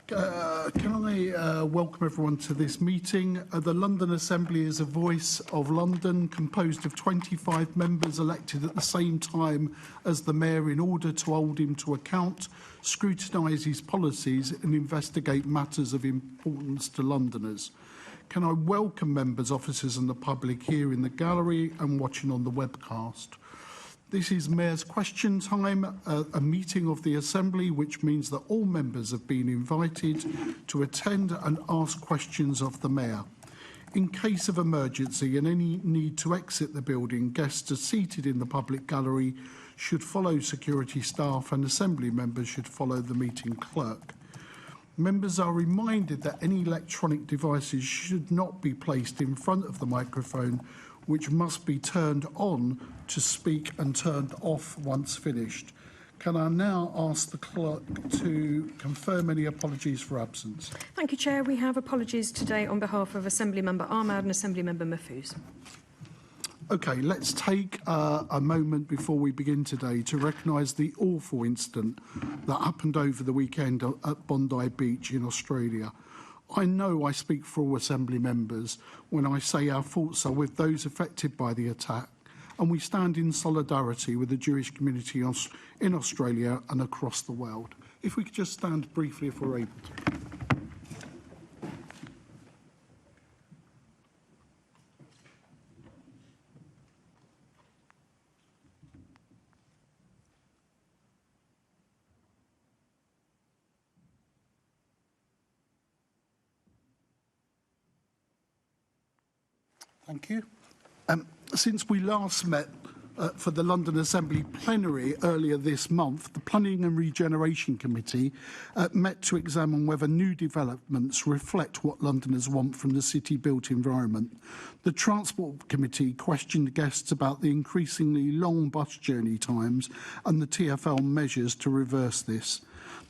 Can I welcome everyone to this meeting? The London Assembly is a voice of London, composed of 25 members elected at the same time as the Mayor in order to hold him to account, scrutinise his policies and investigate matters of importance to Londoners. Can I welcome members, officers and the public here in the gallery and watching on the webcast? This is Mayor's Question Time, a meeting of the Assembly, which means that all members have been invited to attend and ask questions of the Mayor. In case of emergency and any need to exit the building, guests are seated in the public gallery should follow security staff and Assembly members should follow the meeting clerk. Members are reminded that any electronic devices should not be placed in front of the microphone, which must be turned on to speak and turned off once finished. Can I now ask the clerk to confirm any apologies for absence? Thank you, Chair. We have apologies today on behalf of Assembly Member Ahmad and Assembly Member Mahfouz. OK, let's take a moment before we begin today to recognise the awful incident that happened over the weekend at Bondi Beach in Australia. I know I speak for all Assembly members when I say our thoughts are with those affected by the attack, and we stand in solidarity with the Jewish community in Australia and across the world. If we could just stand briefly if we're able to. Thank you. Since we last met for the London Assembly plenary earlier this month, the Planning and Regeneration Committee met to examine whether new developments reflect what Londoners want from the city-built environment. The Transport Committee questioned guests about the increasingly long bus journey times and the TfL measures to reverse this.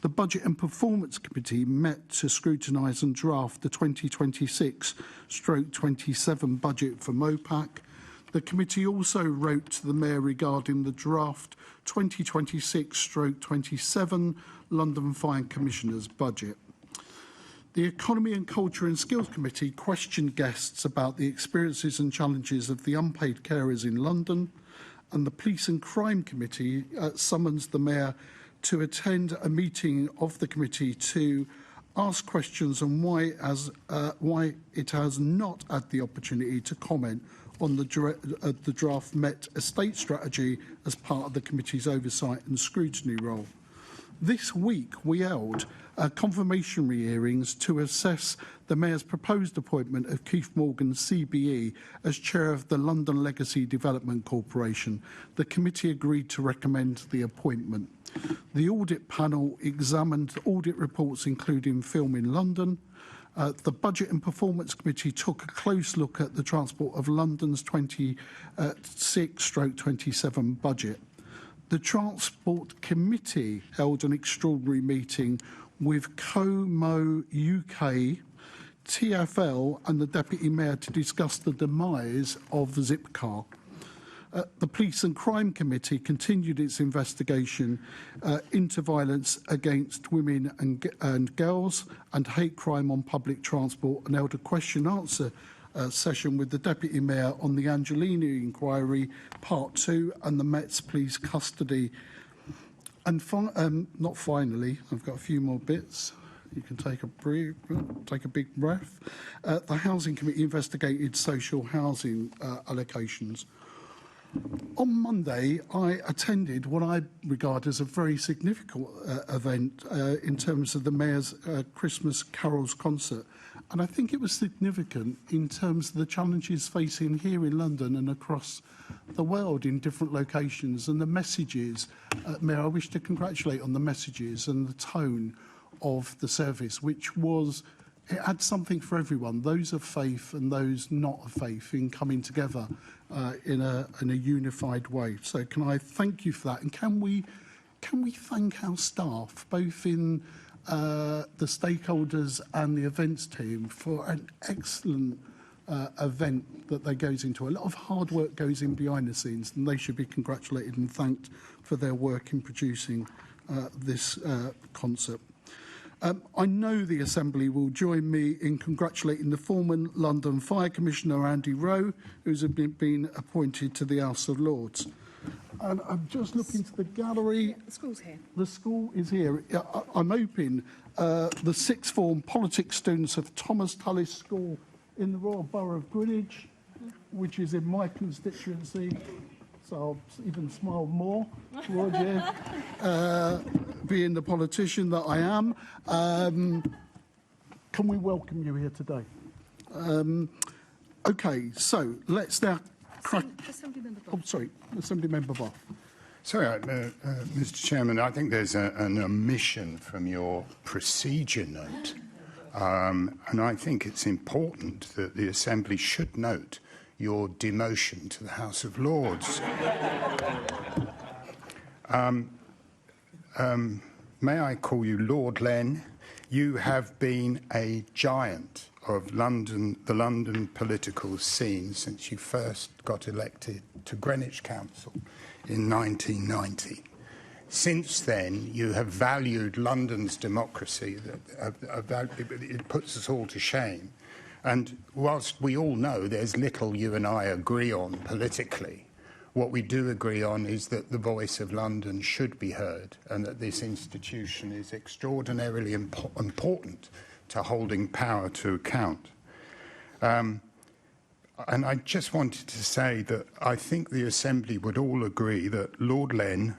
The Budget and Performance Committee met to scrutinise and draft the 2026/27 budget for MOPAC. The committee also wrote to the Mayor regarding the draft 2026/27 London Fire Commissioners budget. The Economy and Culture and Skills Committee questioned guests about the experiences and challenges of the unpaid carers in London, and the Police and Crime Committee summons the Mayor to attend a meeting of the committee to ask questions on why it has not had the opportunity to comment on the draft Met Estate strategy as part of the committee's oversight and scrutiny role. This week we held confirmatory hearings to assess the Mayor's proposed appointment of Keith Morgan CBE as Chair of the London Legacy Development Corporation. The committee agreed to recommend the appointment. The audit panel examined audit reports including Film in London. The Budget and Performance Committee took a close look at the Transport of London's 26/27 budget. The Transport Committee held an extraordinary meeting with COMO UK, TfL and the Deputy Mayor to discuss the demise of Zipcar. The Police and Crime Committee continued its investigation into violence against women and girls and hate crime on public transport and held a question-answer session with the Deputy Mayor on the Angelini inquiry, Part 2, and the Met's police custody. And not finally, I've got a few more bits. You can take a big breath. The Housing Committee investigated social housing allocations. On Monday, I attended what I regard as a very significant event in terms of the Mayor's Christmas Carols concert. And I think it was significant in terms of the challenges facing here in London and across the world in different locations and the messages. Mayor, I wish to congratulate on the messages and the tone of the service, which was, it had something for everyone, those of faith and those not of faith, in coming together in a unified way. So can I thank you for that? And can we thank our staff, both in the stakeholders and the events team, for an excellent event that goes into. A lot of hard work goes in behind the scenes, and they should be congratulated and thanked for their work in producing this concert. I know the Assembly will join me in congratulating the former London Fire Commissioner Andy Rowe, who's been appointed to the House of Lords. And I'm just looking to the gallery. The school's here. The school is here. I'm hoping the sixth form politics students of Thomas Tullis School in the Royal Borough of Greenwich, which is in my constituency, so I'll even smile more towards you, being the politician that I am. Can we welcome you here today? OK, so let's now crack... Oh, sorry, Assembly Member Boff. Sorry, Mr. Chairman, I think there's an omission from your procedure note. And I think it's important that the Assembly should note your demotion to the House of Lords. May I call you Lord Len? You have been a giant of the London political scene since you first got elected to Greenwich Council in 1990. Since then, you have valued London's democracy. It puts us all to shame. And whilst we all know there's little you and I agree on politically, what we do agree on is that the voice of London should be heard and that this institution is extraordinarily important to holding power to account. And I just wanted to say that I think the Assembly would all agree that Lord Len,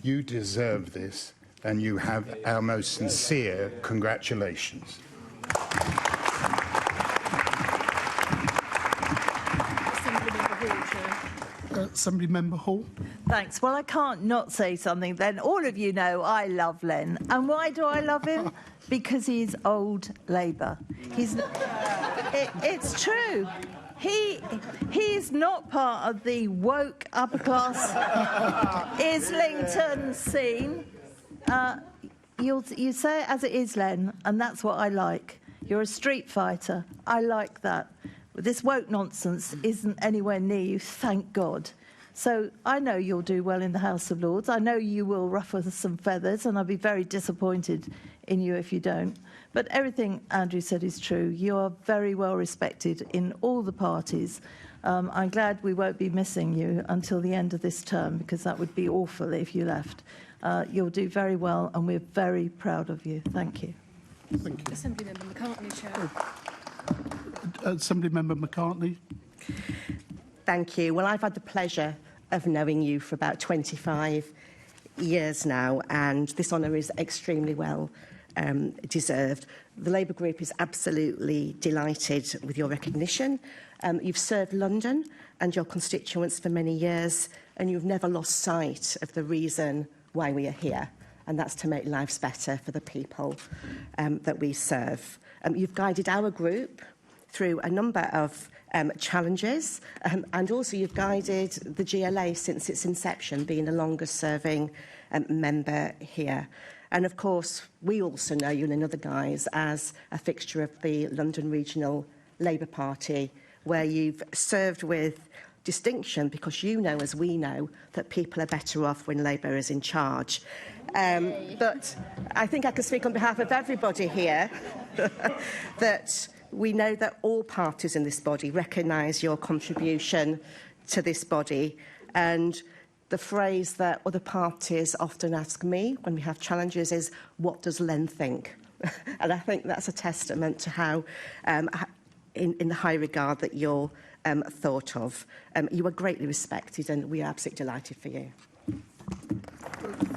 you deserve this and you have our most sincere congratulations. Assembly Member Hall. Thanks. Well, I can't not say something then. All of you know I love Len. And why do I love him? Because he's old Labour. It's true. He's not part of the woke upper class Islington scene. You say it as it is, Len, and that's what I like. You're a street fighter. I like that. This woke nonsense isn't anywhere near you, thank God. So I know you'll do well in the House of Lords. I know you will ruffle some feathers, and I'll be very disappointed in you if you don't. But everything Andrew said is true. You are very well respected in all the parties. I'm glad we won't be missing you until the end of this term, because that would be awful if you left. You'll do very well, and we're very proud of you. Thank you. Thank you. Assembly Member McCartney, Chair. Assembly Member McCartney. Thank you. Well, I've had the pleasure of knowing you for about 25 years now, and this honour is extremely well deserved. The Labour Group is absolutely delighted with your recognition. You've served London and your constituents for many years, and you've never lost sight of the reason why we are here, and that's to make lives better for the people that we serve. You've guided our group through a number of challenges, and also you've guided the GLA since its inception, being the longest serving member here. And of course, we also know you in other guise as a fixture of the London Regional Labour Party, where you've served with distinction because you know, as we know, that people are better off when Labour is in charge. But I think I can speak on behalf of everybody here that we know that all parties in this body recognise your contribution to this body, and the phrase that other parties often ask me when we have challenges is, what does Len think? And I think that's a testament to how, in the high regard that you're thought of. You are greatly respected, and we are absolutely delighted for you.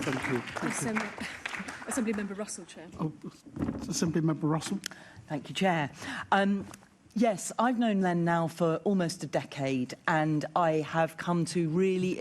Thank you. Assembly Member Russell, Chair. Oh, Assembly Member Russell. Thank you, Chair. Yes, I've known Len now for almost a decade, and I have come to really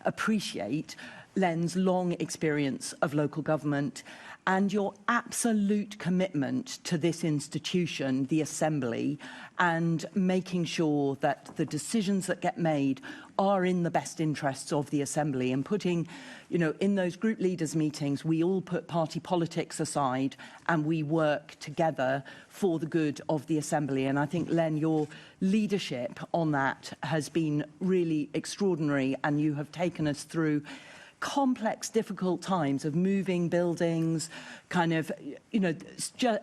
appreciate Len's long experience of local government and your absolute commitment to this institution, the Assembly, and making sure that the decisions that get made are in the best interests of the Assembly, and putting, in those group leaders meetings, we all put party politics aside and we work together for the good of the Assembly. And I think, Len, your leadership on that has been really extraordinary, and you have taken us through complex, difficult times of moving buildings, kind of,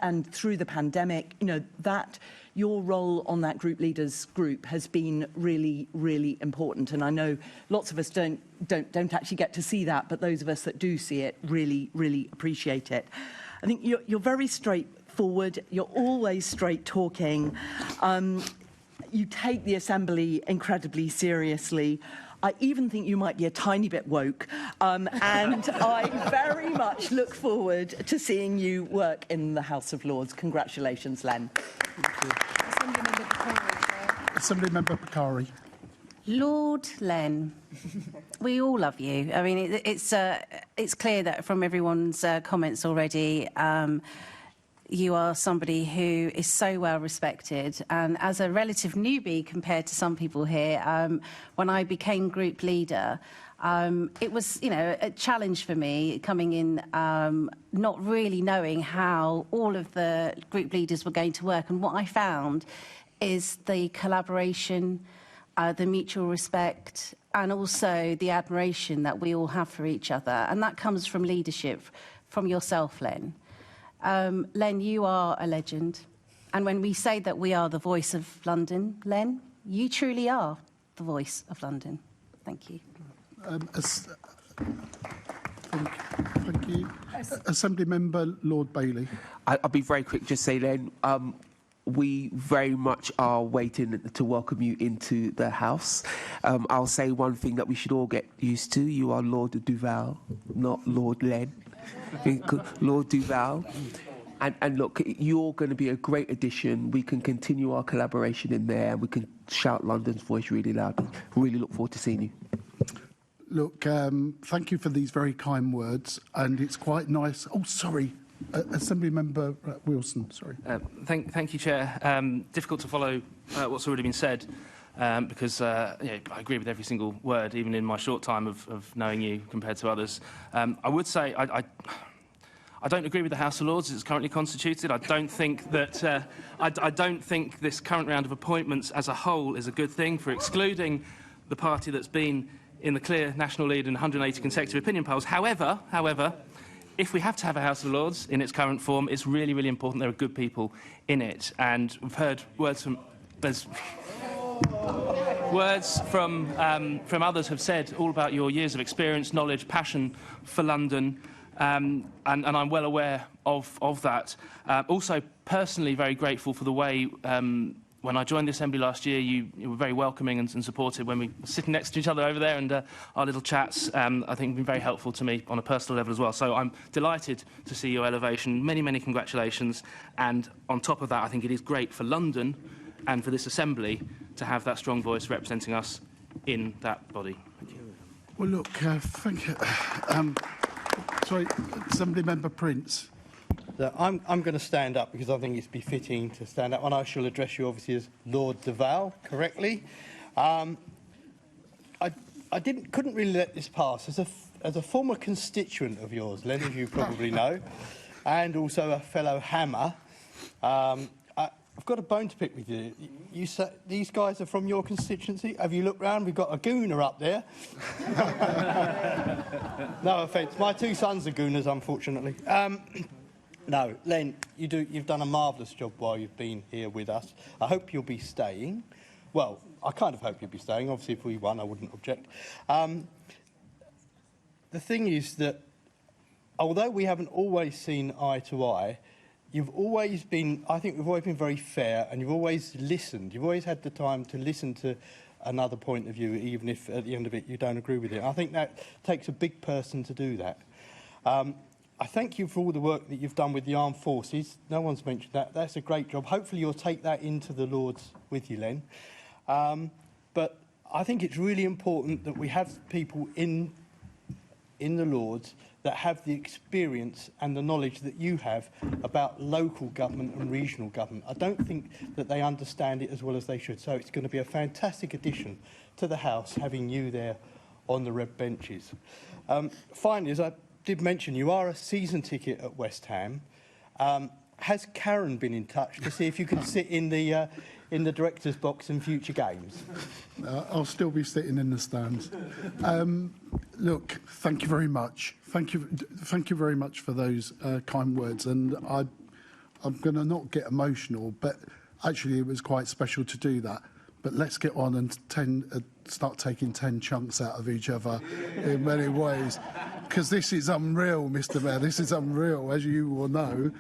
and through the pandemic, that your role on that group leaders group has been really, really important. And I know lots of us don't actually get to see that, but those of us that do see it really, really appreciate it. I think you're very straightforward. You're always straight talking. You take the Assembly incredibly seriously. I even think you might be a tiny bit woke, and I very much look forward to seeing you work in the House of Lords. Congratulations, Len. Assembly Member Bakari. Lord Len, we all love you. I mean, it's clear that from everyone's comments already, you are somebody who is so well respected. And as a relative newbie compared to some people here, when I became group leader, it was, a challenge for me coming in, not really knowing how all of the group leaders were going to work. And what I found is the collaboration, the mutual respect, and also the admiration that we all have for each other. And that comes from leadership, from yourself, Len. Len, you are a legend. And when we say that we are the voice of London, Len, you truly are the voice of London. Thank you. Thank you. Assembly Member Lord Bailey. I'll be very quick, just say, Len, we very much are waiting to welcome you into the House. I'll say one thing that we should all get used to. You are Lord Duval, not Lord Len. Lord Duval. And look, you're going to be a great addition. We can continue our collaboration in there, and we can shout London's voice really loudly. Really look forward to seeing you. Look, thank you for these very kind words, and it's quite nice. Oh, sorry. Assembly Member Wilson, sorry. Thank you, Chair. Difficult to follow what's already been said, because I agree with every single word, even in my short time of knowing you compared to others. I would say I don't agree with the House of Lords as it's currently constituted. I don't think that I don't think this current round of appointments as a whole is a good thing for excluding the party that's been in the clear national lead in 180 consecutive opinion polls. However, if we have to have a House of Lords in its current form, it's really, really important there are good people in it. And we've heard words from others have said all about your years of experience, knowledge, passion for London, and I'm well aware of that. Also, personally, very grateful for the way when I joined the Assembly last year, you were very welcoming and supportive when we were sitting next to each other over there, and our little chats, I think, have been very helpful to me on a personal level as well. So I'm delighted to see your elevation. Many, many congratulations. And on top of that, I think it is great for London and for this Assembly to have that strong voice representing us in that body. Thank you. Well, look, thank you. Sorry, Assembly Member Prince. I'm going to stand up because I think it's befitting to stand up, and I shall address you obviously as Lord Duval correctly. I couldn't really let this pass as a former constituent of yours, Len, as you probably know, and also a fellow Hammer. I've got a bone to pick with you. You say these guys are from your constituency. Have you looked round? We've got a gooner up there. No offence. My two sons are gooners, unfortunately. No, Len, you've done a marvellous job while you've been here with us. I hope you'll be staying. Well, I kind of hope you'll be staying. Obviously, if we won, I wouldn't object. The thing is that, although we haven't always seen eye to eye, you've always been, I think we've always been very fair, and you've always listened. You've always had the time to listen to another point of view, even if at the end of it you don't agree with it. I think that takes a big person to do that. I thank you for all the work that you've done with the armed forces. No one's mentioned that. That's a great job. Hopefully you'll take that into the Lords with you, Len. But I think it's really important that we have people in the Lords that have the experience and the knowledge that you have about local government and regional government. I don't think that they understand it as well as they should. So it's going to be a fantastic addition to the House having you there on the red benches. Finally, as I did mention, you are a season ticket at West Ham. Has Karen been in touch to see if you can sit in the in the director's box in future games. I'll still be sitting in the stands. Look, thank you very much. Thank you very much for those kind words. And I'm going to not get emotional, but actually it was quite special to do that. But let's get on and start taking 10 chunks out of each other in many ways. Because this is unreal, Mr. Mayor. This is unreal, as you will know,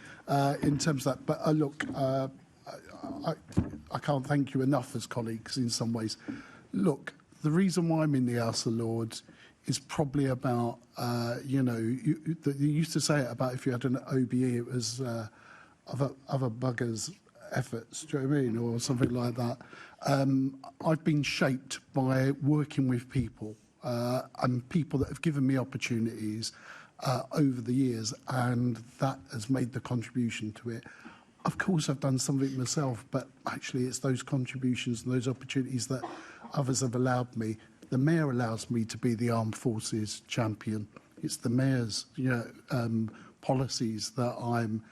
in terms of that. But look, I can't thank you enough as colleagues in some ways. Look, the reason why I'm in the House of Lords is probably about, you used to say it about if you had an OBE, it was other buggers' efforts, do you know what I mean, or something like that. I've been shaped by working with people and people that have given me opportunities over the years, and that has made the contribution to it. Of course, I've done something myself, but actually it's those contributions and those opportunities that others have allowed me. The Mayor allows me to be the Armed Forces champion. It's the Mayor's policies that I'm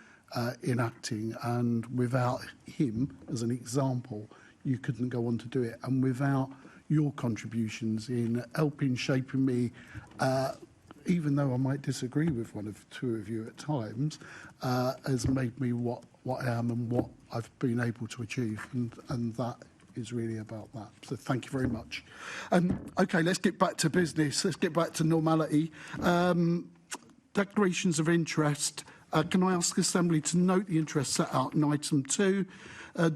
enacting, and without him, as an example, you couldn't go on to do it. And without your contributions in helping, shaping me, even though I might disagree with one of two of you at times, has made me what I am and what I've been able to achieve. And that is really about that. So thank you very much. OK, let's get back to business. Let's get back to normality. Declarations of interest. Can I ask the Assembly to note the interest set out in item 2?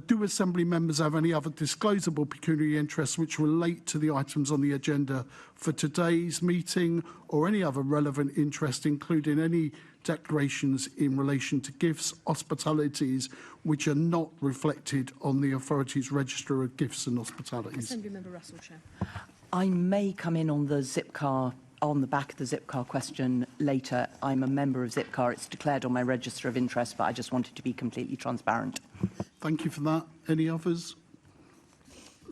Do Assembly members have any other disclosable pecuniary interests which relate to the items on the agenda for today's meeting, or any other relevant interest, including any declarations in relation to gifts, hospitalities, which are not reflected on the authority's register of gifts and hospitalities? Assembly Member Russell, Chair. I may come in on the Zipcar, on the back of the Zipcar question later. I'm a member of Zipcar. It's declared on my register of interest, but I just wanted to be completely transparent. Thank you for that. Any others?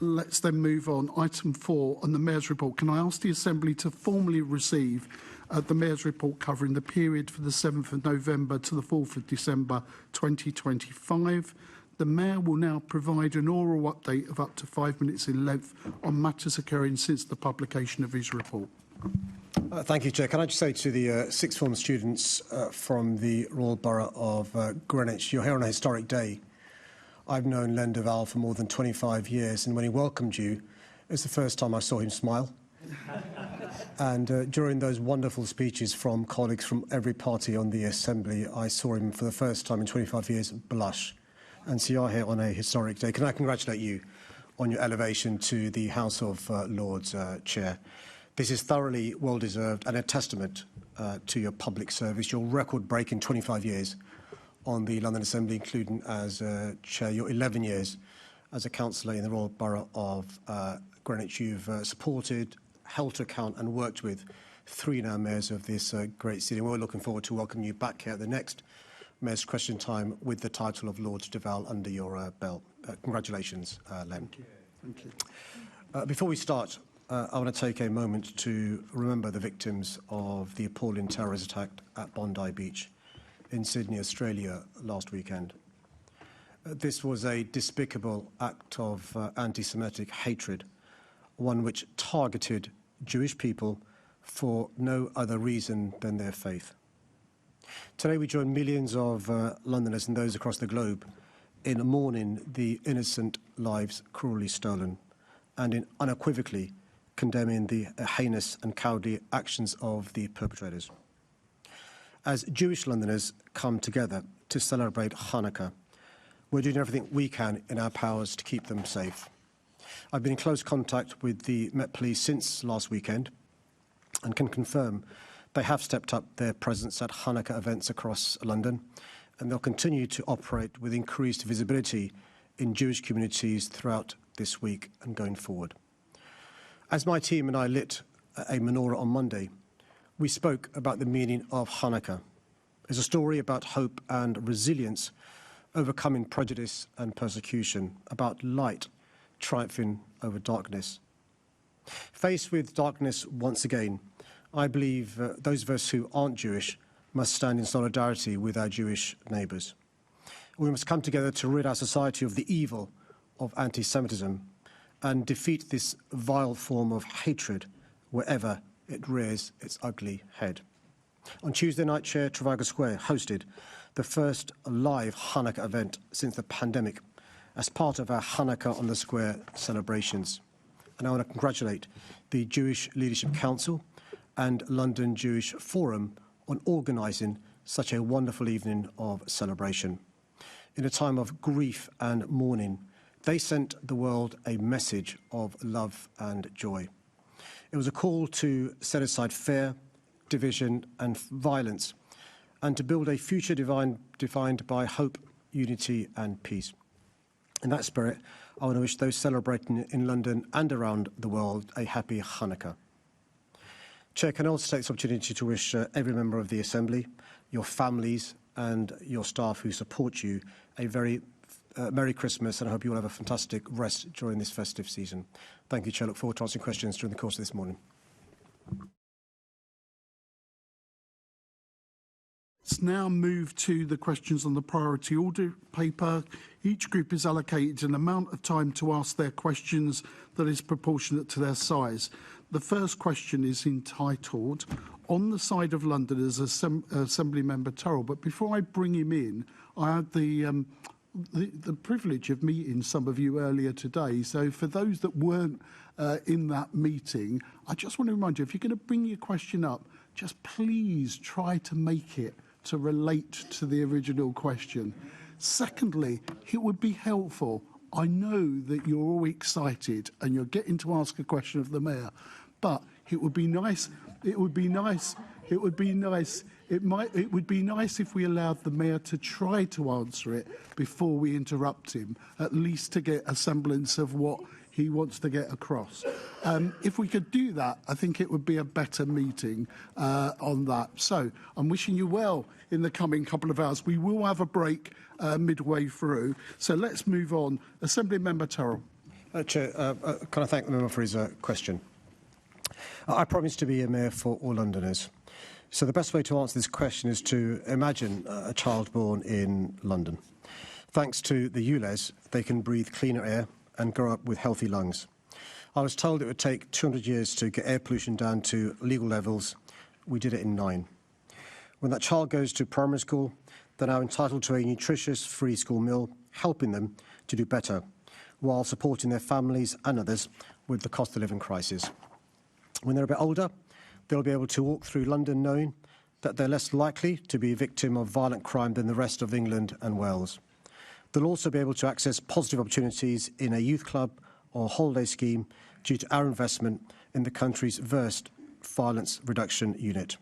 Let's then move on. Item 4 on the Mayor's report. Can I ask the Assembly to formally receive the Mayor's report covering the period from the 7th of November to the 4th of December 2025? The Mayor will now provide an oral update of up to 5 minutes in length on matters occurring since the publication of his report. Thank you, Chair. Can I just say to the sixth form students from the Royal Borough of Greenwich, you're here on a historic day. I've known Len Duval for more than 25 years, and when he welcomed you, it's the first time I saw him smile. And during those wonderful speeches from colleagues from every party on the Assembly, I saw him for the first time in 25 years blush. And so you're here on a historic day. Can I congratulate you on your elevation to the House of Lords, Chair? This is thoroughly well-deserved and a testament to your public service, your record-breaking 25 years on the London Assembly, including as Chair, your 11 years as a councillor in the Royal Borough of Greenwich. You've supported, held to account and worked with 3 now mayors of this great city. And we're looking forward to welcoming you back here at the next Mayor's Question Time with the title of Lord Duval under your belt. Congratulations, Len. Thank you. Before we start, I want to take a moment to remember the victims of the appalling terrorist attack at Bondi Beach in Sydney, Australia last weekend. This was a despicable act of anti-Semitic hatred, one which targeted Jewish people for no other reason than their faith. Today we join millions of Londoners and those across the globe in mourning the innocent lives cruelly stolen, and in unequivocally condemning the heinous and cowardly actions of the perpetrators. As Jewish Londoners come together to celebrate Hanukkah, we're doing everything we can in our powers to keep them safe. I've been in close contact with the Met Police since last weekend and can confirm they have stepped up their presence at Hanukkah events across London, and they'll continue to operate with increased visibility in Jewish communities throughout this week and going forward. As my team and I lit a menorah on Monday, we spoke about the meaning of Hanukkah. It's a story about hope and resilience, overcoming prejudice and persecution, about light triumphing over darkness. Faced with darkness once again, I believe those of us who aren't Jewish must stand in solidarity with our Jewish neighbours. We must come together to rid our society of the evil of anti-Semitism and defeat this vile form of hatred wherever it rears its ugly head. On Tuesday night, Chair Trafalgar Square hosted the first live Hanukkah event since the pandemic as part of our Hanukkah on the Square celebrations. And I want to congratulate the Jewish Leadership Council and London Jewish Forum on organising such a wonderful evening of celebration. In a time of grief and mourning, they sent the world a message of love and joy. It was a call to set aside fear, division and violence, and to build a future defined by hope, unity and peace. In that spirit, I want to wish those celebrating in London and around the world a happy Hanukkah. Chair, can I also take this opportunity to wish every member of the Assembly, your families and your staff who support you a very Merry Christmas, and I hope you will have a fantastic rest during this festive season. Thank you, Chair. I look forward to answering questions during the course of this morning. Let's now move to the questions on the priority order paper. Each group is allocated an amount of time to ask their questions that is proportionate to their size. The first question is entitled, On the Side of London as Assembly Member Turrell. But before I bring him in, I had the privilege of meeting some of you earlier today. So for those that weren't in that meeting, I just want to remind you, if you're going to bring your question up, just please try to make it to relate to the original question. Secondly, it would be helpful. I know that you're all excited and you're getting to ask a question of the Mayor, but it would be nice if we allowed the Mayor to try to answer it before we interrupt him, at least to get a semblance of what he wants to get across. If we could do that, I think it would be a better meeting on that. So I'm wishing you well in the coming couple of hours. We will have a break midway through. So let's move on. Assembly Member Turrell. Chair, can I thank the member for his question? I promise to be a mayor for all Londoners. So the best way to answer this question is to imagine a child born in London. Thanks to the ULEZ, they can breathe cleaner air and grow up with healthy lungs. I was told it would take 200 years to get air pollution down to legal levels. We did it in 9. When that child goes to primary school, they're now entitled to a nutritious free school meal, helping them to do better, while supporting their families and others with the cost of living crisis. When they're a bit older, they'll be able to walk through London knowing that they're less likely to be a victim of violent crime than the rest of England and Wales. They'll also be able to access positive opportunities in a youth club or holiday scheme due to our investment in the country's first violence reduction unit.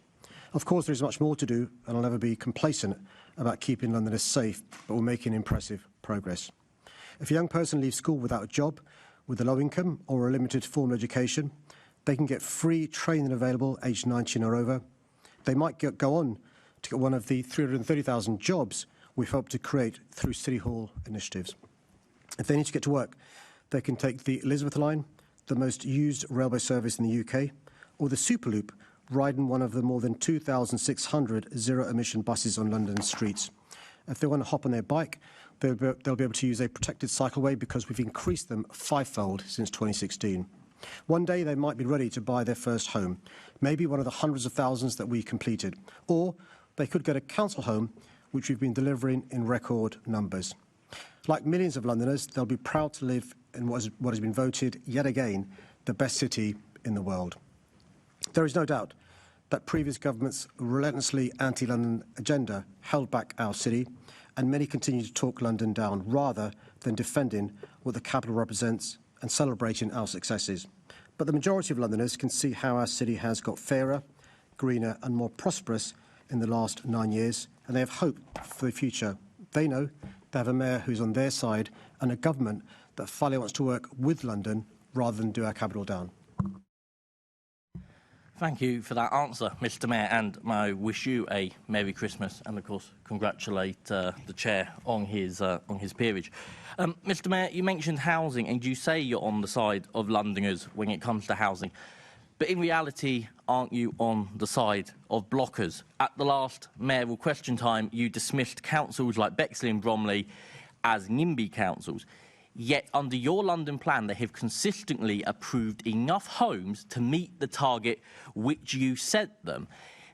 Of course, there is much more to do, and I'll never be complacent about keeping Londoners safe, but we're making impressive progress. If a young person leaves school without a job, with a low income or a limited formal education, they can get free training available aged 19 or over. They might go on to get one of the 330,000 jobs we've helped to create through City Hall initiatives. If they need to get to work, they can take the Elizabeth line, the most used railway service in the UK, or the Superloop, riding one of the more than 2,600 zero-emission buses on London's streets. If they want to hop on their bike, they'll be able to use a protected cycleway because we've increased them 5-fold since 2016. One day they might be ready to buy their first home, maybe one of the hundreds of thousands that we completed, or they could get a council home, which we've been delivering in record numbers. Like millions of Londoners, they'll be proud to live in what has been voted, yet again, the best city in the world. There is no doubt that previous governments' relentlessly anti-London agenda held back our city, and many continue to talk London down rather than defending what the capital represents and celebrating our successes. But the majority of Londoners can see how our city has got fairer, greener and more prosperous in the last 9 years, and they have hope for the future. They know they have a mayor who's on their side and a government that finally wants to work with London rather than do our capital down. Thank you for that answer, Mr. Mayor, and I wish you a Merry Christmas and, of course, congratulate the Chair on his peerage. Mr. Mayor, you mentioned housing, and you say you're on the side of Londoners when it comes to housing. But in reality, aren't you on the side of blockers? At the last mayoral question time, you dismissed councils like Bexley and Bromley as NIMBY councils. Yet, under your London plan, they have consistently approved enough homes to meet the target which you set them.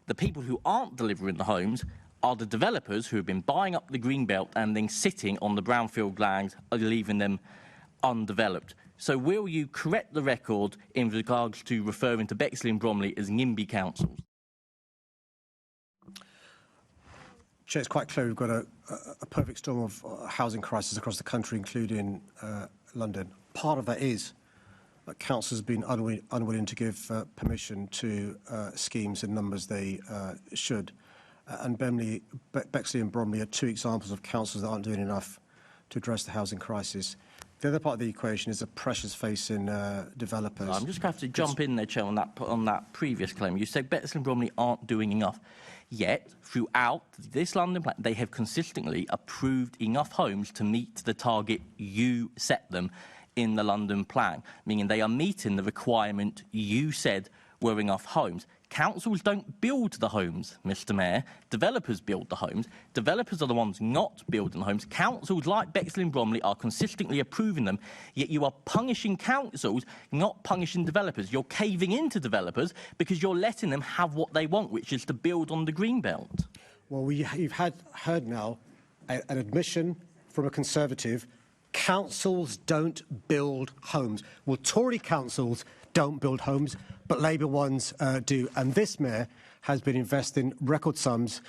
The people who aren't delivering the homes are the developers who have been buying up the Greenbelt and then sitting on the brownfield lands, leaving them undeveloped. So will you correct the record in regards to referring to Bexley and Bromley as NIMBY councils? Chair, it's quite clear we've got a perfect storm of housing crisis across the country, including London. Part of that is that councils have been unwilling to give permission to schemes in numbers they should. And Bexley and Bromley are two examples of councils that aren't doing enough to address the housing crisis. The other part of the equation is the pressures facing developers. I'm just going to have to jump in there, Chair, on that previous claim. You said Bexley and Bromley aren't doing enough. Yet, throughout this London plan, they have consistently approved enough homes to meet the target you set them in the London plan, meaning they are meeting the requirement you said were enough homes. Councils don't build the homes, Mr Mayor. Developers build the homes. Developers are the ones not building the homes. Councils like Bexley and Bromley are consistently approving them, yet you are punishing councils, not punishing developers. You're caving into developers because you're letting them have what they want, which is to build on the Greenbelt. Well, you've heard now an admission from a Conservative. Councils don't build homes. Well, Tory councils don't build homes, but Labour ones do. And this Mayor has been investing record sums,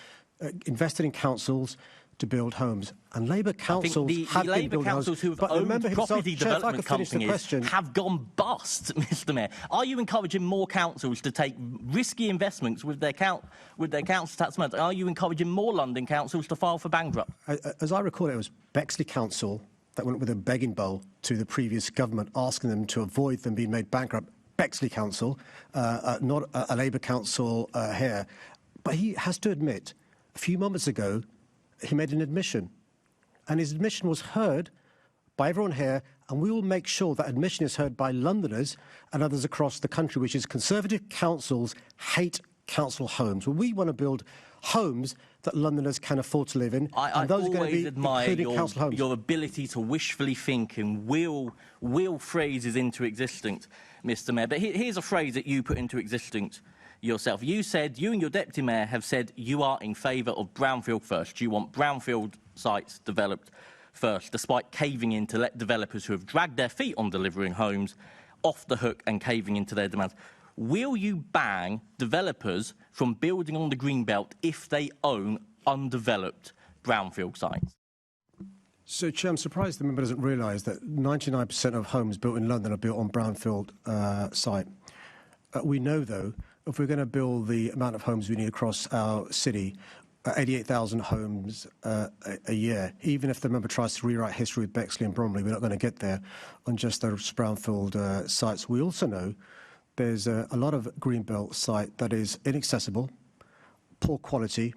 invested in councils to build homes. And Labour councils have been building homes. The Labour councils who have owned property development companies have gone bust, Mr Mayor. Are you encouraging more councils to take risky investments with their council tax money? Are you encouraging more London councils to file for bankrupt? As I recall, it was Bexley Council that went with a begging bowl to the previous government, asking them to avoid them being made bankrupt. Bexley Council, not a Labour council here. But he has to admit, a few moments ago, he made an admission. And his admission was heard by everyone here, and we will make sure that admission is heard by Londoners and others across the country, which is Conservative councils hate council homes. Well, we want to build homes that Londoners can afford to live in. I always admire your ability to wishfully think and will phrases into existence, Mr Mayor. But here's a phrase that you put into existence yourself. You and your Deputy Mayor have said you are in favour of brownfield first. You want brownfield sites developed first, despite caving in to let developers who have dragged their feet on delivering homes off the hook and caving into their demands. Will you ban developers from building on the Greenbelt if they own undeveloped brownfield sites? So, Chair, I'm surprised the member doesn't realise that 99% of homes built in London are built on brownfield site. We know, though, if we're going to build the amount of homes we need across our city, 88,000 homes a year, even if the member tries to rewrite history with Bexley and Bromley, we're not going to get there on just those brownfield sites. We also know there's a lot of Greenbelt site that is inaccessible, poor quality,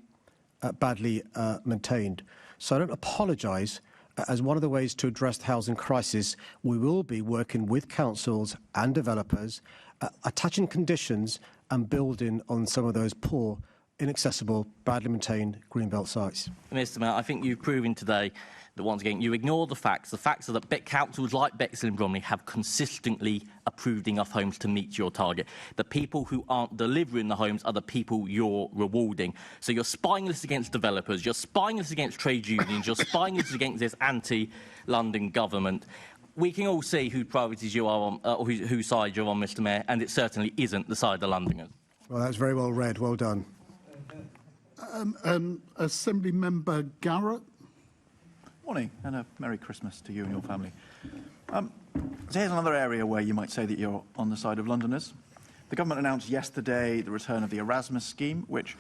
badly maintained. So I don't apologise. As one of the ways to address the housing crisis, we will be working with councils and developers, attaching conditions and building on some of those poor, inaccessible, badly maintained Greenbelt sites. Mr Mayor, I think you've proven today that once again you ignore the facts. The facts are that councils like Bexley and Bromley have consistently approved enough homes to meet your target. The people who aren't delivering the homes are the people you're rewarding. So you're spineless against developers, you're spineless against trade unions, you're spineless against this anti-London government. We can all see whose priorities you are on, or whose side you're on, Mr Mayor, and it certainly isn't the side of Londoners. Well, that's very well read. Well done. Assembly Member Garrett. Morning, and a Merry Christmas to you and your family. So here's another area where you might say that you're on the side of Londoners. The government announced yesterday the return of the Erasmus scheme, which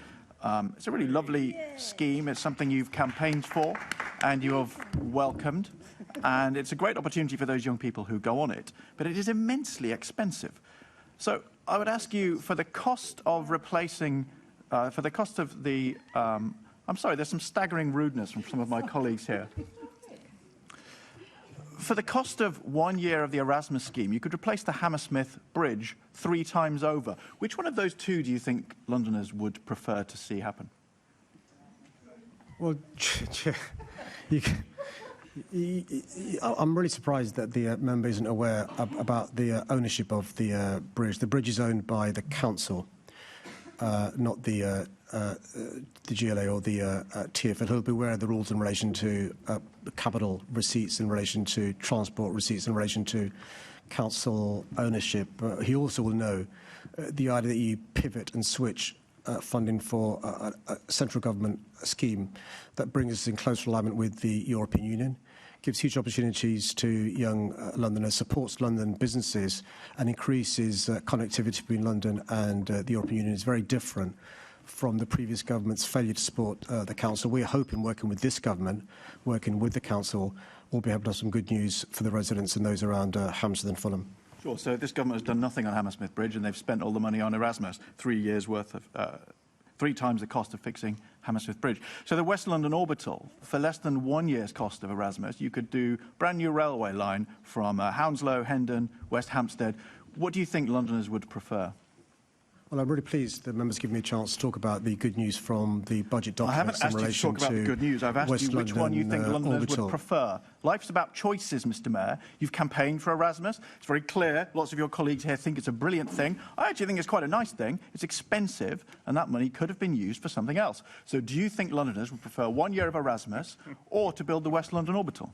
is a really lovely scheme. It's something you've campaigned for and you have welcomed. And it's a great opportunity for those young people who go on it. But it is immensely expensive. So I would ask you, for the cost of replacing, for the cost of the... I'm sorry, there's some staggering rudeness from some of my colleagues here. For the cost of 1 year of the Erasmus scheme, you could replace the Hammersmith Bridge 3 times over. Which one of those two do you think Londoners would prefer to see happen? Well, I'm really surprised that the member isn't aware about the ownership of the bridge. The bridge is owned by the council, not the GLA or the TfL. He'll be aware of the rules in relation to capital receipts, in relation to transport receipts, in relation to council ownership. He also will know the idea that you pivot and switch funding for a central government scheme that brings us in close alignment with the European Union, gives huge opportunities to young Londoners, supports London businesses, and increases connectivity between London and the European Union. Is very different from the previous government's failure to support the council. We're hoping, working with this government, working with the council, we'll be able to have some good news for the residents and those around Hammersmith and Fulham. Sure. So this government has done nothing on Hammersmith Bridge, and they've spent all the money on Erasmus, 3 years' worth of, 3 times the cost of fixing Hammersmith Bridge. So the West London Orbital, for less than 1 year's cost of Erasmus, you could do brand new railway line from Hounslow, Hendon, West Hampstead. What do you think Londoners would prefer? Well, I'm really pleased the members give me a chance to talk about the good news from the budget documents. I haven't asked you to talk about the good news. I've asked you which one you think Londoners would prefer. Life's about choices, Mr Mayor. You've campaigned for Erasmus. It's very clear. Lots of your colleagues here think it's a brilliant thing. I actually think it's quite a nice thing. It's expensive, and that money could have been used for something else. So do you think Londoners would prefer 1 year of Erasmus or to build the West London Orbital?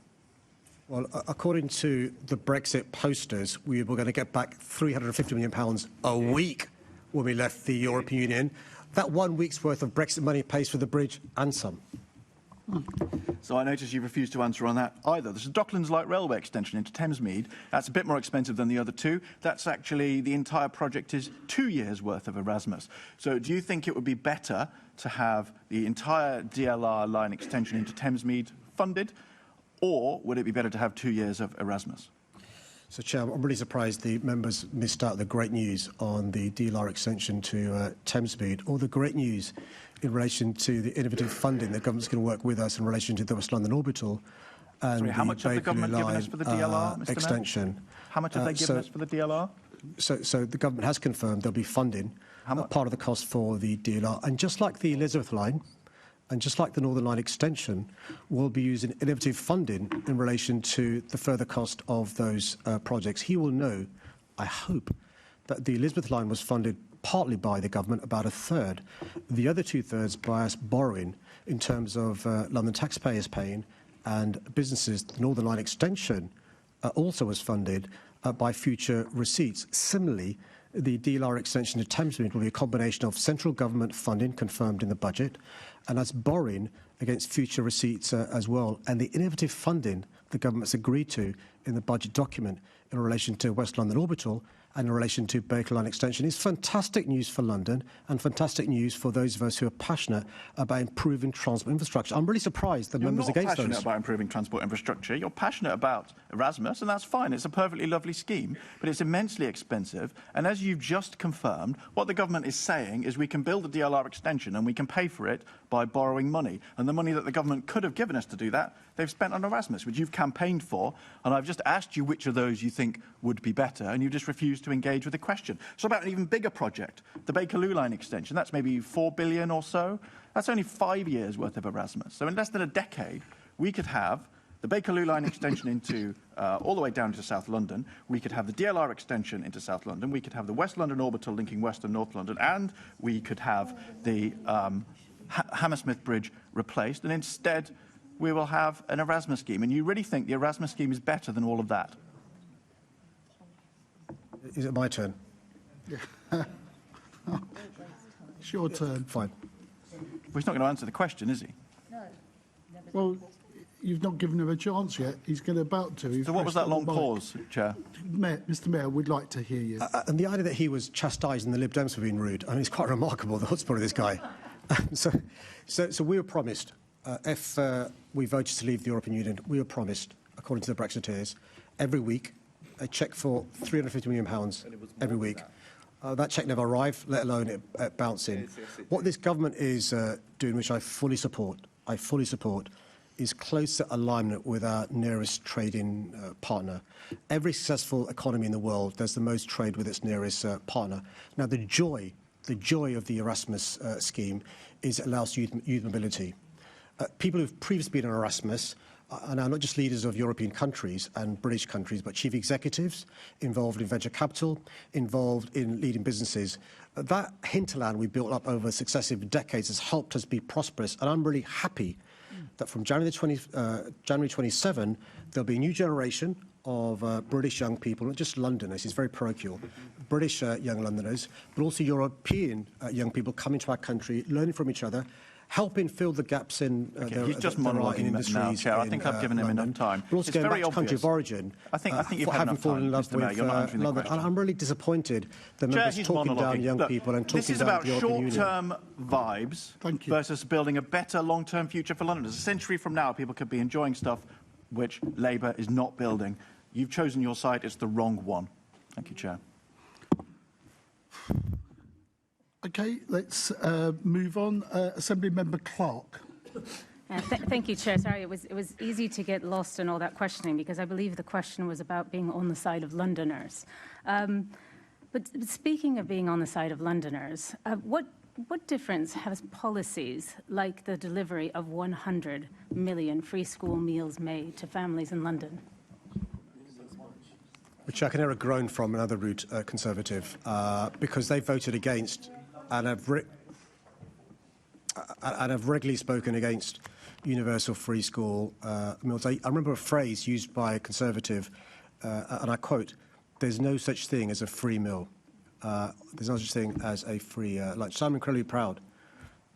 Well, according to the Brexit posters, we were going to get back £350 million a week when we left the European Union. That 1 week's worth of Brexit money pays for the bridge and some. So I notice you refuse to answer on that either. There's a Docklands Light Railway extension into Thamesmead. That's a bit more expensive than the other two. That's actually, the entire project is 2 years' worth of Erasmus. So do you think it would be better to have the entire DLR line extension into Thamesmead funded, or would it be better to have 2 years of Erasmus? So, Chair, I'm really surprised the members missed out the great news on the DLR extension to Thamesmead, or the great news in relation to the innovative funding the government's going to work with us in relation to the West London Orbital and Sorry, how much have the government given us for the DLR, Mr. extension. Mayor? How much have they given us for the DLR? So the government has confirmed there'll be funding, part of the cost for the DLR. And just like the Elizabeth line, and just like the Northern Line extension, we'll be using innovative funding in relation to the further cost of those projects. He will know, I hope, that the Elizabeth line was funded partly by the government, about a third. The other 2/3 by us borrowing in terms of London taxpayers paying and businesses. The Northern Line extension also was funded by future receipts. Similarly, the DLR extension to Thamesmead will be a combination of central government funding confirmed in the budget, and that's borrowing against future receipts as well. And the innovative funding the government's agreed to in the budget document in relation to West London Orbital and in relation to Baker Line extension is fantastic news for London and fantastic news for those of us who are passionate about improving transport infrastructure. I'm really surprised the members against those. You're not passionate about improving transport infrastructure. You're passionate about Erasmus, and that's fine. It's a perfectly lovely scheme, but it's immensely expensive. And as you've just confirmed, what the government is saying is we can build a DLR extension and we can pay for it by borrowing money. And the money that the government could have given us to do that, they've spent on Erasmus, which you've campaigned for. And I've just asked you which of those you think would be better, and you just refused to engage with the question. So about an even bigger project, the Bakerloo line extension, that's maybe 4 billion or so. That's only 5 years worth of Erasmus. So in less than a decade, we could have the Bakerloo line extension into all the way down to South London. We could have the DLR extension into South London. We could have the West London Orbital linking West and North London. And we could have the Hammersmith Bridge replaced. And instead, we will have an Erasmus scheme. And you really think the Erasmus scheme is better than all of that? Is it my turn? It's your turn. Fine. Well, he's not going to answer the question, is he? No. Well, you've not given him a chance yet. He's about to. He's So what was that long pause, Chair? Mr Mayor, we'd like to hear you. And the idea that he was chastising the Lib Dems for being rude, I mean, it's quite remarkable, the chutzpah of this guy. So we were promised, if we voted to leave the European Union, we were promised, according to the Brexiteers, every week, a cheque for £350 million every week. That cheque never arrived, let alone it bouncing. What this government is doing, which I fully support, is closer alignment with our nearest trading partner. Every successful economy in the world does the most trade with its nearest partner. Now, the joy of the Erasmus scheme is it allows youth mobility. People who've previously been on Erasmus are now not just leaders of European countries and British countries, but chief executives involved in venture capital, involved in leading businesses. That hinterland we built up over successive decades has helped us be prosperous, and I'm really happy that from January 27, there'll be a new generation of British young people, not just Londoners, it's very parochial, British young Londoners, but also European young people coming to our country, learning from each other, helping fill the gaps in He's just monologuing now, Chair. I think I've given him enough time. But also It's going very back to country obvious. of origin, I think you've for had having enough fallen time, in love Mr. Mayor. with You're not answering the London. question. And I'm really disappointed that Chair, members he's talking down monologuing. young Look, people and this talking is down about the European Union. short-term vibes versus building a better long-term future for Londoners. A century from now, people could be enjoying stuff which Labour is not building. You've chosen your side. It's the wrong one. Thank you, Chair. Okay, let's move on. Assembly Member Clark. Thank you, Chair. Sorry, it was easy to get lost in all that questioning because I believe the question was about being on the side of Londoners. But speaking of being on the side of Londoners, what difference has policies like the delivery of 100 million free school meals made to families in London? Which I can hear a groan from another route Conservative, because they voted against and have regularly spoken against universal free school meals. I remember a phrase used by a Conservative, and I quote, "There's no such thing as a free meal. There's no such thing as a free lunch." So I'm incredibly proud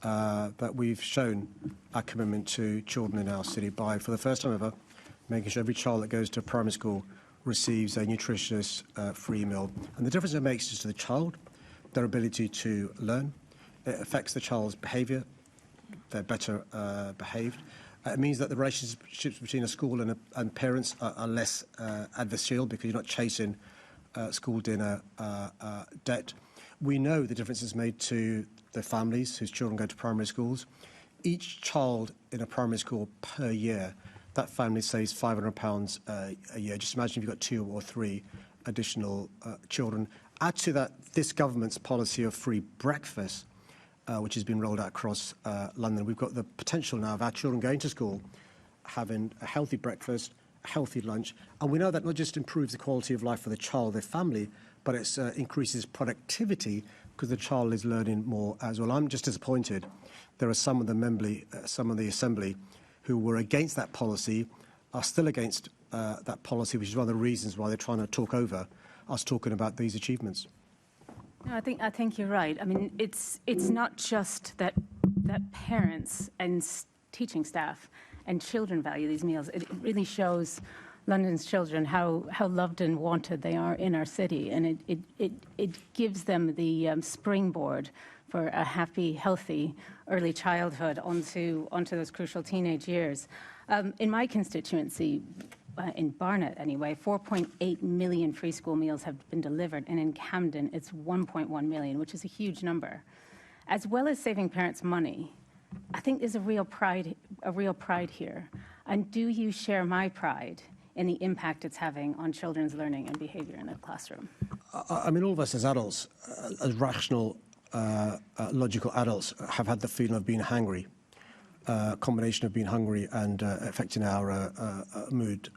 that we've shown our commitment to children in our city by, for the first time ever, making sure every child that goes to primary school receives a nutritious free meal. And the difference it makes is to the child, their ability to learn. It affects the child's behaviour. They're better behaved. It means that the relationships between a school and parents are less adversarial because you're not chasing school dinner debt. We know the difference is made to the families whose children go to primary schools. Each child in a primary school per year, that family saves £500 a year. Just imagine if you've got 2 or 3 additional children. Add to that this government's policy of free breakfast, which has been rolled out across London. We've got the potential now of our children going to school, having a healthy breakfast, a healthy lunch. And we know that not just improves the quality of life for the child, their family, but it increases productivity because the child is learning more as well. I'm just disappointed. There are some of the Assembly who were against that policy, are still against that policy, which is one of the reasons why they're trying to talk over us talking about these achievements. No, I think you're right. I mean, it's not just that parents and teaching staff and children value these meals. It really shows London's children how loved and wanted they are in our city, and it gives them the springboard for a happy, healthy early childhood onto those crucial teenage years. In my constituency, in Barnet anyway, 4.8 million free school meals have been delivered, and in Camden it's 1.1 million, which is a huge number. As well as saving parents money, I think there's a real pride here. And do you share my pride in the impact it's having on children's learning and behaviour in the classroom? I mean, all of us as adults, as rational, logical adults, have had the feeling of being hungry. Combination of being hungry and affecting our mood.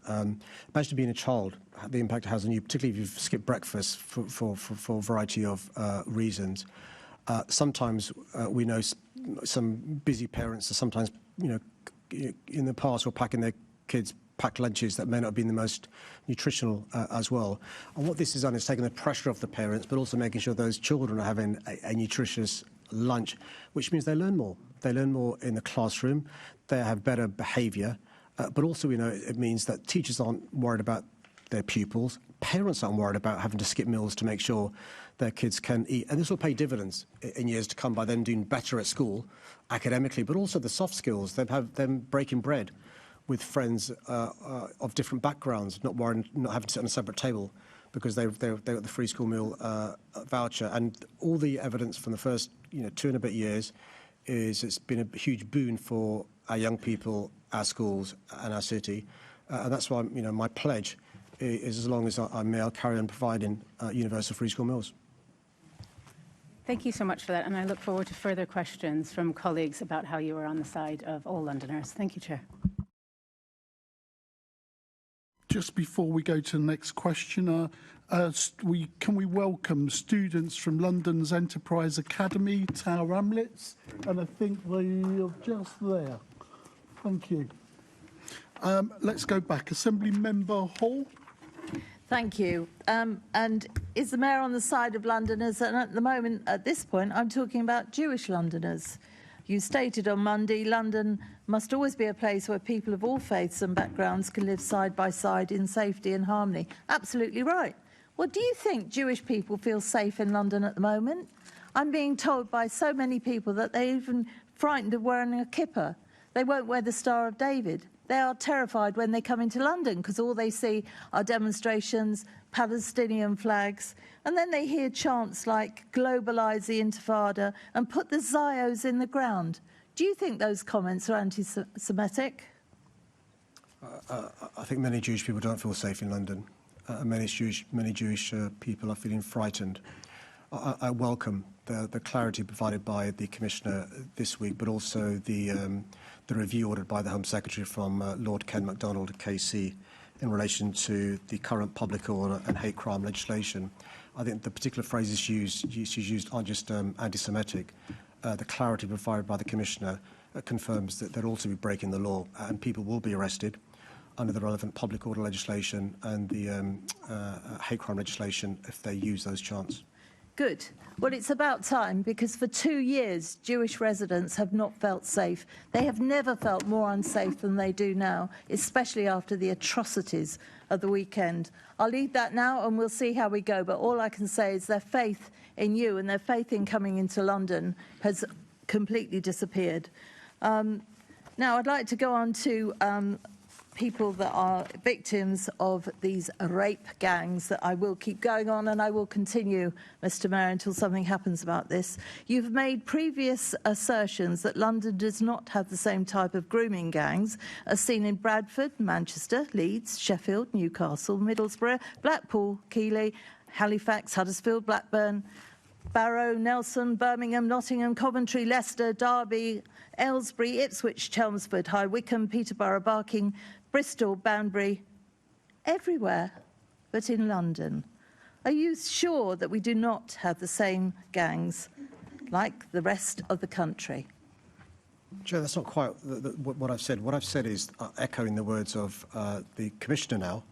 Imagine being a child, the impact it has on you, particularly if you've skipped breakfast for a variety of reasons. Sometimes we know some busy parents are sometimes, in the past were packing their kids packed lunches that may not have been the most nutritional as well. And what this has done is taken the pressure off the parents, but also making sure those children are having a nutritious lunch, which means they learn more. They learn more in the classroom, they have better behaviour, but also we know it means that teachers aren't worried about their pupils, parents aren't worried about having to skip meals to make sure their kids can eat. And this will pay dividends in years to come by them doing better at school academically, but also the soft skills. They have them breaking bread with friends of different backgrounds, not having to sit on a separate table because they got the free school meal voucher. And all the evidence from the first 2 and a bit years is it's been a huge boon for our young people, our schools and our city. And that's why my pledge is as long as I may, I'll carry on providing universal free school meals. Thank you so much for that, and I look forward to further questions from colleagues about how you are on the side of all Londoners. Thank you, Chair. just before we go to the next questioner, can we welcome students from London's Enterprise Academy, Tower Hamlets, and I think they are just there. Thank you. Let's go back. Assembly Member Hall. Thank you. And is the Mayor on the side of Londoners? And at the moment, at this point, I'm talking about Jewish Londoners. You stated on Monday, London must always be a place where people of all faiths and backgrounds can live side by side in safety and harmony. Absolutely right. Well, do you think Jewish people feel safe in London at the moment? I'm being told by so many people that they're even frightened of wearing a kippah. They won't wear the Star of David. They are terrified when they come into London because all they see are demonstrations, Palestinian flags, and then they hear chants like globalise the Intifada and put the Zios in the ground. Do you think those comments are anti-Semitic? I think many Jewish people don't feel safe in London. Many Jewish people are feeling frightened. I welcome the clarity provided by the Commissioner this week, but also the review ordered by the Home Secretary from Lord Ken MacDonald KC in relation to the current public order and hate crime legislation. I think the particular phrases she's used aren't just anti-Semitic. The clarity provided by the Commissioner confirms that they'll also be breaking the law and people will be arrested under the relevant public order legislation and the hate crime legislation if they use those chants. Good. Well, it's about time because for 2 years, Jewish residents have not felt safe. They have never felt more unsafe than they do now, especially after the atrocities of the weekend. I'll leave that now and we'll see how we go. But all I can say is their faith in you and their faith in coming into London has completely disappeared. Now, I'd like to go on to people that are victims of these rape gangs that I will keep going on and I will continue, Mr Mayor, until something happens about this. You've made previous assertions that London does not have the same type of grooming gangs as seen in Bradford, Manchester, Leeds, Sheffield, Newcastle, Middlesbrough, Blackpool, Keighley, Halifax, Huddersfield, Blackburn, Barrow, Nelson, Birmingham, Nottingham, Coventry, Leicester, Derby, Aylesbury, Ipswich, Chelmsford, High Wycombe, Peterborough, Barking, Bristol, Banbury, everywhere but in London. Are you sure that we do not have the same gangs like the rest of the country? Chair, that's not quite what I've said. What I've said is echoing the words of the Commissioner now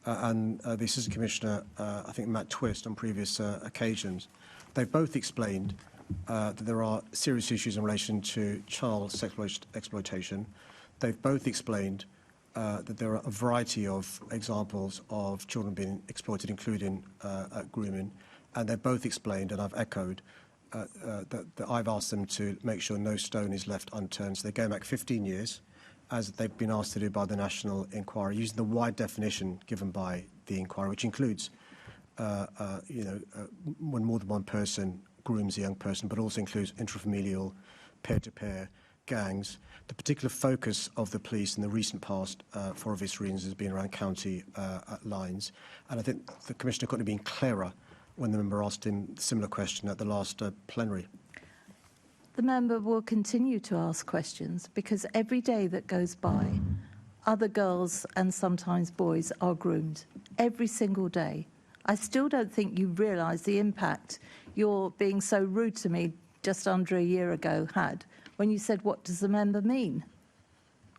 and the Assistant Commissioner, I think Matt Twist, on previous occasions. They've both explained that there are serious issues in relation to child sexual exploitation. They've both explained that there are a variety of examples of children being exploited, including grooming. And they've both explained, and I've echoed, that I've asked them to make sure no stone is left unturned. So they're going back 15 years, as they've been asked to do by the National Inquiry, using the wide definition given by the inquiry, which includes, when more than one person grooms a young person, but also includes intrafamilial, peer-to-peer gangs. The particular focus of the police in the recent past, for obvious reasons, has been around county lines. And I think the Commissioner couldn't have been clearer when the member asked him a similar question at the last plenary. The member will continue to ask questions because every day that goes by, other girls and sometimes boys are groomed. Every single day. I still don't think you realise the impact your being so rude to me just under a year ago had when you said, what does the member mean?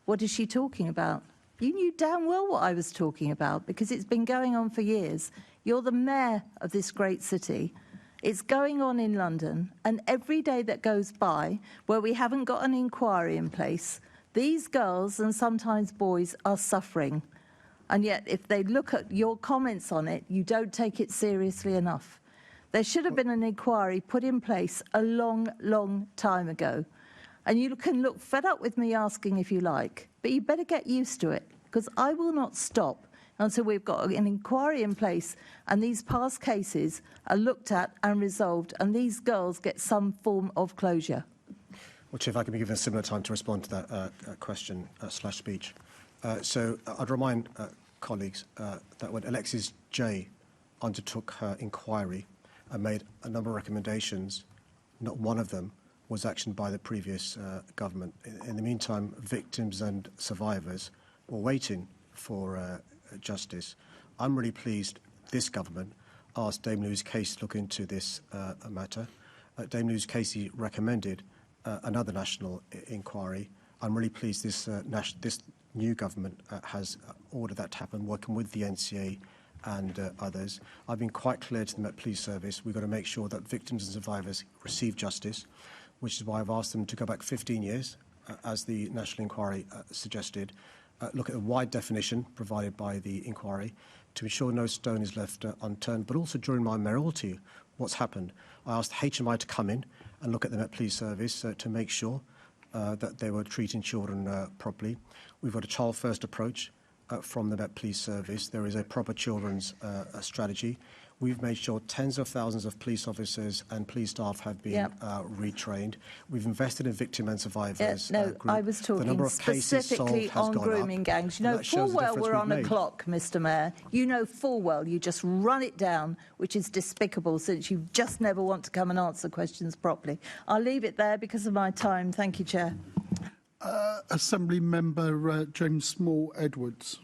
What is she talking about? You knew damn well what I was talking about because it's been going on for years. You're the mayor of this great city. It's going on in London, and every day that goes by where we haven't got an inquiry in place, these girls and sometimes boys are suffering. And yet, if they look at your comments on it, you don't take it seriously enough. There should have been an inquiry put in place a long, long time ago. And you can look fed up with me asking if you like, but you better get used to it, because I will not stop until we've got an inquiry in place and these past cases are looked at and resolved and these girls get some form of closure. Well, Chair, if I can be given a similar time to respond to that question slash speech. So I'd remind colleagues that when Alexis J undertook her inquiry and made a number of recommendations, not one of them was actioned by the previous government. In the meantime, victims and survivors were waiting for justice. I'm really pleased this government asked Dame Louise Casey to look into this matter. Dame Louise Casey recommended another national inquiry. I'm really pleased this new government has ordered that to happen, working with the NCA and others. I've been quite clear to the Met Police Service, we've got to make sure that victims and survivors receive justice, which is why I've asked them to go back 15 years, as the National Inquiry suggested, look at a wide definition provided by the inquiry to ensure no stone is left unturned, but also during my mayoralty, what's happened. I asked HMI to come in and look at the Met Police Service to make sure that they were treating children properly. We've got a child-first approach from the Met Police Service. There is a proper children's strategy. We've made sure tens of thousands of police officers and police staff have been retrained. We've invested in victim and survivors. I was talking specifically on grooming gangs. You know full well we're on a clock, Mr. Mayor. You know full well you just run it down, which is despicable, since you just never want to come and answer questions properly. I'll leave it there because of my time. Thank you, Chair. Assembly Member James Small-Edwards.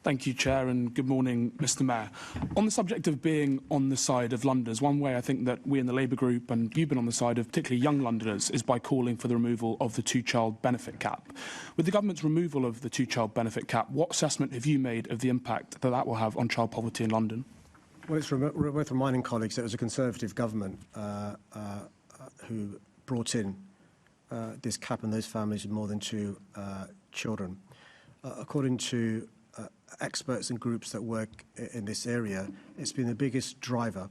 Thank you, Chair, and good morning, Mr. Mayor. On the subject of being on the side of Londoners, one way I think that we in the Labour group, and you've been on the side of particularly young Londoners, is by calling for the removal of the two-child benefit cap. With the government's removal of the two-child benefit cap, what assessment have you made of the impact that that will have on child poverty in London? Well, it's worth reminding colleagues that it was a Conservative government who brought in this cap on those families with more than two children. According to experts and groups that work in this area, it's been the biggest driver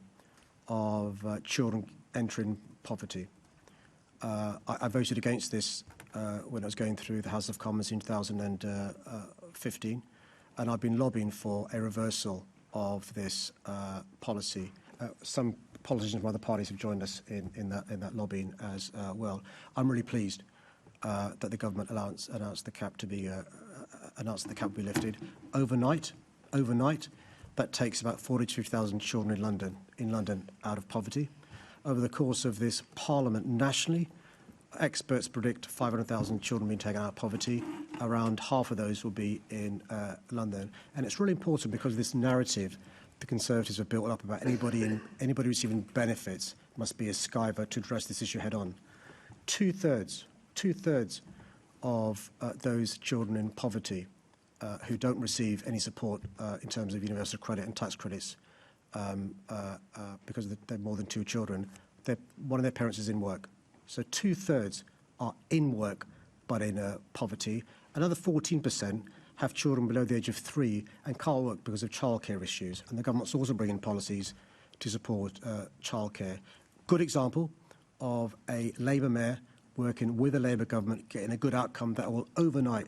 of children entering poverty. I voted against this when I was going through the House of Commons in 2015, and I've been lobbying for a reversal of this policy. Some politicians from other parties have joined us in that lobbying as well. I'm really pleased that the government announced the cap to be lifted overnight. That takes about 42,000 children in London out of poverty. Over the course of this Parliament nationally, experts predict 500,000 children being taken out of poverty. Around half of those will be in London, and it's really important because this narrative the Conservatives have built up about anybody receiving benefits must be a skiver to address this issue head on. Two-thirds of those children in poverty who don't receive any support in terms of universal credit and tax credits because they're more than two children, one of their parents is in work. So two-thirds are in work but in poverty. Another 14% have children below the age of 3 and can't work because of childcare issues. And the government's also bringing policies to support childcare. Good example of a Labour mayor working with a Labour government, getting a good outcome that will overnight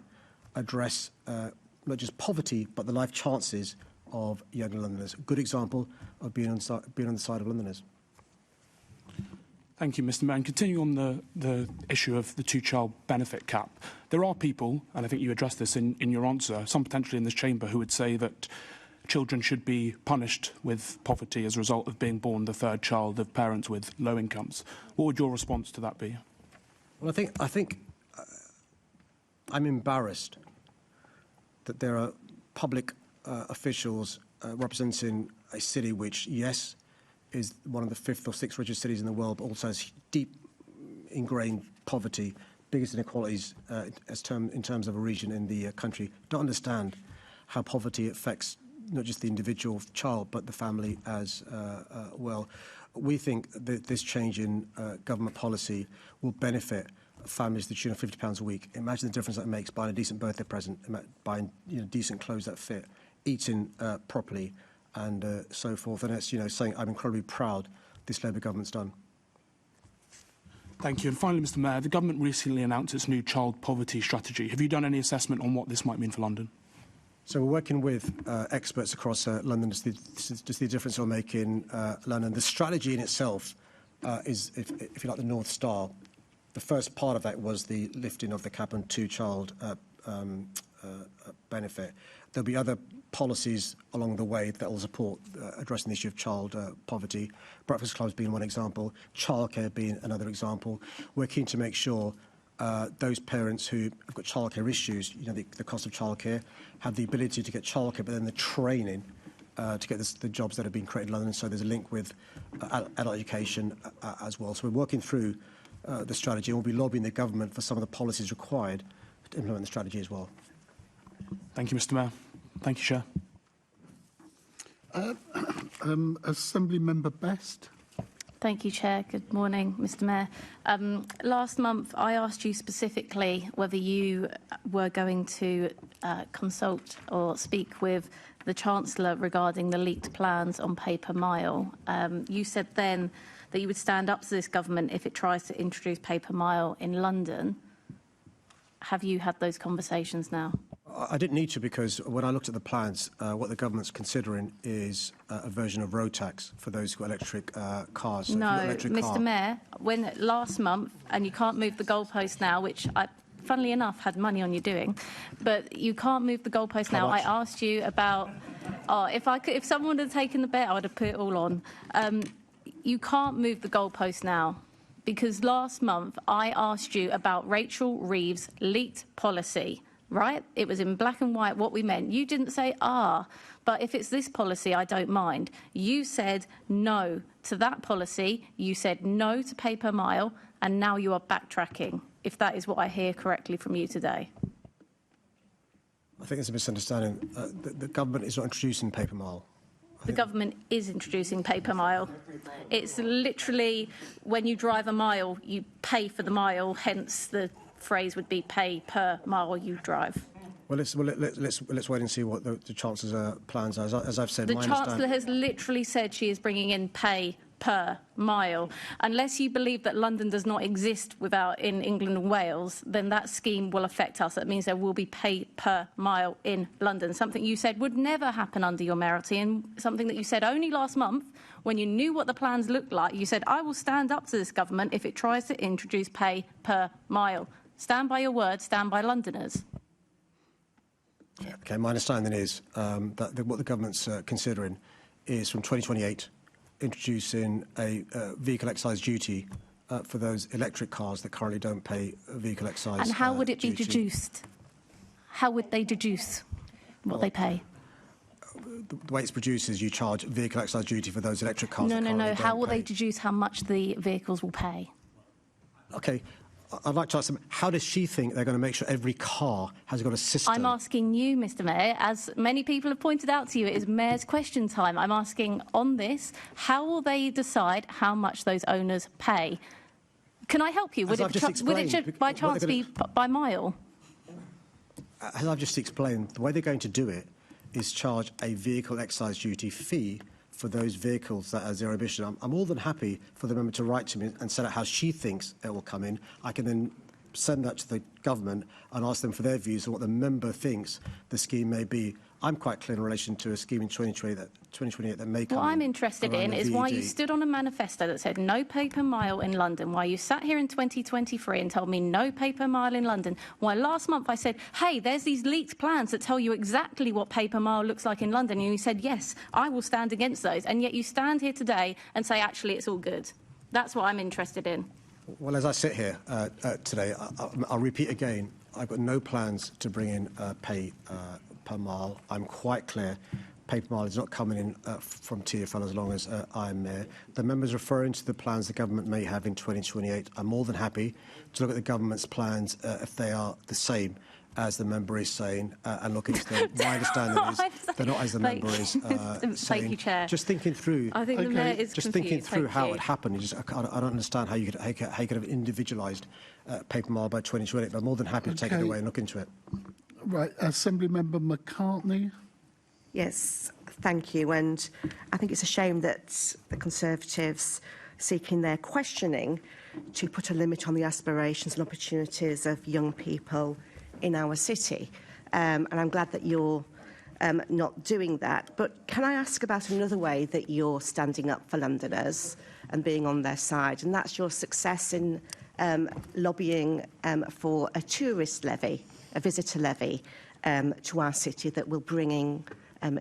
address not just poverty, but the life chances of young Londoners. A good example of being on the side of Londoners. Thank you, Mr. Mayor. And continuing on the issue of the two-child benefit cap, there are people, and I think you addressed this in your answer, some potentially in this chamber, who would say that children should be punished with poverty as a result of being born the third child of parents with low incomes. What would your response to that be? Well, I think I'm embarrassed that there are public officials representing a city which, yes, is one of the 5th or 6th richest cities in the world, but also has deep ingrained poverty, biggest inequalities in terms of a region in the country, don't understand how poverty affects not just the individual child, but the family as well. We think that this change in government policy will benefit families to the tune of £50 a week. Imagine the difference that makes buying a decent birthday present, buying decent clothes that fit, eating properly, and so forth. And it's something I'm incredibly proud this Labour government's done. Thank you. And finally, Mr. Mayor, the government recently announced its new child poverty strategy. Have you done any assessment on what this might mean for London? So we're working with experts across London to see the difference it'll make in London. The strategy in itself is, if you like, the North Star. The first part of that was the lifting of the cap on two-child benefit. There'll be other policies along the way that will support addressing the issue of child poverty. Breakfast clubs being one example, childcare being another example. We're keen to make sure those parents who have got childcare issues, the cost of childcare, have the ability to get childcare, but then the training to get the jobs that have been created in London. So there's a link with adult education as well. So we're working through the strategy, and we'll be lobbying the government for some of the policies required to implement the strategy as well. Thank you, Mr. Mayor. Thank you, Chair. Assembly Member Best. Thank you, Chair. Good morning, Mr. Mayor. Last month, I asked you specifically whether you were going to consult or speak with the Chancellor regarding the leaked plans on pay per mile. You said then that you would stand up to this government if it tries to introduce pay per mile in London. Have you had those conversations now? I didn't need to, because when I looked at the plans, what the government's considering is a version of road tax for those who got electric cars. So no, Mr. Mayor, when last month, and you can't move the goalpost now, which I, funnily enough, had money on you doing, but you can't move the goalpost now. I asked you about, if someone had taken the bet, I would have put it all on. You can't move the goalpost now, because last month I asked you about Rachel Reeves' leaked policy. Right? It was in black and white what we meant. You didn't say, but if it's this policy, I don't mind. You said no to that policy. You said no to pay per mile, and now you are backtracking, if that is what I hear correctly from you today. I think it's a misunderstanding. The government is not introducing pay per mile. The government is introducing pay per mile. It's literally, when you drive a mile, you pay for the mile, hence the phrase would be pay per mile you drive. Well, let's wait and see what the Chancellor's plans are. As I've said, the Chancellor has literally said she is bringing in pay per mile. Unless you believe that London does not exist in England and Wales, then that scheme will affect us. That means there will be pay per mile in London, something you said would never happen under your mayoralty, and something that you said only last month when you knew what the plans looked like. You said, I will stand up to this government if it tries to introduce pay per mile. Stand by your word, stand by Londoners. Okay, my understanding is that what the government's considering is from 2028 introducing a vehicle excise duty for those electric cars that currently don't pay vehicle excise. And how would it be deduced? How would they deduce what they pay? The way it's produced is you charge vehicle excise duty for those electric cars. No. How will they deduce how much the vehicles will pay? Okay. I'd like to ask them, how does she think they're going to make sure every car has got a system? I'm asking you, Mr. Mayor, as many people have pointed out to you, it is Mayor's question time. I'm asking on this, how will they decide how much those owners pay? Can I help you? Would it by chance be by mile? As I've just explained, the way they're going to do it is charge a vehicle excise duty fee for those vehicles that are zero emission. I'm more than happy for the member to write to me and set out how she thinks it will come in. I can then send that to the government and ask them for their views on what the member thinks the scheme may be. I'm quite clear in relation to a scheme in 2028 that may come in. What I'm interested in is why you stood on a manifesto that said no pay per mile in London, why you sat here in 2023 and told me no pay per mile in London, why last month I said, hey, there's these leaked plans that tell you exactly what pay per mile looks like in London, and you said, yes, I will stand against those, and yet you stand here today and say, actually, it's all good. That's what I'm interested in. Well, as I sit here today, I'll repeat again, I've got no plans to bring in pay per mile. I'm quite clear. Pay per mile is not coming in from TfL as long as I'm mayor. The members referring to the plans the government may have in 2028, I'm more than happy to look at the government's plans if they are the same as the member is saying and look into them. My understanding is they're not as the member is saying. Thank you, Chair. Just thinking through. I think the Mayor is just confused. thinking through Thank how you. it happened. I don't understand how you could have individualised pay per mile by 2028, but I'm more than happy to take it away and look into it. Right, Assembly Member McCartney. Yes, thank you. And I think it's a shame that the Conservatives seeking their questioning to put a limit on the aspirations and opportunities of young people in our city. And I'm glad that you're not doing that. But can I ask about another way that you're standing up for Londoners and being on their side? And that's your success in lobbying for a tourist levy, a visitor levy to our city that will bring in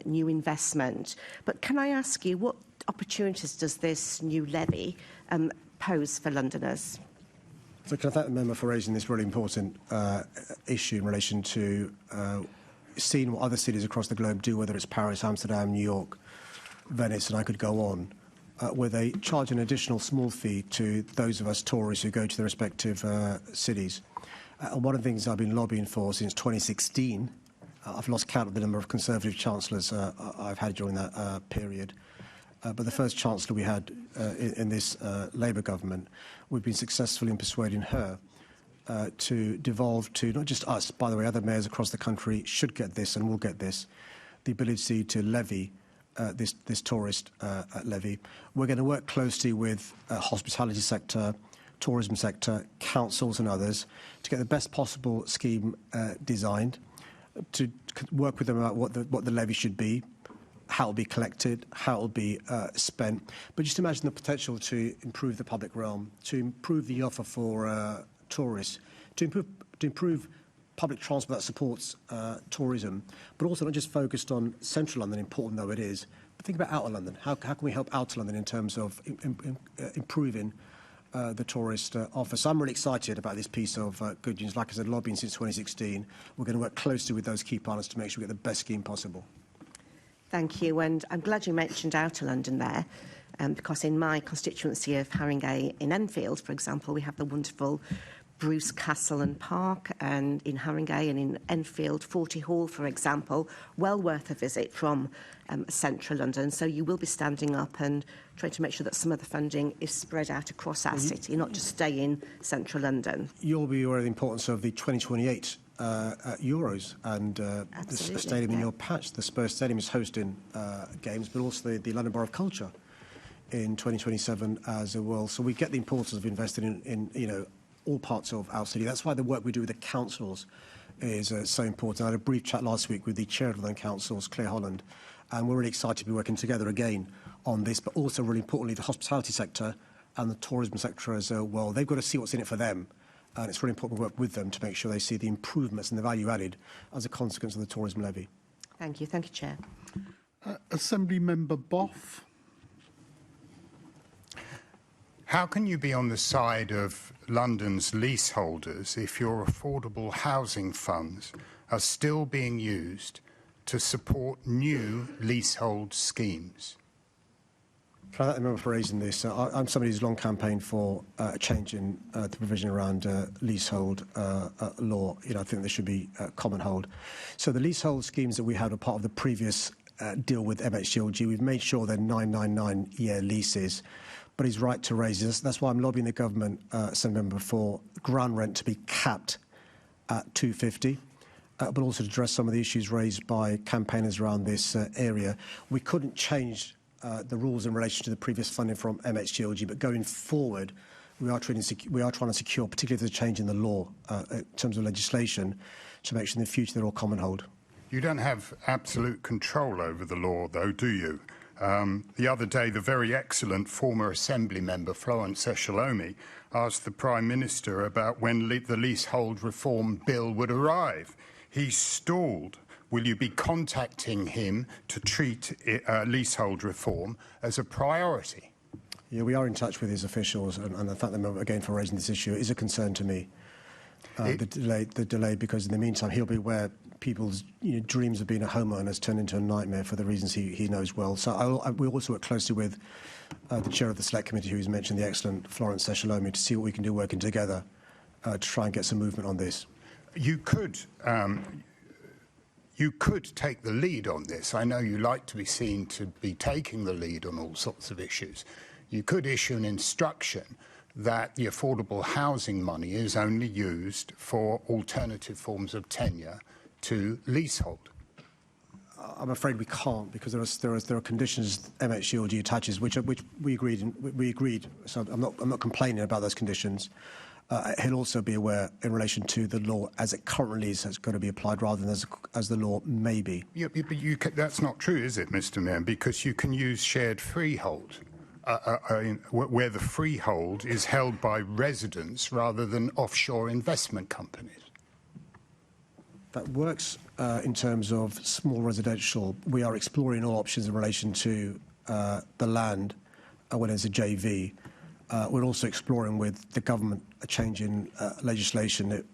new investment. But can I ask you, what opportunities does this new levy pose for Londoners? So can I thank the member for raising this really important issue in relation to seeing what other cities across the globe do, whether it's Paris, Amsterdam, New York, Venice, and I could go on, where they charge an additional small fee to those of us tourists who go to their respective cities. And one of the things I've been lobbying for since 2016, I've lost count of the number of Conservative chancellors I've had during that period. But the first chancellor we had in this Labour government, we've been successful in persuading her to devolve to, not just us, by the way, other mayors across the country should get this and will get this, the ability to levy this tourist levy. We're going to work closely with hospitality sector, tourism sector, councils and others to get the best possible scheme designed, to work with them about what the levy should be, how it will be collected, how it will be spent. But just imagine the potential to improve the public realm, to improve the offer for tourists, to improve public transport that supports tourism, but also not just focused on central London, important though it is, but think about outer London. How can we help outer London in terms of improving the tourist offer? So I'm really excited about this piece of good news. Like I said, lobbying since 2016. We're going to work closely with those key partners to make sure we get the best scheme possible. Thank you, and I'm glad you mentioned Outer London there, because in my constituency of Haringey in Enfield, for example, we have the wonderful Bruce Castle and Park, and in Haringey and in Enfield, Forty Hall, for example, well worth a visit from central London. So you will be standing up and trying to make sure that some of the funding is spread out across our city, not just stay in central London. You'll be aware of the importance of the 2028 Euros and the stadium in your patch. The Spurs Stadium is hosting games, but also the London Borough of Culture in 2027 as well. So we get the importance of investing in all parts of our city. That's why the work we do with the councils is so important. I had a brief chat last week with the chair of the London Councils, Claire Holland, and we're really excited to be working together again on this, but also really importantly the hospitality sector and the tourism sector as well. They've got to see what's in it for them. And it's really important to work with them to make sure they see the improvements and the value added as a consequence of the tourism levy. Thank you. Thank you, Chair. Assembly Member Boff. How can you be on the side of London's leaseholders if your affordable housing funds are still being used to support new leasehold schemes? Can I thank the member for raising this? I'm somebody who's long campaigned for a change in the provision around leasehold law. I think there should be common hold. So the leasehold schemes that we had are part of the previous deal with MHGLG. We've made sure they're 999-year leases, but he's right to raise this. That's why I'm lobbying the government, Member, for ground rent to be capped at £250. But also to address some of the issues raised by campaigners around this area. We couldn't change the rules in relation to the previous funding from MHGLG, but going forward, we are trying to secure, particularly if there's a change in the law in terms of legislation, to make sure in the future they're all common hold. You don't have absolute control over the law, though, do you? The other day, the very excellent former Assembly member Florence Eshalomi asked the Prime Minister about when the leasehold reform bill would arrive. He stalled. Will you be contacting him to treat leasehold reform as a priority? Yeah, we are in touch with his officials, and I thank them again for raising this issue. It is a concern to me, the delay, because in the meantime he'll be aware people's dreams of being a homeowner has turned into a nightmare for the reasons he knows well. So we also work closely with the chair of the Select Committee, who's mentioned, the excellent Florence Eshalomi, to see what we can do working together to try and get some movement on this. You could take the lead on this. I know you like to be seen to be taking the lead on all sorts of issues. You could issue an instruction that the affordable housing money is only used for alternative forms of tenure to leasehold. I'm afraid we can't, because there are conditions MHGLG attaches, which we agreed. So I'm not complaining about those conditions. He'll also be aware in relation to the law as it currently is, has got to be applied rather than as the law may be. Yeah, but that's not true, is it, Mr. Mayor? Because you can use shared freehold, where the freehold is held by residents rather than offshore investment companies. That works in terms of small residential. We are exploring all options in relation to the land when it's a JV. We're also exploring with the government a change in legislation.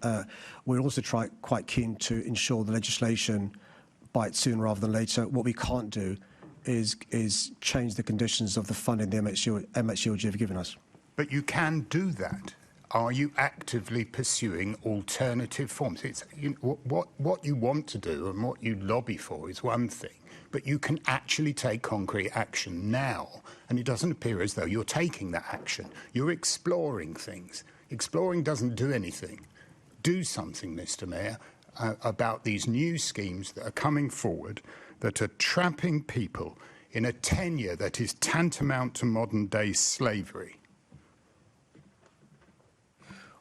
We're also quite keen to ensure the legislation bites sooner rather than later. What we can't do is change the conditions of the funding the MHELG have given us. But you can do that. Are you actively pursuing alternative forms? It's, what you want to do and what you lobby for is one thing, but you can actually take concrete action now. And it doesn't appear as though you're taking that action. You're exploring things. Exploring doesn't do anything. Do something, Mr. Mayor, about these new schemes that are coming forward that are trapping people in a tenure that is tantamount to modern-day slavery.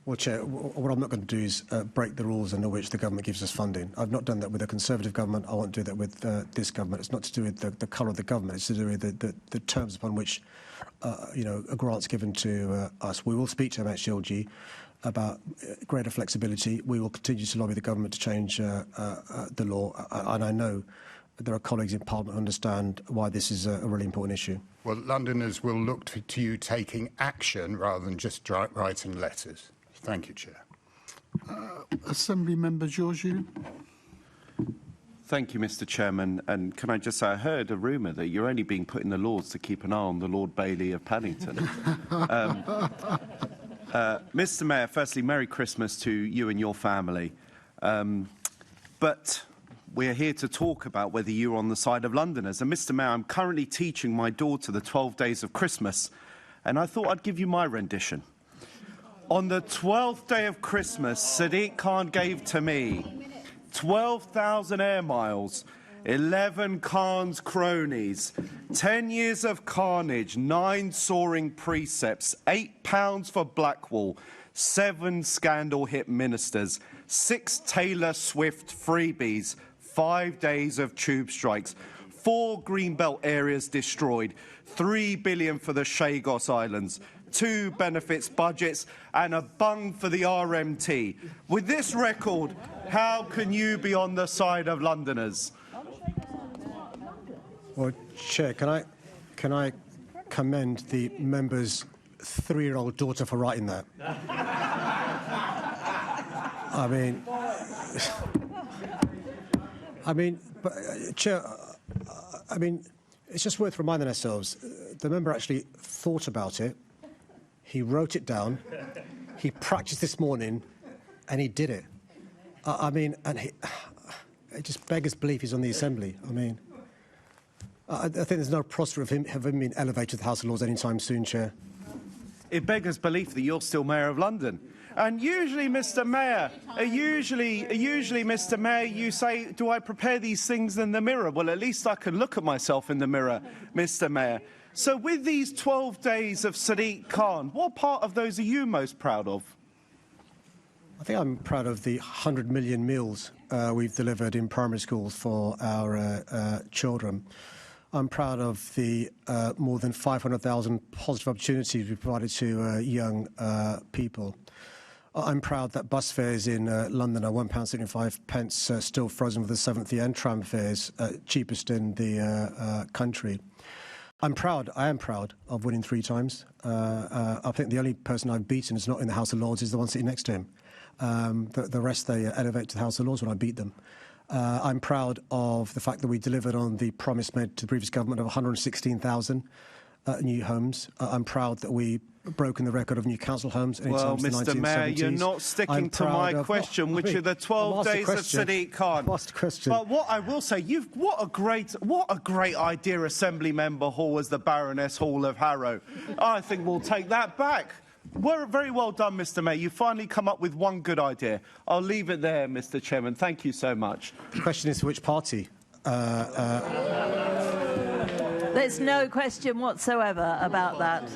Well, Chair, what I'm not going to do is break the rules under which the government gives us funding. I've not done that with a Conservative government. I won't do that with this government. It's not to do with the colour of the government. It's to do with the terms upon which, a grant's given to us. We will speak to MHLG about greater flexibility. We will continue to lobby the government to change the law. And I know there are colleagues in Parliament who understand why this is a really important issue. Well, Londoners will look to you taking action rather than just writing letters. Thank you, Chair. Assembly Member Georgiou. Thank you, Mr. Chairman. And can I just say, I heard a rumour that you're only being put in the Lords to keep an eye on the Lord Bailey of Paddington. Mr. Mayor, firstly, Merry Christmas to you and your family. But we're here to talk about whether you're on the side of Londoners. And Mr. Mayor, I'm currently teaching my daughter the 12 Days of Christmas, and I thought I'd give you my rendition. On the 12th day of Christmas, Sadiq Khan gave to me 12,000 air miles, 11 Khan's cronies, 10 years of carnage, 9 soaring precepts, £8 for Blackwall, 7 scandal-hit ministers, 6 Taylor Swift freebies, 5 days of tube strikes, 4 Greenbelt areas destroyed, $3 billion for the Chagos Islands, 2 benefits budgets and a bung for the RMT. With this record, how can you be on the side of Londoners? Well, Chair, can I commend the member's 3-year-old daughter for writing that? Chair, it's just worth reminding ourselves, the member actually thought about it, he wrote it down, he practiced this morning, and he did it. It just beggars belief he's on the Assembly. I think there's no prospect of him being elevated to the House of Lords anytime soon, Chair. It beggars belief that you're still Mayor of London. And usually, Mr. Mayor, Mr. Mayor, you say, do I prepare these things in the mirror? Well, at least I can look at myself in the mirror, Mr. Mayor. So with these 12 days of Sadiq Khan, what part of those are you most proud of? I think I'm proud of the 100 million meals we've delivered in primary schools for our children. I'm proud of the more than 500,000 positive opportunities we've provided to young people. I'm proud that bus fares in London are £1.75 still frozen for the 7th year, and tram fares cheapest in the country. I am proud of winning 3 times. I think the only person I've beaten is not in the House of Lords is the one sitting next to him. The rest they elevate to the House of Lords when I beat them. I'm proud of the fact that we delivered on the promise made to the previous government of 116,000 new homes. I'm proud that we broken the record of new council homes. Well, Mr. Mayor, you're not sticking to my question, which are the 12 days of Sadiq Khan. But what I will say, what a great idea, Assembly Member Hall, as the Baroness Hall of Harrow. I think we'll take that back. Very well done, Mr. Mayor. You finally come up with one good idea. I'll leave it there, Mr. Chairman. Thank you so much. The question is, which party? There's no question whatsoever about that.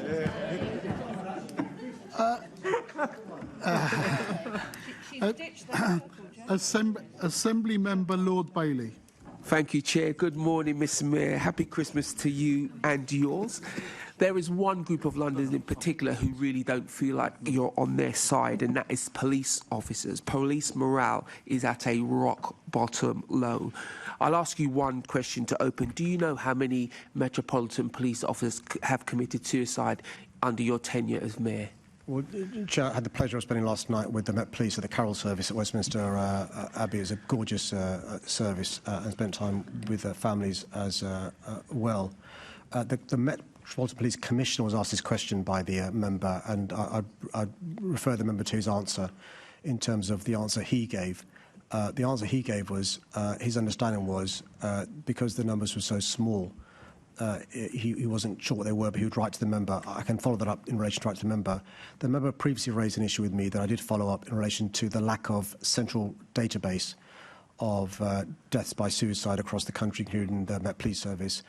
Assembly Member Lord Bailey. Thank you, Chair. Good morning, Mr. Mayor. Happy Christmas to you and yours. There is one group of Londoners in particular who really don't feel like you're on their side, and that is police officers. Police morale is at a rock bottom low. I'll ask you one question to open. Do you know how many Metropolitan Police officers have committed suicide under your tenure as mayor? Well, Chair, I had the pleasure of spending last night with the Met Police at the Carol service at Westminster Abbey. It was a gorgeous service and spent time with families as well. The Metropolitan Police Commissioner was asked this question by the member, and I'd refer the member to his answer in terms of the answer he gave. The answer he gave was, his understanding was, because the numbers were so small, he wasn't sure what they were, but he would write to the member. I can follow that up in relation to write to the member. The member previously raised an issue with me that I did follow up in relation to the lack of central database of deaths by suicide across the country, including the Met Police Service.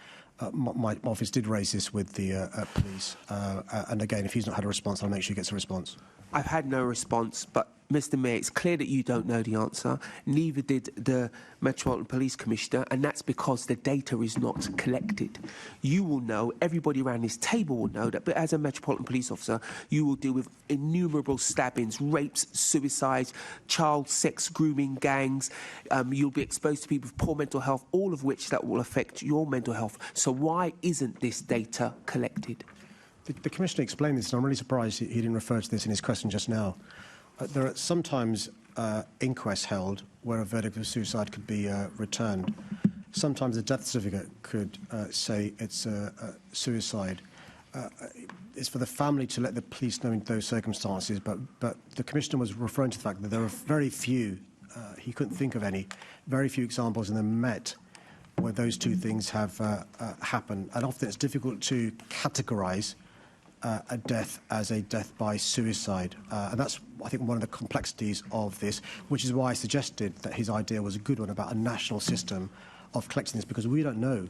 My office did raise this with the police, and again, if he's not had a response, I'll make sure he gets a response. I've had no response, but Mr Mayor, it's clear that you don't know the answer. Neither did the Metropolitan Police Commissioner, and that's because the data is not collected. You will know, everybody around this table will know that, but as a Metropolitan Police officer, you will deal with innumerable stabbings, rapes, suicides, child sex grooming gangs. You'll be exposed to people with poor mental health, all of which that will affect your mental health. So why isn't this data collected? The Commissioner explained this, and I'm really surprised he didn't refer to this in his question just now. There are sometimes inquests held where a verdict of suicide could be returned. Sometimes a death certificate could say it's suicide. It's for the family to let the police know in those circumstances, but the Commissioner was referring to the fact that there are very few, he couldn't think of any, very few examples in the Met where those two things have happened. And often it's difficult to categorise a death as a death by suicide. And that's, I think, one of the complexities of this, which is why I suggested that his idea was a good one about a national system of collecting this, because we don't know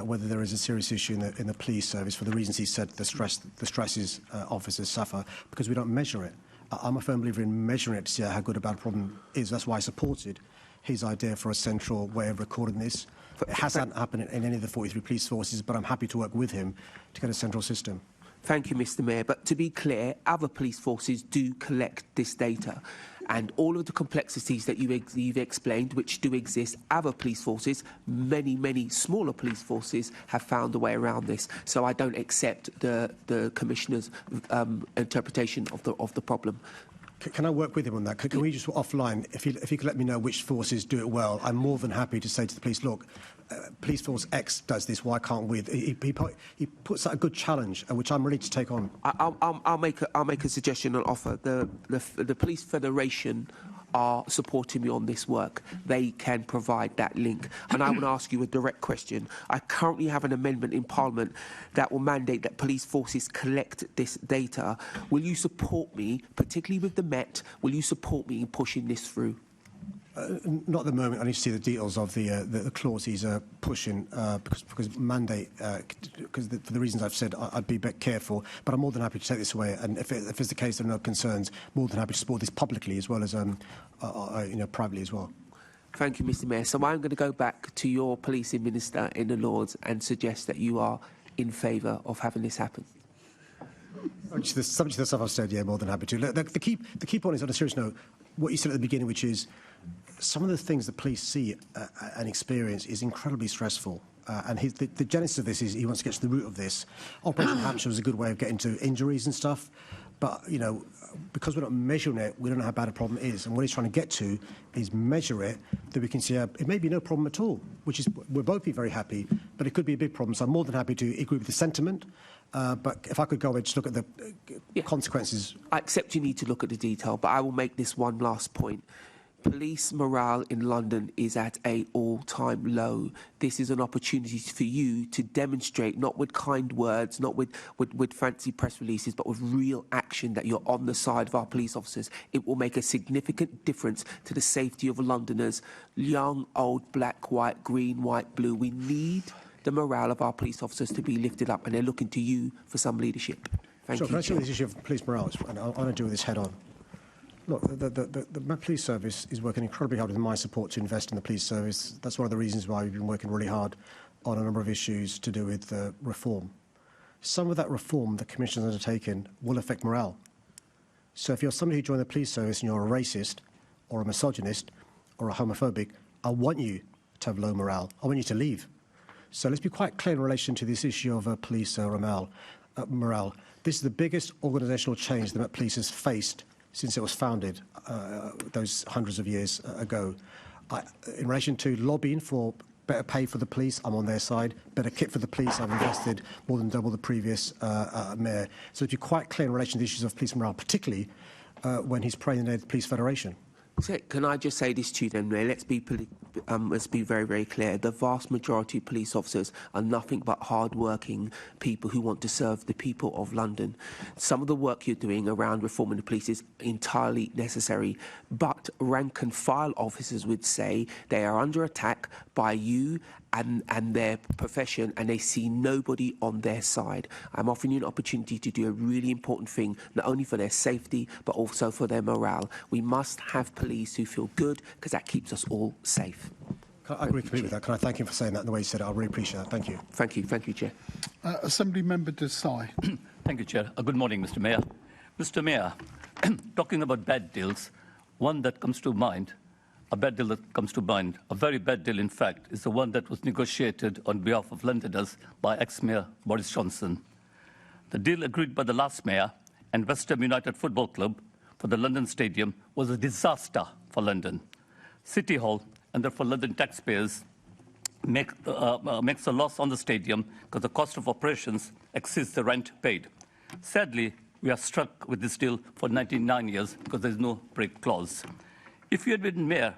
whether there is a serious issue in the police service for the reasons he said, the stresses officers suffer, because we don't measure it. I'm a firm believer in measuring it to see how good a bad problem is. That's why I supported his idea for a central way of recording this. It hasn't happened in any of the 43 police forces, but I'm happy to work with him to get a central system. Thank you, Mr Mayor. But to be clear, other police forces do collect this data. And all of the complexities that you've explained, which do exist, other police forces, many, many smaller police forces, have found a way around this. So I don't accept the Commissioner's interpretation of the problem. Can I work with him on that? Can we just offline, if he could let me know which forces do it well, I'm more than happy to say to the police, look, police force X does this, why can't we? He puts out a good challenge, which I'm ready to take on. I'll make a suggestion and offer. The Police Federation are supporting me on this work. They can provide that link. And I want to ask you a direct question. I currently have an amendment in Parliament that will mandate that police forces collect this data. Will you support me, particularly with the Met, will you support me in pushing this through? Not at the moment. I need to see the details of the clause he's pushing because mandate, for the reasons I've said, I'd be a bit careful. But I'm more than happy to take this away. And if it's the case there are no concerns, more than happy to support this publicly as well as privately as well. Thank you, Mr Mayor. So I'm going to go back to your policing minister in the Lords and suggest that you are in favour of having this happen. Subject to the stuff I've said, yeah, more than happy to. The key point is, on a serious note, what you said at the beginning, which is some of the things the police see and experience is incredibly stressful. And the genesis of this is he wants to get to the root of this. Operation Hampshire was a good way of getting to injuries and stuff. But, because we're not measuring it, we don't know how bad a problem is. And what he's trying to get to is measure it, that we can see it may be no problem at all, which is, we'll both be very happy, but it could be a big problem. So I'm more than happy to agree with the sentiment. But if I could go and just look at the consequences. I accept you need to look at the detail, but I will make this one last point. Police morale in London is at an all-time low. This is an opportunity for you to demonstrate, not with kind words, not with fancy press releases, but with real action, that you're on the side of our police officers. It will make a significant difference to the safety of Londoners, young, old, black, white, green, white, blue. We need the morale of our police officers to be lifted up, and they're looking to you for some leadership. Thank you. Can I deal with this issue of police morale? And I want to deal with this head-on. Look, the Met Police Service is working incredibly hard with my support to invest in the police service. That's one of the reasons why we've been working really hard on a number of issues to do with reform. Some of that reform the Commission's undertaken will affect morale. So if you're somebody who joined the police service and you're a racist or a misogynist or a homophobic, I want you to have low morale. I want you to leave. So let's be quite clear in relation to this issue of police morale. morale. This is the biggest organisational change the Met Police has faced since it was founded those hundreds of years ago. In relation to lobbying for better pay for the police, I'm on their side. Better kit for the police, I've invested more than double the previous mayor. So to be quite clear in relation to the issues of police morale, particularly when he's praying in the name of the Police Federation. So can I just say this to you then, Mayor? Let's be very, very clear. The vast majority of police officers are nothing but hard-working people who want to serve the people of London. Some of the work you're doing around reforming the police is entirely necessary, but rank-and-file officers would say they are under attack by you and their profession, and they see nobody on their side. I'm offering you an opportunity to do a really important thing, not only for their safety, but also for their morale. We must have police who feel good, because that keeps us all safe. I agree completely with that. Can I thank him for saying that in the way he said it? I really appreciate that. Thank you. Thank you. Thank you, Chair. Assembly Member Desai. Thank you, Chair. Good morning, Mr. Mayor. Mr. Mayor, talking about bad deals, one that comes to mind, a bad deal that comes to mind, a very bad deal, in fact, is the one that was negotiated on behalf of Londoners by ex-Mayor Boris Johnson. The deal agreed by the last Mayor and West Ham United Football Club for the London Stadium was a disaster for London. City Hall, and therefore London taxpayers, makes a loss on the stadium because the cost of operations exceeds the rent paid. Sadly, we are stuck with this deal for 99 years because there is no break clause. If you had been mayor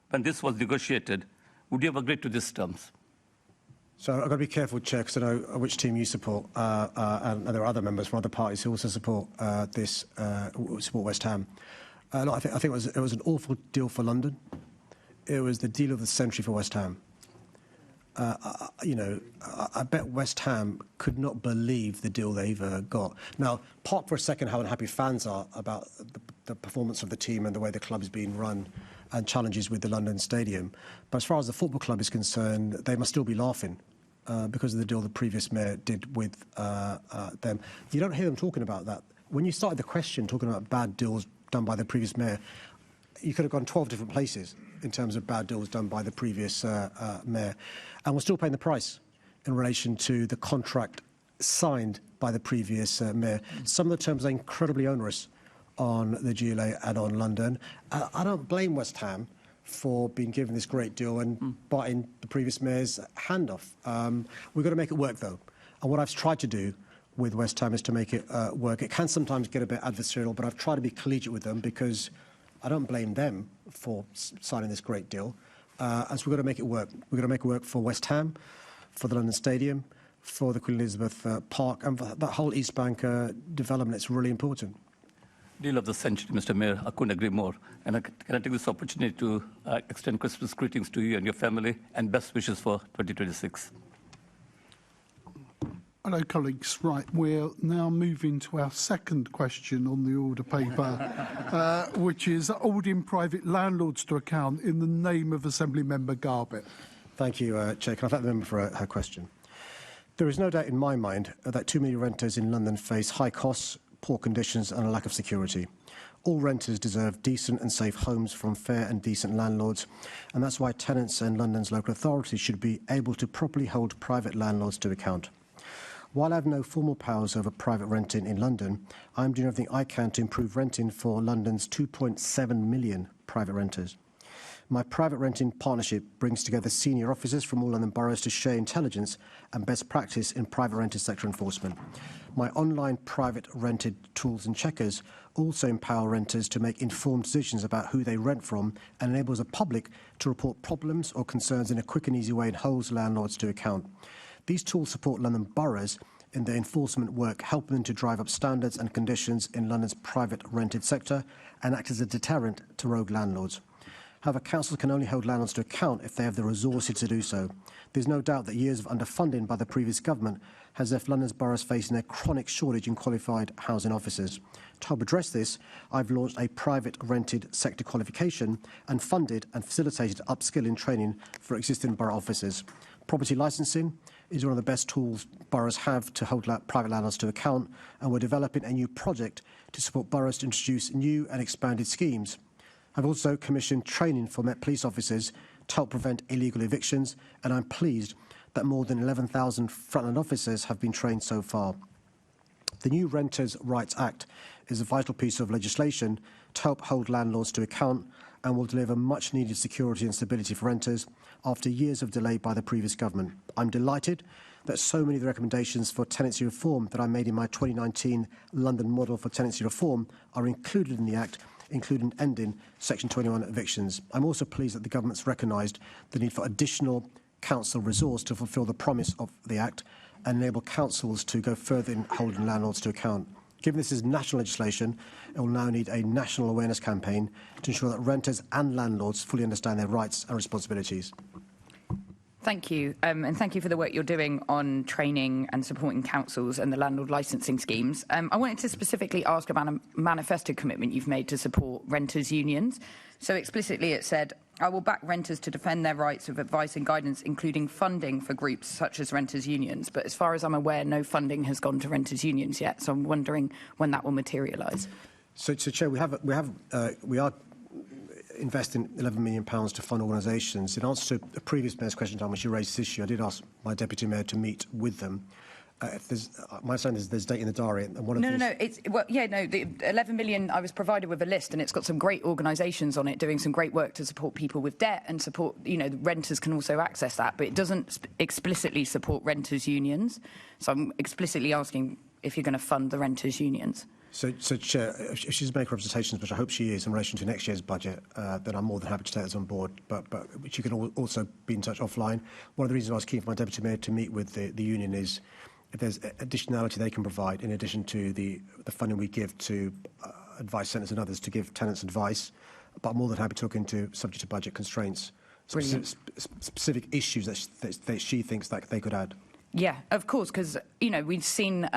when this was negotiated, would you have agreed to these terms? So I've got to be careful, Chair, because I know which team you support, and there are other members from other parties who also support support West Ham. No, I think it was an awful deal for London. It was the deal of the century for West Ham. I bet West Ham could not believe the deal they've got. Now, park for a second how unhappy fans are about the performance of the team and the way the club is being run and challenges with the London Stadium. But as far as the football club is concerned, they must still be laughing because of the deal the previous mayor did with them. You don't hear them talking about that. When you started the question talking about bad deals done by the previous mayor, you could have gone 12 different places in terms of bad deals done by the previous mayor. And we're still paying the price in relation to the contract signed by the previous mayor. Some of the terms are incredibly onerous on the GLA and on London. I don't blame West Ham for being given this great deal and biting the previous mayor's hand off. We've got to make it work, though. And what I've tried to do with West Ham is to make it work. It can sometimes get a bit adversarial, but I've tried to be collegiate with them because I don't blame them for signing this great deal. And so we've got to make it work. We've got to make it work for West Ham, for the London Stadium, for the Queen Elizabeth Park, and for that whole East Bank development. It's really important. Deal of the century, Mr. Mayor. I couldn't agree more. And can I take this opportunity to extend Christmas greetings to you and your family and best wishes for 2026. Hello, colleagues. Right, we're now moving to our second question on the order paper, which is holding private landlords to account in the name of Assembly Member Garbett. Thank you, Chair. Can I thank the member for her question? There is no doubt in my mind that too many renters in London face high costs, poor conditions and a lack of security. All renters deserve decent and safe homes from fair and decent landlords, and that's why tenants and London's local authorities should be able to properly hold private landlords to account. While I have no formal powers over private renting in London, I am doing everything I can to improve renting for London's 2.7 million private renters. My private renting partnership brings together senior officers from all London boroughs to share intelligence and best practice in private rented sector enforcement. My online private rented tools and checkers also empower renters to make informed decisions about who they rent from and enables the public to report problems or concerns in a quick and easy way and holds landlords to account. These tools support London boroughs in their enforcement work, helping them to drive up standards and conditions in London's private rented sector and act as a deterrent to rogue landlords. However, councils can only hold landlords to account if they have the resources to do so. There's no doubt that years of underfunding by the previous government has left London's boroughs facing a chronic shortage in qualified housing officers. To help address this, I've launched a private rented sector qualification and funded and facilitated upskilling training for existing borough officers. Property licensing is one of the best tools boroughs have to hold private landlords to account, and we're developing a new project to support boroughs to introduce new and expanded schemes. I've also commissioned training for Met Police officers to help prevent illegal evictions, and I'm pleased that more than 11,000 frontline officers have been trained so far. The new Renters' Rights Act is a vital piece of legislation to help hold landlords to account and will deliver much-needed security and stability for renters after years of delay by the previous government. I'm delighted that so many of the recommendations for tenancy reform that I made in my 2019 London model for tenancy reform are included in the Act, including ending Section 21 evictions. I'm also pleased that the government's recognised the need for additional council resource to fulfil the promise of the Act and enable councils to go further in holding landlords to account. Given this is national legislation, it will now need a national awareness campaign to ensure that renters and landlords fully understand their rights and responsibilities. Thank you, and thank you for the work you're doing on training and supporting councils and the landlord licensing schemes. I wanted to specifically ask about a manifesto commitment you've made to support renters' unions. So explicitly it said, I will back renters to defend their rights with advice and guidance, including funding for groups such as renters' unions. But as far as I'm aware, no funding has gone to renters' unions yet, so I'm wondering when that will materialise. So Chair, we are investing £11 million to fund organisations. In answer to a previous Mayor's question time, when she raised this issue, I did ask my Deputy Mayor to meet with them. My understanding is there's a date in the diary. And one of the 11 million, I was provided with a list and it's got some great organisations on it doing some great work to support people with debt and support, the renters can also access that, but it doesn't explicitly support renters' unions. So I'm explicitly asking if you're going to fund the renters' unions. So Chair, if she's making representations, which I hope she is, in relation to next year's budget, then I'm more than happy to take this on board. But she can also be in touch offline. One of the reasons I was keen for my Deputy Mayor to meet with the union is if there's additionality they can provide, in addition to the funding we give to advice centres and others to give tenants advice. But I'm more than happy to look into, subject to budget constraints, specific issues that she thinks that they could add. Yeah, of course, because, we've seen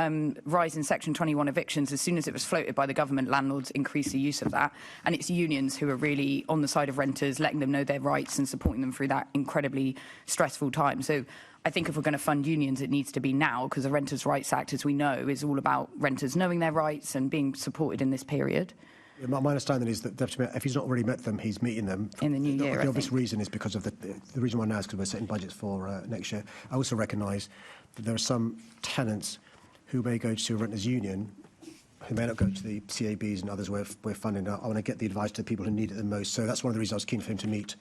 rise in Section 21 evictions. As soon as it was floated by the government, landlords increased the use of that. And it's unions who are really on the side of renters, letting them know their rights and supporting them through that incredibly stressful time. So I think if we're going to fund unions, it needs to be now, because the Renters' Rights Act, as we know, is all about renters knowing their rights and being supported in this period. Yeah, my understanding is that Deputy Mayor, if he's not already met them, he's meeting them. In the new year, The obvious reason is because of the reason why now is because we're setting budgets for next year. I also recognise that there are some tenants who may go to a renters' union who may not go to the CABs and others where we're funding. I want to get the advice to the people who need it the most. So that's one of the reasons I was keen for him to meet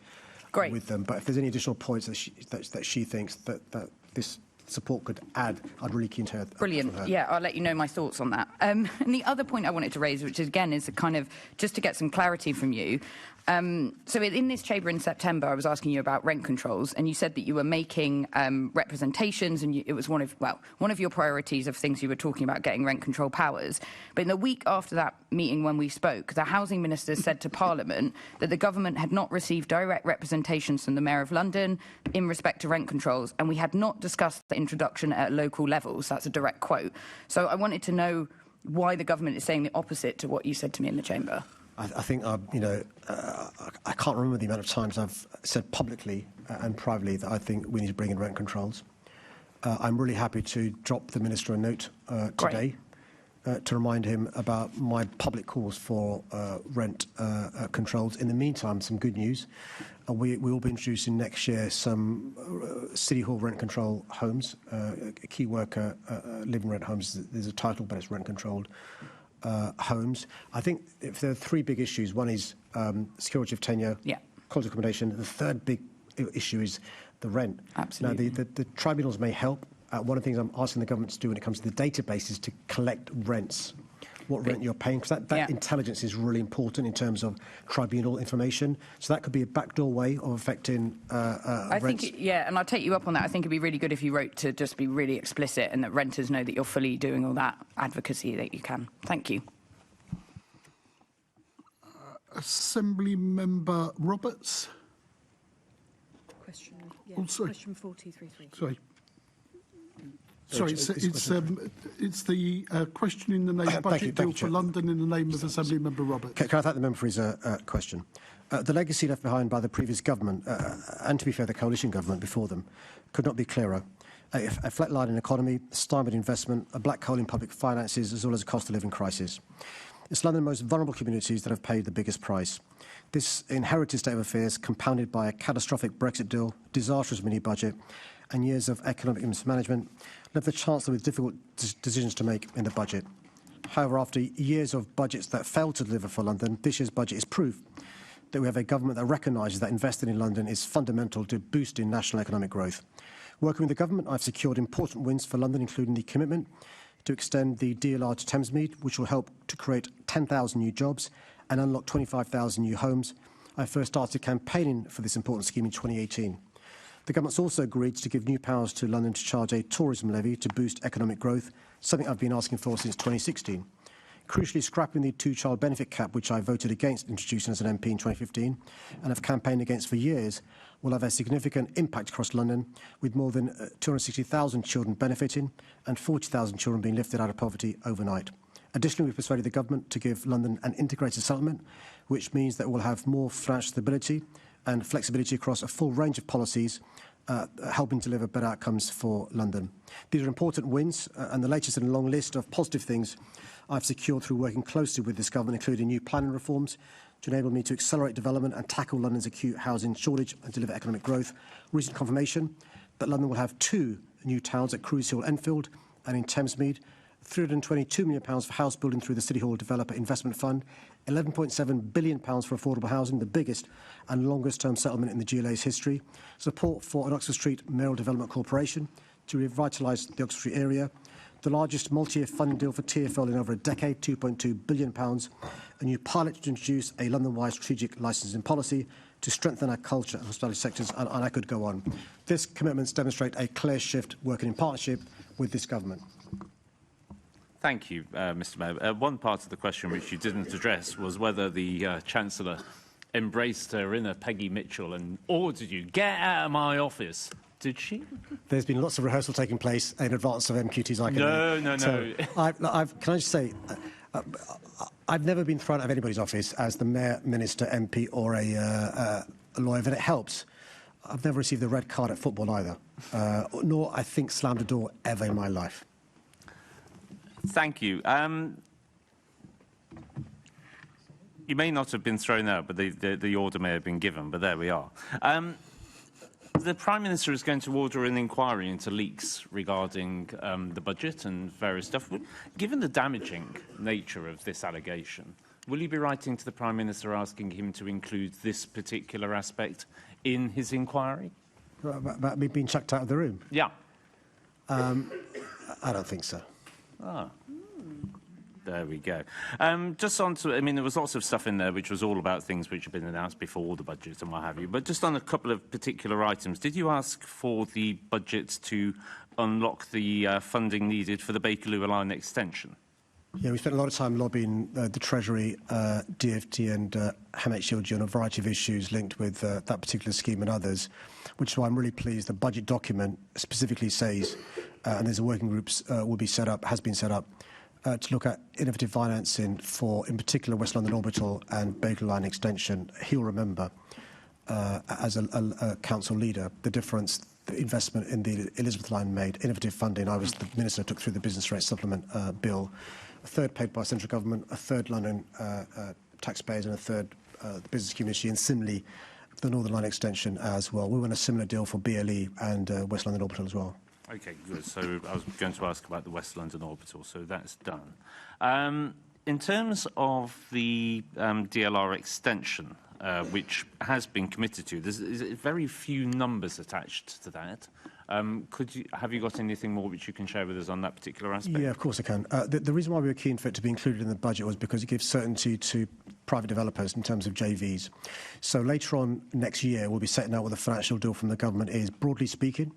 with them. But if there's any additional points that she thinks that this support could add, I'd really keen to hear. Brilliant. Yeah, I'll let you know my thoughts on that. And the other point I wanted to raise, which again is a kind of just to get some clarity from you. So in this chamber in September, I was asking you about rent controls, and you said that you were making representations, and it was one of your priorities of things you were talking about, getting rent control powers. But in the week after that meeting when we spoke, the housing minister said to Parliament that the government had not received direct representations from the Mayor of London in respect to rent controls, and we had not discussed the introduction at local levels. That's a direct quote. So I wanted to know why the government is saying the opposite to what you said to me in the chamber. I think, I can't remember the amount of times I've said publicly and privately that I think we need to bring in rent controls. I'm really happy to drop the Minister a note today to remind him about my public calls for rent controls. In the meantime, some good news. We will be introducing next year some City Hall rent control homes, key worker living rent homes. There's a title, but it's rent controlled. Homes. I think if there are three big issues, one is security of tenure, quality of accommodation. The third big issue is the rent. Absolutely. Now, the tribunals may help. One of the things I'm asking the government to do when it comes to the database is to collect rents, what rent you're paying, because that intelligence is really important in terms of tribunal information. So that could be a backdoor way of affecting I rents. think, and I'll take you up on that. I think it'd be really good if you wrote to just be really explicit and that renters know that you're fully doing all that advocacy that you can. Thank you. Assembly Member Roberts. Question, sorry. question 4233. Sorry. Sorry, it's the question in the name budget deal for London in the name of Assembly Member Roberts. Can I thank the member for his question? The legacy left behind by the previous government, and to be fair, the coalition government before them, could not be clearer. A flatlining economy, stymied investment, a black hole in public finances, as well as a cost of living crisis. It's London's most vulnerable communities that have paid the biggest price. This inherited state of affairs, compounded by a catastrophic Brexit deal, disastrous mini-budget, and years of economic mismanagement left the Chancellor with difficult decisions to make in the budget. However, after years of budgets that failed to deliver for London, this year's budget is proof that we have a government that recognises that investing in London is fundamental to boosting national economic growth. Working with the government, I've secured important wins for London, including the commitment to extend the DLR to Thamesmead, which will help to create 10,000 new jobs and unlock 25,000 new homes. I first started campaigning for this important scheme in 2018. The government's also agreed to give new powers to London to charge a tourism levy to boost economic growth, something I've been asking for since 2016. Crucially, scrapping the two-child benefit cap, which I voted against introducing as an MP in 2015 and have campaigned against for years, will have a significant impact across London, with more than 260,000 children benefiting and 40,000 children being lifted out of poverty overnight. Additionally, we persuaded the government to give London an integrated settlement, which means that we'll have more financial stability and flexibility across a full range of policies, helping deliver better outcomes for London. These are important wins and the latest in a long list of positive things I've secured through working closely with this government, including new planning reforms to enable me to accelerate development and tackle London's acute housing shortage and deliver economic growth. Recent confirmation that London will have 2 new towns at Cruise Hill Enfield and in Thamesmead, £322 million for house building through the City Hall Developer Investment Fund, £11.7 billion for affordable housing, the biggest and longest-term settlement in the GLA's history, support for an Oxford Street Mayoral Development Corporation to revitalise the Oxford Street area, the largest multi-year funding deal for TfL in over a decade, £2.2 billion, a new pilot to introduce a London-wide strategic licensing policy to strengthen our culture and hospitality sectors, and I could go on. These commitments demonstrate a clear shift working in partnership with this government. Thank you, Mr Mayor. One part of the question which you didn't address was whether the Chancellor embraced her inner Peggy Mitchell and ordered you, get out of my office. Did she? There's been lots of rehearsal taking place in advance of MQTs. No. So can I just say, I've never been thrown out of anybody's office as the Mayor, Minister, MP or a lawyer, and it helps. I've never received a red card at football either, nor, I think, slammed a door ever in my life. Thank you. You may not have been thrown out, but the order may have been given, but there we are. The Prime Minister is going to order an inquiry into leaks regarding the budget and various stuff. Given the damaging nature of this allegation, will you be writing to the Prime Minister asking him to include this particular aspect in his inquiry? About me being chucked out of the room? Yeah. I don't think so. Ah. There we go. Just on to, I mean, there was lots of stuff in there which was all about things which have been announced before the budget and what have you. But just on a couple of particular items, did you ask for the budget to unlock the funding needed for the Bakerloo line extension? Yeah, we spent a lot of time lobbying the Treasury, DfT and MHLG on a variety of issues linked with that particular scheme and others, which is why I'm really pleased the budget document specifically says, and there's a working group will be set up, has been set up, to look at innovative financing for, in particular, West London Orbital and Bakerloo Line extension. He'll remember, as a council leader, the difference the investment in the Elizabeth Line made, innovative funding. I was the minister who took through the business rate supplement bill, a third paid by central government, a third London taxpayers and a third the business community, and similarly the Northern Line extension as well. We want a similar deal for BLE and West London Orbital as well. Okay, good. So I was going to ask about the West London Orbital, so that's done. In terms of the DLR extension, which has been committed to, there's very few numbers attached to that. Have you got anything more which you can share with us on that particular aspect? Yeah, of course I can. The reason why we were keen for it to be included in the budget was because it gives certainty to private developers in terms of JVs. So later on next year, we'll be setting out what the financial deal from the government is. Broadly speaking,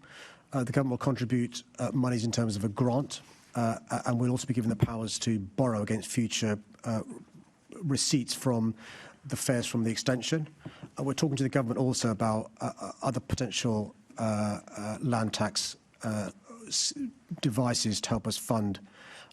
the government will contribute monies in terms of a grant, and we'll also be given the powers to borrow against future receipts from the fares from the extension. We're talking to the government also about other potential land tax devices to help us fund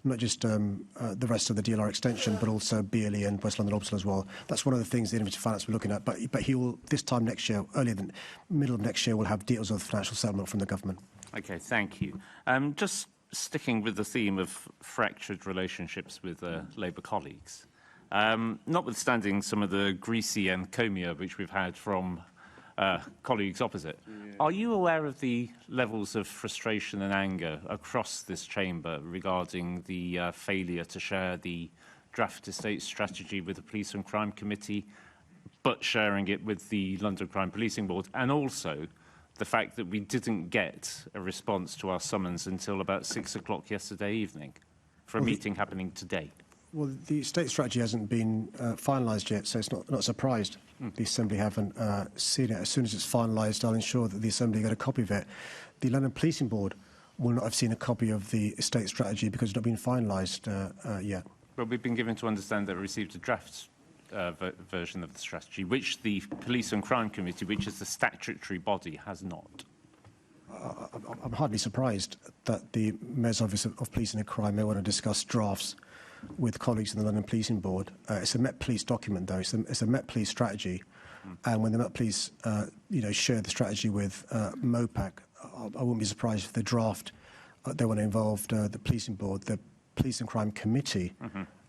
not just the rest of the DLR extension, but also BLE and West London Orbital as well. That's one of the things the Innovative Finance we're looking at. But he will, this time next year, earlier than middle of next year, we'll have details of the financial settlement from the government. Okay, thank you. Just sticking with the theme of fractured relationships with Labour colleagues, notwithstanding some of the greasy encomia which we've had from colleagues opposite, Are you aware of the levels of frustration and anger across this chamber regarding the failure to share the draft estate strategy with the Police and Crime Committee, but sharing it with the London Crime Policing Board, and also the fact that we didn't get a response to our summons until about 6 o'clock yesterday evening for a meeting happening today? Well, the estate strategy hasn't been finalised yet, so it's not surprised the Assembly haven't seen it. As soon as it's finalised, I'll ensure that the Assembly get a copy of it. The London Policing Board will not have seen a copy of the estate strategy because it's not been finalised yet. Well, we've been given to understand that we received a draft version of the strategy, which the Police and Crime Committee, which is the statutory body, has not. I'm hardly surprised that the Mayor's Office of Policing and Crime may want to discuss drafts with colleagues in the London Policing Board. It's a Met Police document, though. It's a Met Police strategy. And when the Met Police, share the strategy with MOPAC, I wouldn't be surprised if the draft they want to involve the Policing Board, the Police and Crime Committee,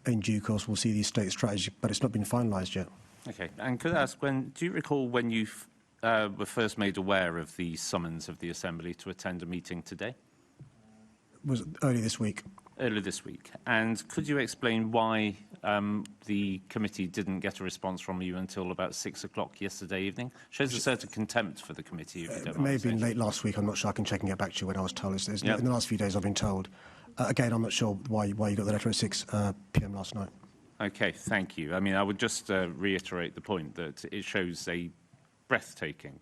in due course will see the estate strategy, but it's not been finalised yet. Okay. And could I ask, do you recall when you were first made aware of the summons of the Assembly to attend a meeting today? It was early this week. Earlier this week. And could you explain why the committee didn't get a response from you until about 6 o'clock yesterday evening? Shows a certain contempt for the committee, if you don't mind. It may have been late last week. I'm not sure. I can check and get back to you when I was told. In the last few days, I've been told. Again, I'm not sure why you got the letter at 6 p.m. last night. Okay, thank you. I mean, I would just reiterate the point that it shows a breathtaking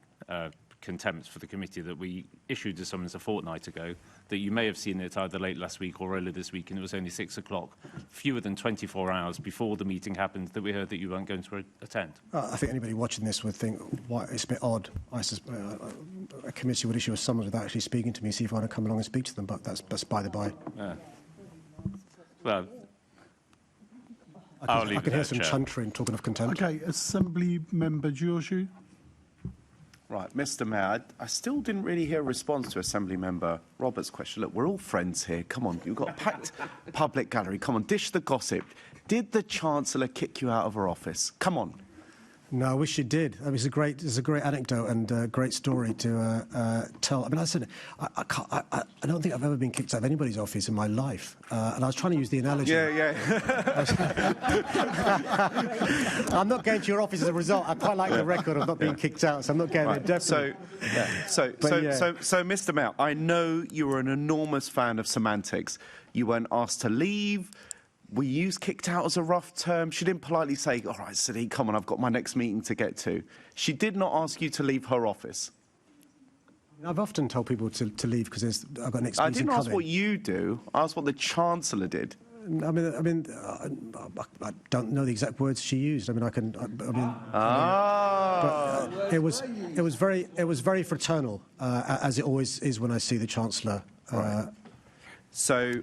contempt for the committee that we issued a summons a fortnight ago, that you may have seen it either late last week or earlier this week, and it was only 6 o'clock, fewer than 24 hours before the meeting happened, that we heard that you weren't going to attend. I think anybody watching this would think, why, it's a bit odd. A committee would issue a summons without actually speaking to me, see if I want to come along and speak to them, but that's by the by. Well, I can hear some chuntering talking of contempt. Okay, Assembly Member Georgiou. Right, Mr. Mayor, I still didn't really hear a response to Assembly Member Roberts' question. Look, we're all friends here. Come on, you've got a packed public gallery. Come on, dish the gossip. Did the Chancellor kick you out of her office? Come on. No, I wish she did. I mean, it's a great anecdote and a great story to tell. I mean, I said, I don't think I've ever been kicked out of anybody's office in my life. And I was trying to use the analogy. Yeah. I'm not going to your office as a result. I quite like the record of not being kicked out, so I'm not getting it, definitely. So, Mr. Mayor, I know you're an enormous fan of semantics. You weren't asked to leave. We use kicked out as a rough term. She didn't politely say, all right, Sadiq, come on, I've got my next meeting to get to. She did not ask you to leave her office. I've often told people to leave because I've got next meeting I didn't ask what you do. I asked what the Chancellor did. I don't know the exact words she used. It was very fraternal, as it always is when I see the Chancellor. Right. So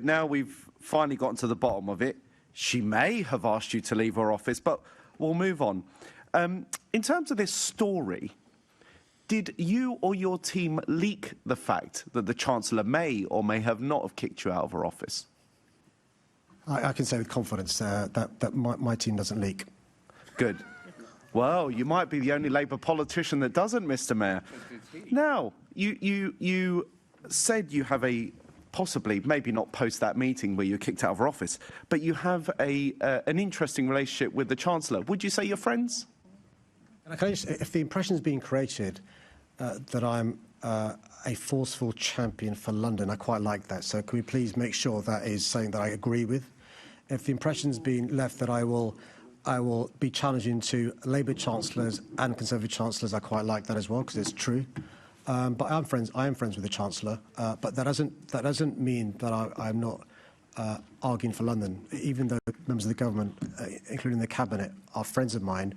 now we've finally gotten to the bottom of it. She may have asked you to leave her office, but we'll move on. In terms of this story, did you or your team leak the fact that the Chancellor may or may have not have kicked you out of her office? I can say with confidence that my team doesn't leak. Good. Well, you might be the only Labour politician that doesn't, Mr. Mayor. Now, you said you have possibly, maybe not post that meeting where you were kicked out of her office, but you have an interesting relationship with the Chancellor. Would you say you're friends? If the impression is being created that I'm a forceful champion for London, I quite like that. So can we please make sure that is something that I agree with? If the impression's been left that I will be challenging to Labour Chancellors and Conservative Chancellors, I quite like that as well, because it's true. But I am friends with the Chancellor, but that doesn't mean that I'm not arguing for London. Even though members of the government, including the cabinet, are friends of mine,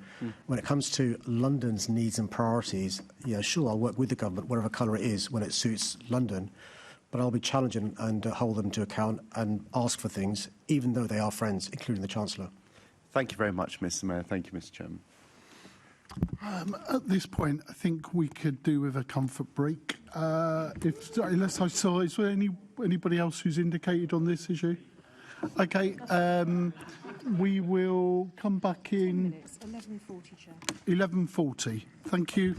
when it comes to London's needs and priorities, sure, I'll work with the government, whatever colour it is, when it suits London, but I'll be challenging and hold them to account and ask for things, even though they are friends, including the Chancellor. Thank you very much, Mr. Mayor. Thank you, Mr. Chairman. At this point, I think we could do with a comfort break. Unless I saw, is there anybody else who's indicated on this issue? Okay, we will come back in 11:40, Chair. 11:40. Thank you.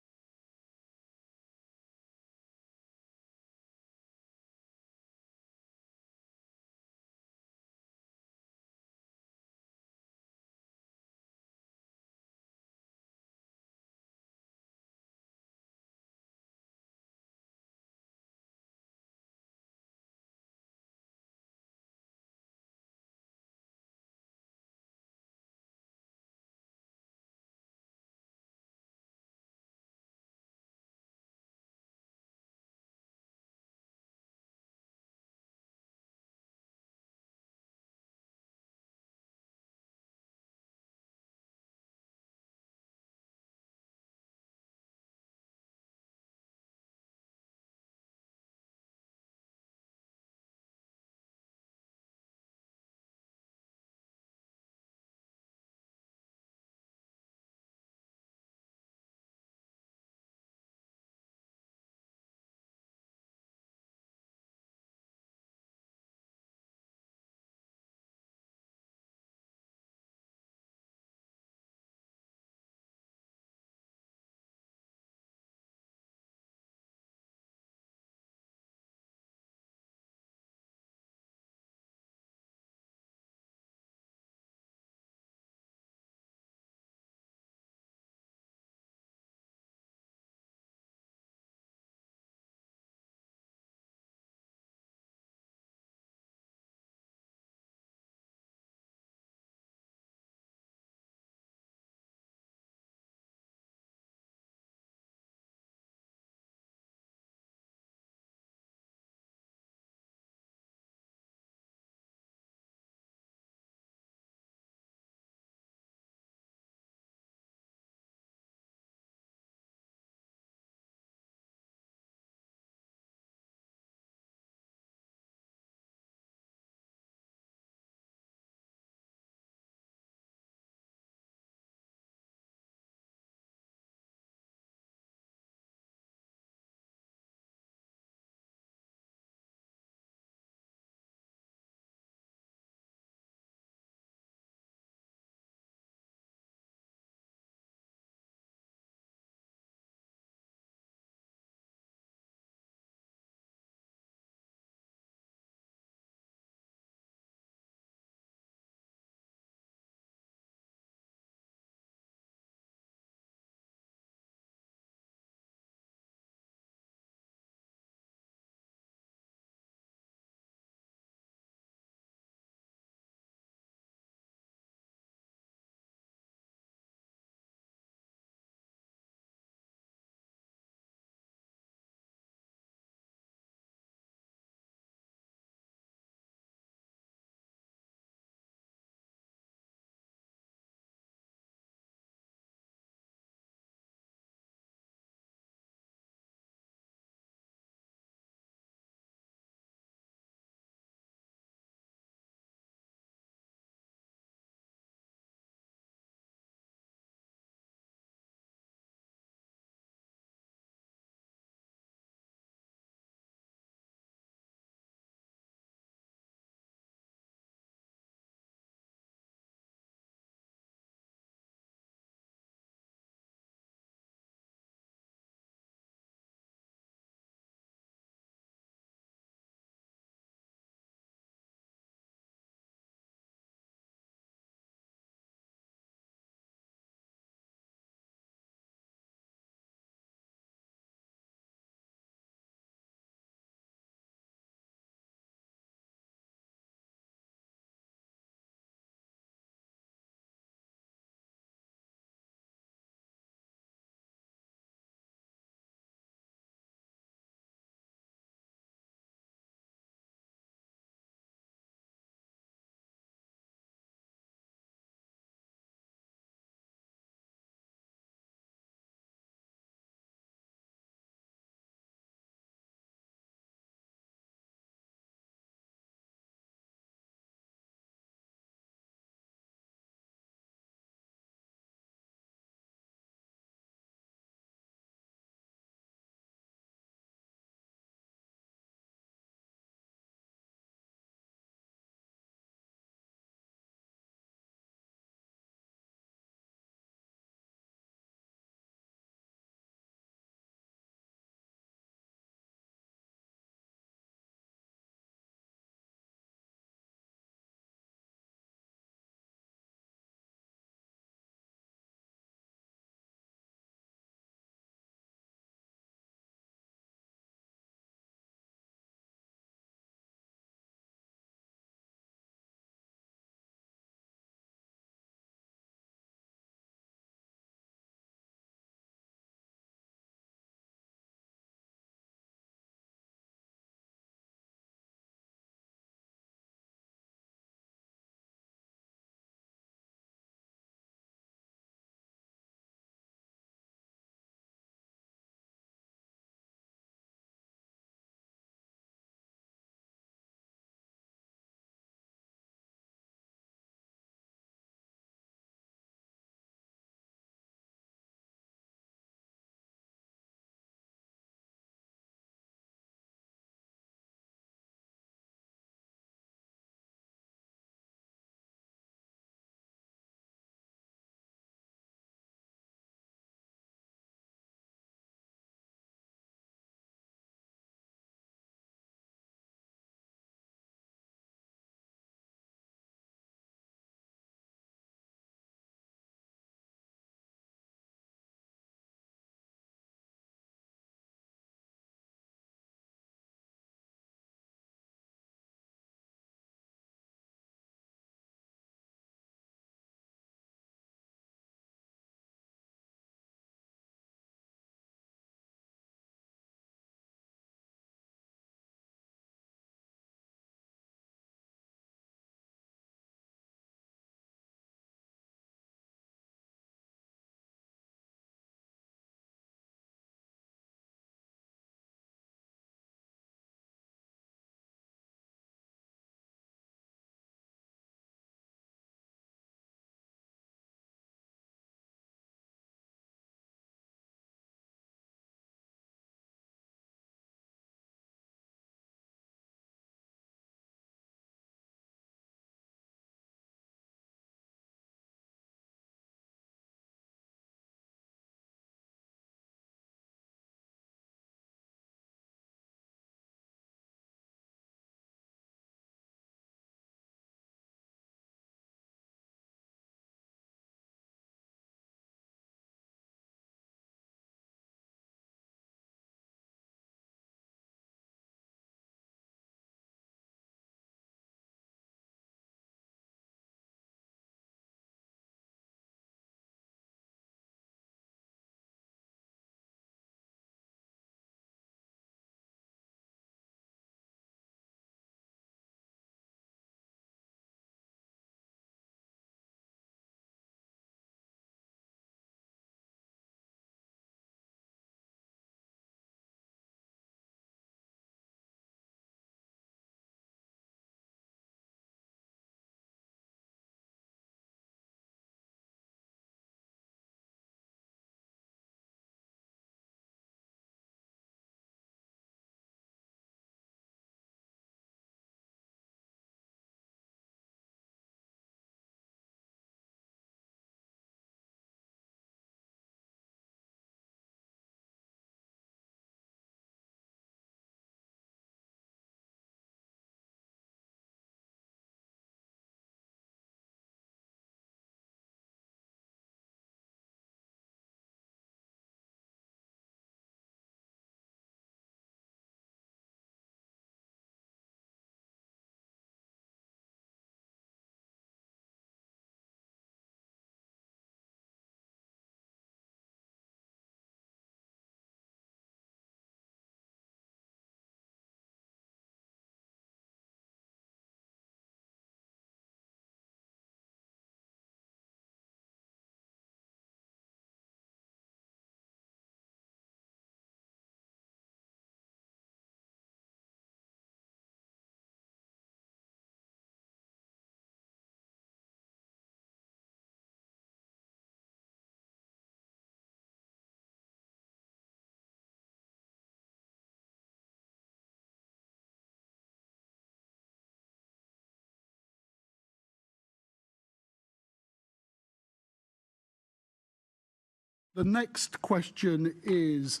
The next question is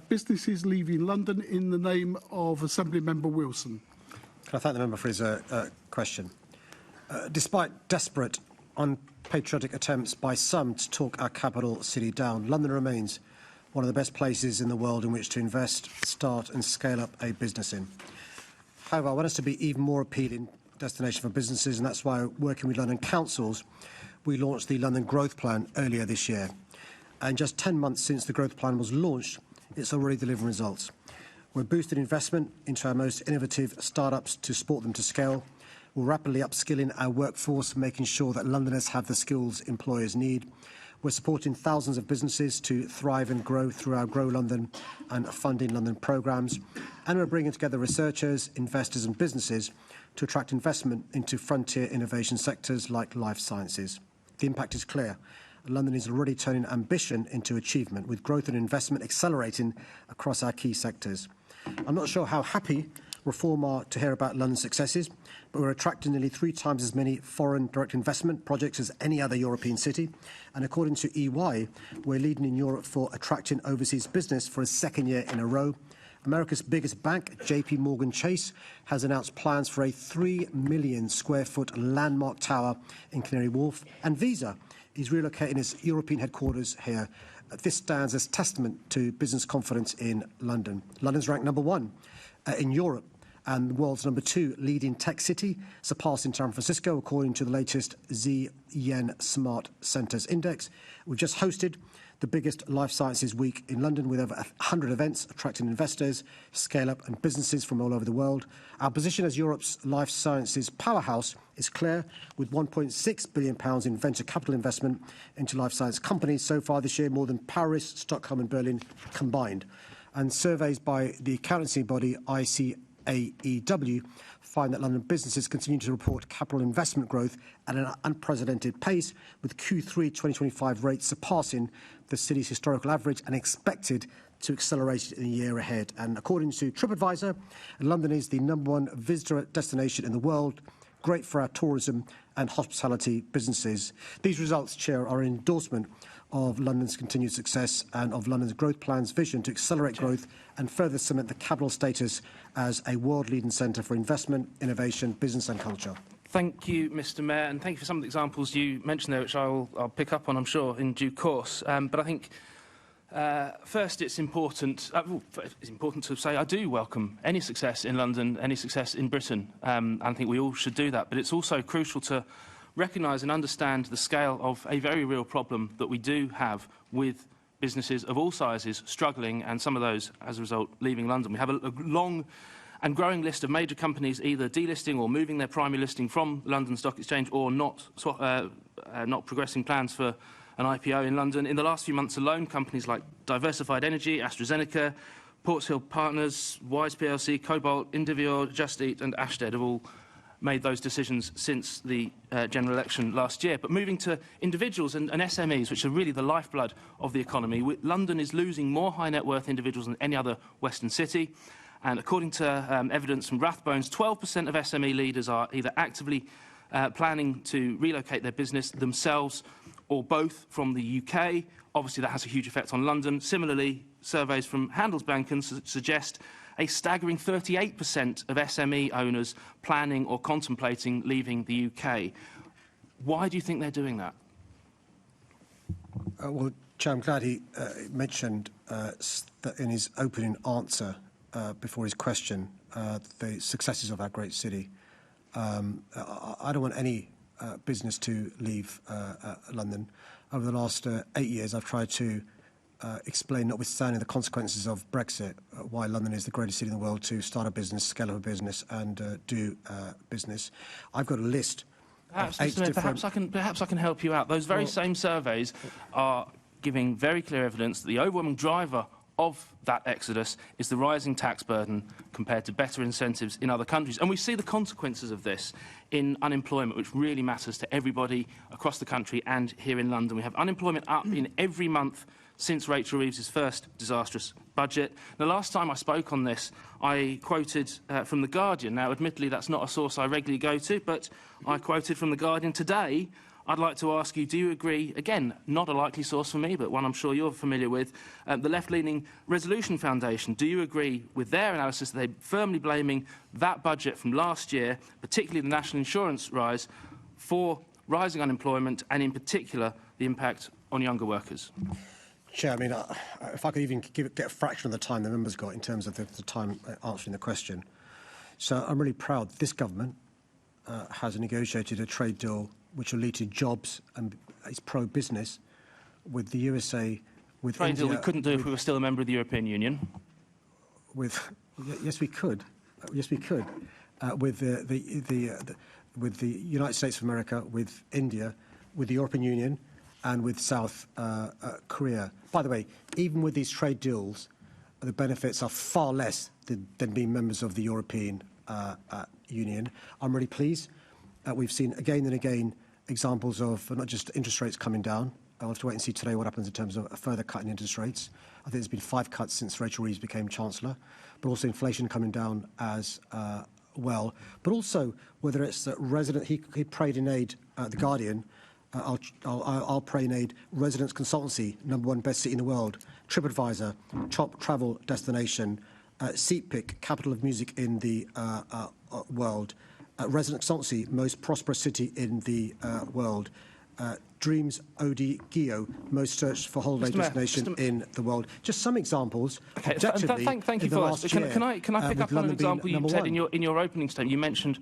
businesses leaving London in the name of Assembly Member Wilson. Can I thank the member for his question? Despite desperate, unpatriotic attempts by some to talk our capital city down, London remains one of the best places in the world in which to invest, start and scale up a business in. However, I want us to be even more appealing destination for businesses, and that's why, working with London councils, we launched the London Growth Plan earlier this year. And just 10 months since the Growth Plan was launched, it's already delivering results. We're boosting investment into our most innovative startups to support them to scale. We're rapidly upskilling our workforce, making sure that Londoners have the skills employers need. We're supporting thousands of businesses to thrive and grow through our Grow London and Funding London programmes. And we're bringing together researchers, investors and businesses to attract investment into frontier innovation sectors like life sciences. The impact is clear. London is already turning ambition into achievement, with growth and investment accelerating across our key sectors. I'm not sure how happy Reform are to hear about London's successes, but we're attracting nearly 3 times as many foreign direct investment projects as any other European city. And according to EY, we're leading in Europe for attracting overseas business for a second year in a row. America's biggest bank, JP Morgan Chase, has announced plans for a 3 million square foot landmark tower in Canary Wharf, and Visa is relocating its European headquarters here. This stands as testament to business confidence in London. London's ranked #1 in Europe and the world's #2 leading tech city, surpassing San Francisco according to the latest ZEN Smart Centres Index. We've just hosted the biggest life sciences week in London with over 100 events attracting investors, scale-up and businesses from all over the world. Our position as Europe's life sciences powerhouse is clear, with £1.6 billion in venture capital investment into life science companies so far this year, more than Paris, Stockholm and Berlin combined. And surveys by the accountancy body ICAEW find that London businesses continue to report capital investment growth at an unprecedented pace, with Q3 2025 rates surpassing the city's historical average and expected to accelerate in the year ahead. And according to TripAdvisor, London is the #1 visitor destination in the world, great for our tourism and hospitality businesses. These results, Chair, are an endorsement of London's continued success and of London's Growth Plan's vision to accelerate growth and further cement the capital status as a world-leading centre for investment, innovation, business and culture. Thank you, Mr Mayor, and thank you for some of the examples you mentioned there, which I'll pick up on, I'm sure, in due course. But I think, first, it's important to say I do welcome any success in London, any success in Britain, and I think we all should do that. But it's also crucial to recognise and understand the scale of a very real problem that we do have with businesses of all sizes struggling, and some of those, as a result, leaving London. We have a long and growing list of major companies either delisting or moving their primary listing from London Stock Exchange or not progressing plans for an IPO in London. In the last few months alone, companies like Diversified Energy, AstraZeneca, Ports Hill Partners, Wise plc, Cobalt, Indivior, Just Eat and Ashtead have all made those decisions since the general election last year. But moving to individuals and SMEs, which are really the lifeblood of the economy, London is losing more high net worth individuals than any other Western city. And according to evidence from Rathbones, 12% of SME leaders are either actively planning to relocate their business themselves or both from the UK. Obviously, that has a huge effect on London. Similarly, surveys from Handelsbanken suggest a staggering 38% of SME owners planning or contemplating leaving the UK. Why do you think they're doing that? Well, Chair, I'm glad he mentioned that in his opening answer before his question, the successes of our great city. I don't want any business to leave London. Over the last 8 years, I've tried to explain, notwithstanding the consequences of Brexit, why London is the greatest city in the world to start a business, scale up a business and do business. I've got a list. Perhaps I can help you out. Those very same surveys are giving very clear evidence that the overwhelming driver of that exodus is the rising tax burden compared to better incentives in other countries. And we see the consequences of this in unemployment, which really matters to everybody across the country and here in London. We have unemployment up in every month since Rachel Reeves' first disastrous budget. The last time I spoke on this, I quoted from The Guardian. Now, admittedly, that's not a source I regularly go to, but I quoted from The Guardian today. I'd like to ask you, do you agree, again, not a likely source for me, but one I'm sure you're familiar with, the left-leaning Resolution Foundation, do you agree with their analysis that they're firmly blaming that budget from last year, particularly the national insurance rise, for rising unemployment and, in particular, the impact on younger workers? Chair, I mean, if I could even get a fraction of the time the members got in terms of the time answering the question. So I'm really proud this government has negotiated a trade deal which will lead to jobs and is pro-business with the USA, with Trade India. deal we couldn't do if we were still a member of the European Union. Yes, we could. Yes, we could. With the United States of America, with India, with the European Union, and with South Korea. By the way, even with these trade deals, the benefits are far less than being members of the European Union. I'm really pleased. We've seen again and again examples of not just interest rates coming down. I'll have to wait and see today what happens in terms of a further cut in interest rates. I think there's been 5 cuts since Rachel Reeves became Chancellor, but also inflation coming down as well. But also, whether it's the resident, he prayed in aid, The Guardian, I'll pray in aid, Residents Consultancy, #1 best city in the world, TripAdvisor, top travel destination, SeatPick, capital of music in the world, Resident Consultancy, most prosperous city in the world, Dreams OD Geo, most searched for holiday destination in the world. Just some examples. Okay, Objectively, thank you in the for last that. year, Can I pick up on an example you said #1. in your opening statement? You mentioned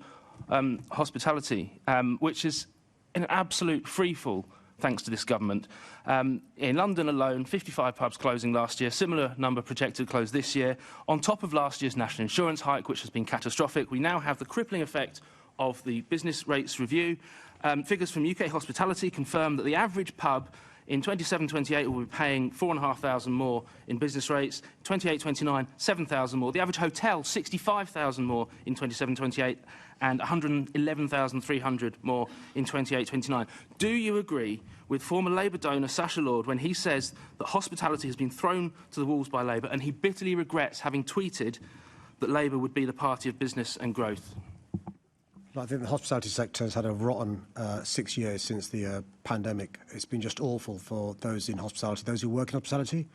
hospitality, which is in an absolute freefall thanks to this government. In London alone, 55 pubs closing last year, similar number projected to close this year. On top of last year's national insurance hike, which has been catastrophic, we now have the crippling effect of the business rates review. Figures from UK Hospitality confirm that the average pub in 27-28 will be paying 4,500 more in business rates. 28-29, 7,000 more. The average hotel, 65,000 more in 27-28 and 111,300 more in 28-29. Do you agree with former Labour donor Sacha Lord when he says that hospitality has been thrown to the wolves by Labour and he bitterly regrets having tweeted that Labour would be the party of business and growth? I think the hospitality sector has had a rotten 6 years since the pandemic. It's been just awful for those in hospitality, those who work in hospitality,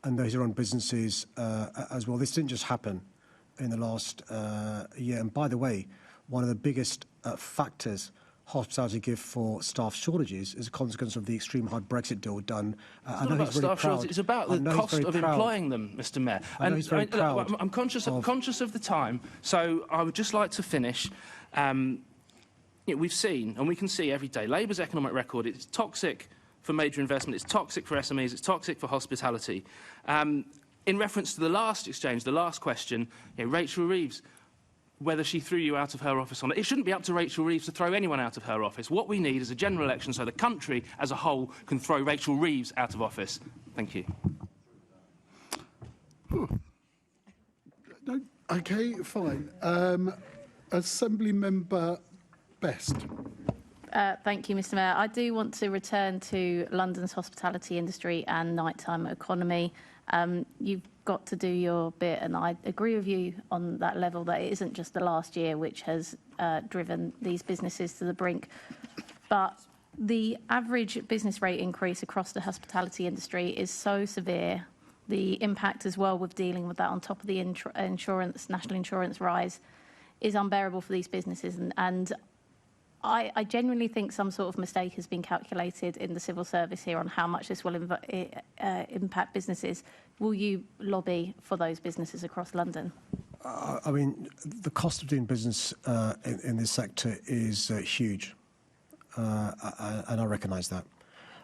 and those who run businesses as well. This didn't just happen in the last year. And by the way, one of the biggest factors hospitality give for staff shortages is a consequence of the extreme hard Brexit deal done. It's not about staff shortages, it's about the cost of employing them, Mr Mayor. I'm conscious of the time, so I would just like to finish. We've seen, and we can see every day, Labour's economic record, it's toxic for major investment, it's toxic for SMEs, it's toxic for hospitality. In reference to the last exchange, the last question, Rachel Reeves, whether she threw you out of her office or not. It shouldn't be up to Rachel Reeves to throw anyone out of her office. What we need is a general election so the country as a whole can throw Rachel Reeves out of office. Thank you. No, okay, fine. Assembly Member Best. Thank you, Mr Mayor. I do want to return to London's hospitality industry and nighttime economy. You've got to do your bit, and I agree with you on that level that it isn't just the last year which has driven these businesses to the brink, but the average business rate increase across the hospitality industry is so severe. The impact as well with dealing with that on top of the national insurance rise is unbearable for these businesses, and I genuinely think some sort of mistake has been calculated in the civil service here on how much this will impact businesses. Will you lobby for those businesses across London? I mean, the cost of doing business in this sector is huge, and I recognise that.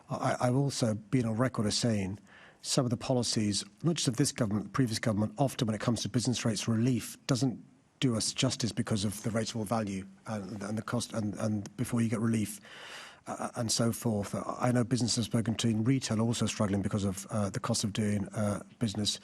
I've also been on record as saying some of the policies, not just of this government, the previous government, often when it comes to business rates relief, doesn't do us justice because of the rateable value and the cost, and before you get relief and so forth. I know businesses have spoken to in retail also struggling because of the cost of doing business.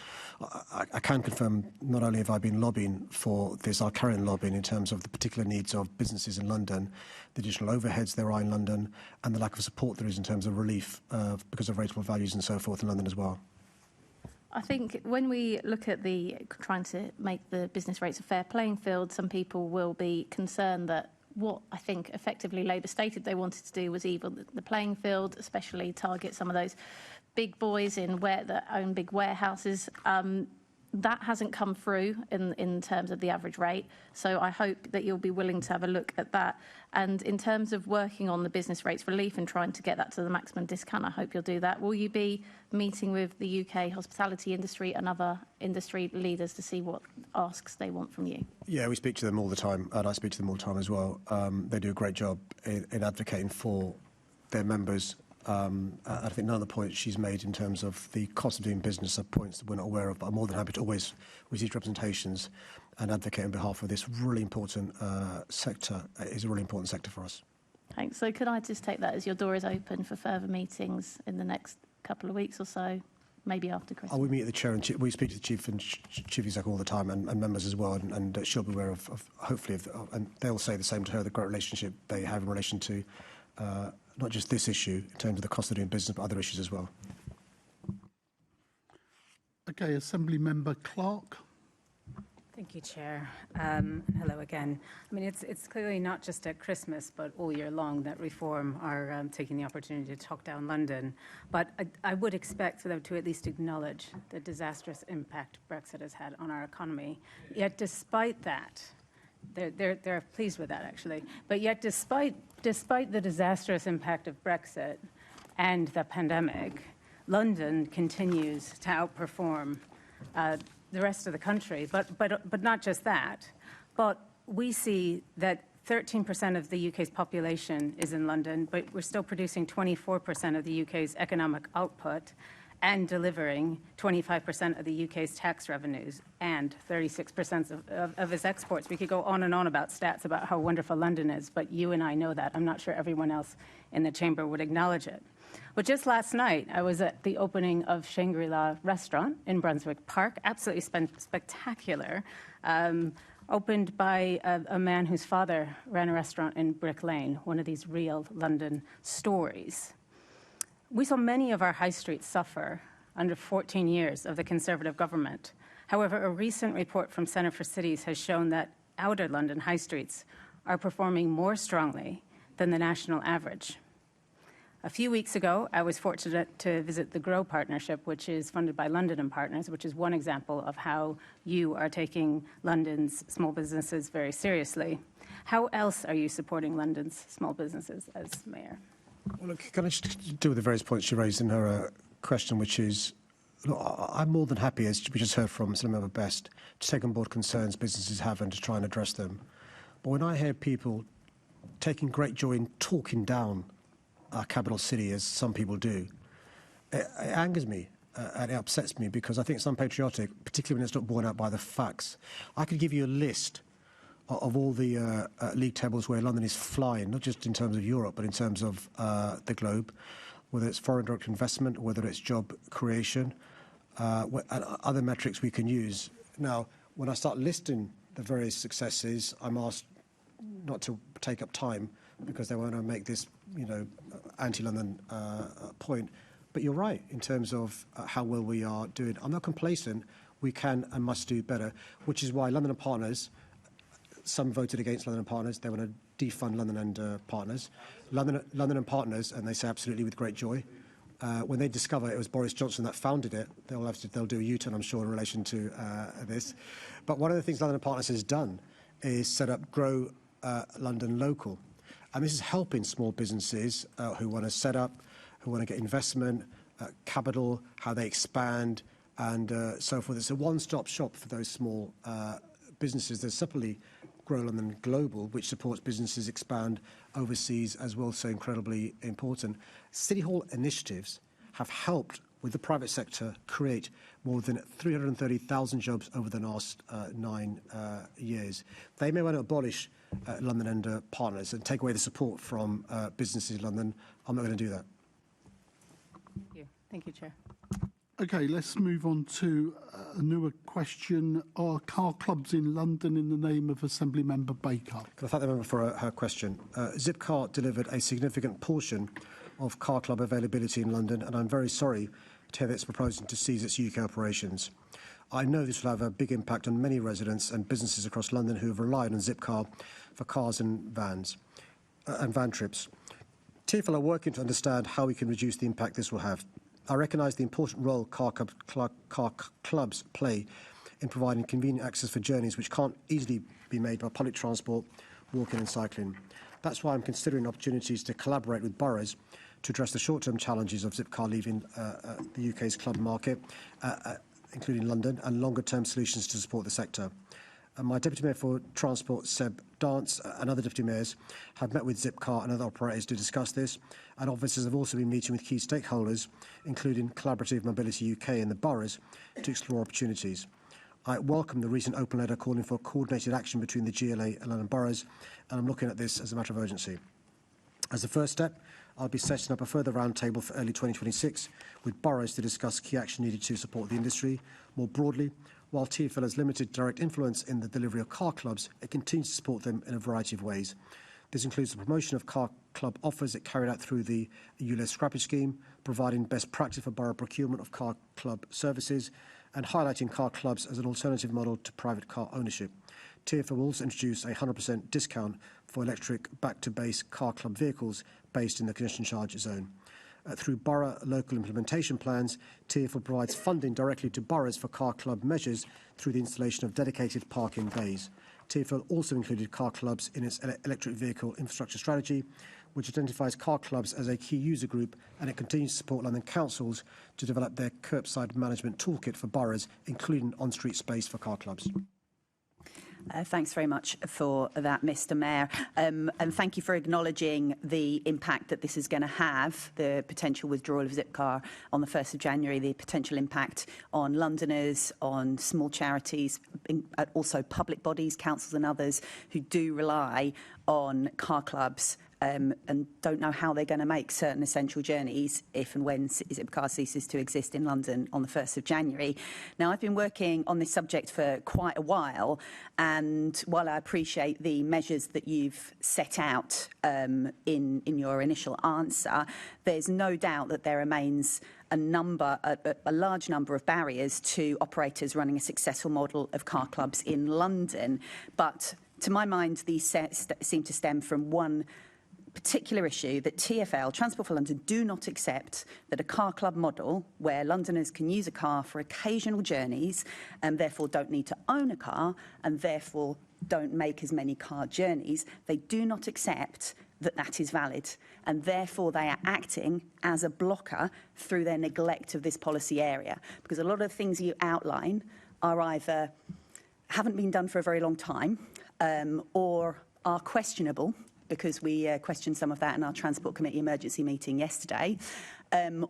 I can confirm not only have I been lobbying for this, I'll carry on lobbying in terms of the particular needs of businesses in London, the additional overheads there are in London, and the lack of support there is in terms of relief because of rateable values and so forth in London as well. I think when we look at trying to make the business rates a fair playing field, some people will be concerned that what I think effectively Labour stated they wanted to do was even the playing field, especially target some of those big boys that own big warehouses. That hasn't come through in terms of the average rate. So I hope that you'll be willing to have a look at that. And in terms of working on the business rates relief and trying to get that to the maximum discount, I hope you'll do that. Will you be meeting with the UK hospitality industry and other industry leaders to see what asks they want from you? Yeah, we speak to them all the time, and I speak to them all the time as well. They do a great job in advocating for their members. I think none of the points she's made in terms of the cost of doing business are points that we're not aware of, but I'm more than happy to always receive representations and advocate on behalf of this really important sector. It is a really important sector for us. Thanks. So could I just take that as your door is open for further meetings in the next couple of weeks or so, maybe after Christmas? We meet at the chair and we speak to the chief and chief exec all the time, and members as well, and she'll be aware of hopefully, and they'll say the same to her, the great relationship they have in relation to not just this issue in terms of the cost of doing business, but other issues as well. Okay, Assembly Member Clark. Thank you, Chair. Hello again. I mean, it's clearly not just at Christmas, but all year long that Reform are taking the opportunity to talk down London. But I would expect for them to at least acknowledge the disastrous impact Brexit has had on our economy. Yet, despite that, they're pleased with that, actually. But yet, despite the disastrous impact of Brexit and the pandemic, London continues to outperform the rest of the country. But not just that. But we see that 13% of the UK's population is in London, but we're still producing 24% of the UK's economic output and delivering 25% of the UK's tax revenues and 36% of its exports. We could go on and on about stats about how wonderful London is, but you and I know that. I'm not sure everyone else in the chamber would acknowledge it. But just last night, I was at the opening of Shangri-La Restaurant in Brunswick Park, absolutely spectacular, opened by a man whose father ran a restaurant in Brick Lane, one of these real London stories. We saw many of our high streets suffer under 14 years of the Conservative government. However, a recent report from Centre for Cities has shown that outer London high streets are performing more strongly than the national average. A few weeks ago, I was fortunate to visit the GROW Partnership, which is funded by London and Partners, which is one example of how you are taking London's small businesses very seriously. How else are you supporting London's small businesses as mayor? Well, look, can I just deal with the various points she raised in her question, which is, look, I'm more than happy, as we just heard from Member Best, to take on board concerns businesses have and to try and address them. But when I hear people taking great joy in talking down our capital city, as some people do, it angers me and it upsets me, because I think it's unpatriotic, particularly when it's not borne out by the facts. I could give you a list of all the league tables where London is flying, not just in terms of Europe, but in terms of the globe, whether it's foreign direct investment, whether it's job creation, and other metrics we can use. Now, when I start listing the various successes, I'm asked not to take up time because they want to make this, anti-London point. But you're right in terms of how well we are doing. I'm not complacent. We can and must do better, which is why London and Partners, some voted against London and Partners. They want to defund London and Partners. London and Partners, and they say absolutely with great joy. When they discover it was Boris Johnson that founded it, they'll do a U-turn, I'm sure, in relation to this. But one of the things London and Partners has done is set up Grow London Local. And this is helping small businesses who want to set up, who want to get investment, capital, how they expand, and so forth. It's a one-stop shop for those small businesses. There's separately Grow London Global, which supports businesses expand overseas as well, so incredibly important. City Hall initiatives have helped with the private sector create more than 330,000 jobs over the last 9 years. They may want to abolish London and Partners and take away the support from businesses in London. I'm not going to do that. Thank you. Thank you, Chair. Okay, let's move on to a newer question. Are car clubs in London in the name of Assembly Member Baker? Can I thank the member for her question? Zipcar delivered a significant portion of car club availability in London, and I'm very sorry to hear that it's proposing to cease its UK operations. I know this will have a big impact on many residents and businesses across London who have relied on Zipcar for cars and vans and van trips. TfL are working to understand how we can reduce the impact this will have. I recognise the important role car clubs play in providing convenient access for journeys which can't easily be made by public transport, walking and cycling. That's why I'm considering opportunities to collaborate with boroughs to address the short-term challenges of Zipcar leaving the UK's club market, including London, and longer-term solutions to support the sector. My Deputy Mayor for Transport, Seb Dance, and other Deputy Mayors have met with Zipcar and other operators to discuss this, and officers have also been meeting with key stakeholders, including Collaborative Mobility UK and the boroughs, to explore opportunities. I welcome the recent open letter calling for coordinated action between the GLA and London boroughs, and I'm looking at this as a matter of urgency. As a first step, I'll be setting up a further roundtable for early 2026 with boroughs to discuss key action needed to support the industry. More broadly, while TfL has limited direct influence in the delivery of car clubs, it continues to support them in a variety of ways. This includes the promotion of car club offers it carried out through the ULEZ scrappage scheme, providing best practice for borough procurement of car club services, and highlighting car clubs as an alternative model to private car ownership. TfL will also introduce a 100% discount for electric back-to-base car club vehicles based in the congestion charge zone. Through borough local implementation plans, TfL provides funding directly to boroughs for car club measures through the installation of dedicated parking bays. TfL also included car clubs in its electric vehicle infrastructure strategy, which identifies car clubs as a key user group, and it continues to support London councils to develop their curbside management toolkit for boroughs, including on-street space for car clubs. Thanks very much for that, Mr. Mayor. And thank you for acknowledging the impact that this is going to have, the potential withdrawal of Zipcar on the 1st of January, the potential impact on Londoners, on small charities, also public bodies, councils and others who do rely on car clubs and don't know how they're going to make certain essential journeys if and when Zipcar ceases to exist in London on the 1st of January. Now, I've been working on this subject for quite a while, and while I appreciate the measures that you've set out in your initial answer, there's no doubt that there remains a large number of barriers to operators running a successful model of car clubs in London. But to my mind, these seem to stem from one particular issue, that TfL, Transport for London, do not accept that a car club model where Londoners can use a car for occasional journeys and therefore don't need to own a car and therefore don't make as many car journeys, they do not accept that that is valid, and therefore they are acting as a blocker through their neglect of this policy area, because a lot of the things you outline are either haven't been done for a very long time or are questionable, because we questioned some of that in our Transport Committee emergency meeting yesterday,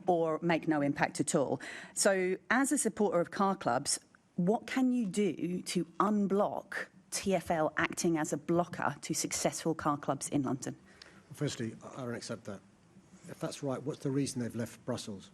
or make no impact at all. So as a supporter of car clubs, what can you do to unblock TfL acting as a blocker to successful car clubs in London? Well, firstly, I don't accept that. If that's right, what's the reason they've left Brussels?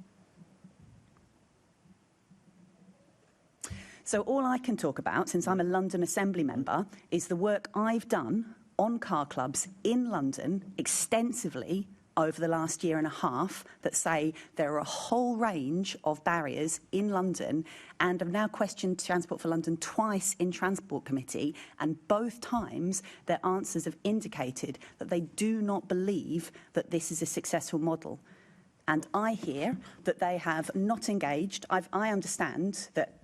So all I can talk about, since I'm a London Assembly member, is the work I've done on car clubs in London extensively over the last year and a half that say there are a whole range of barriers in London, and have now questioned Transport for London twice in Transport Committee, and both times their answers have indicated that they do not believe that this is a successful model. And I hear that they have not engaged. I understand that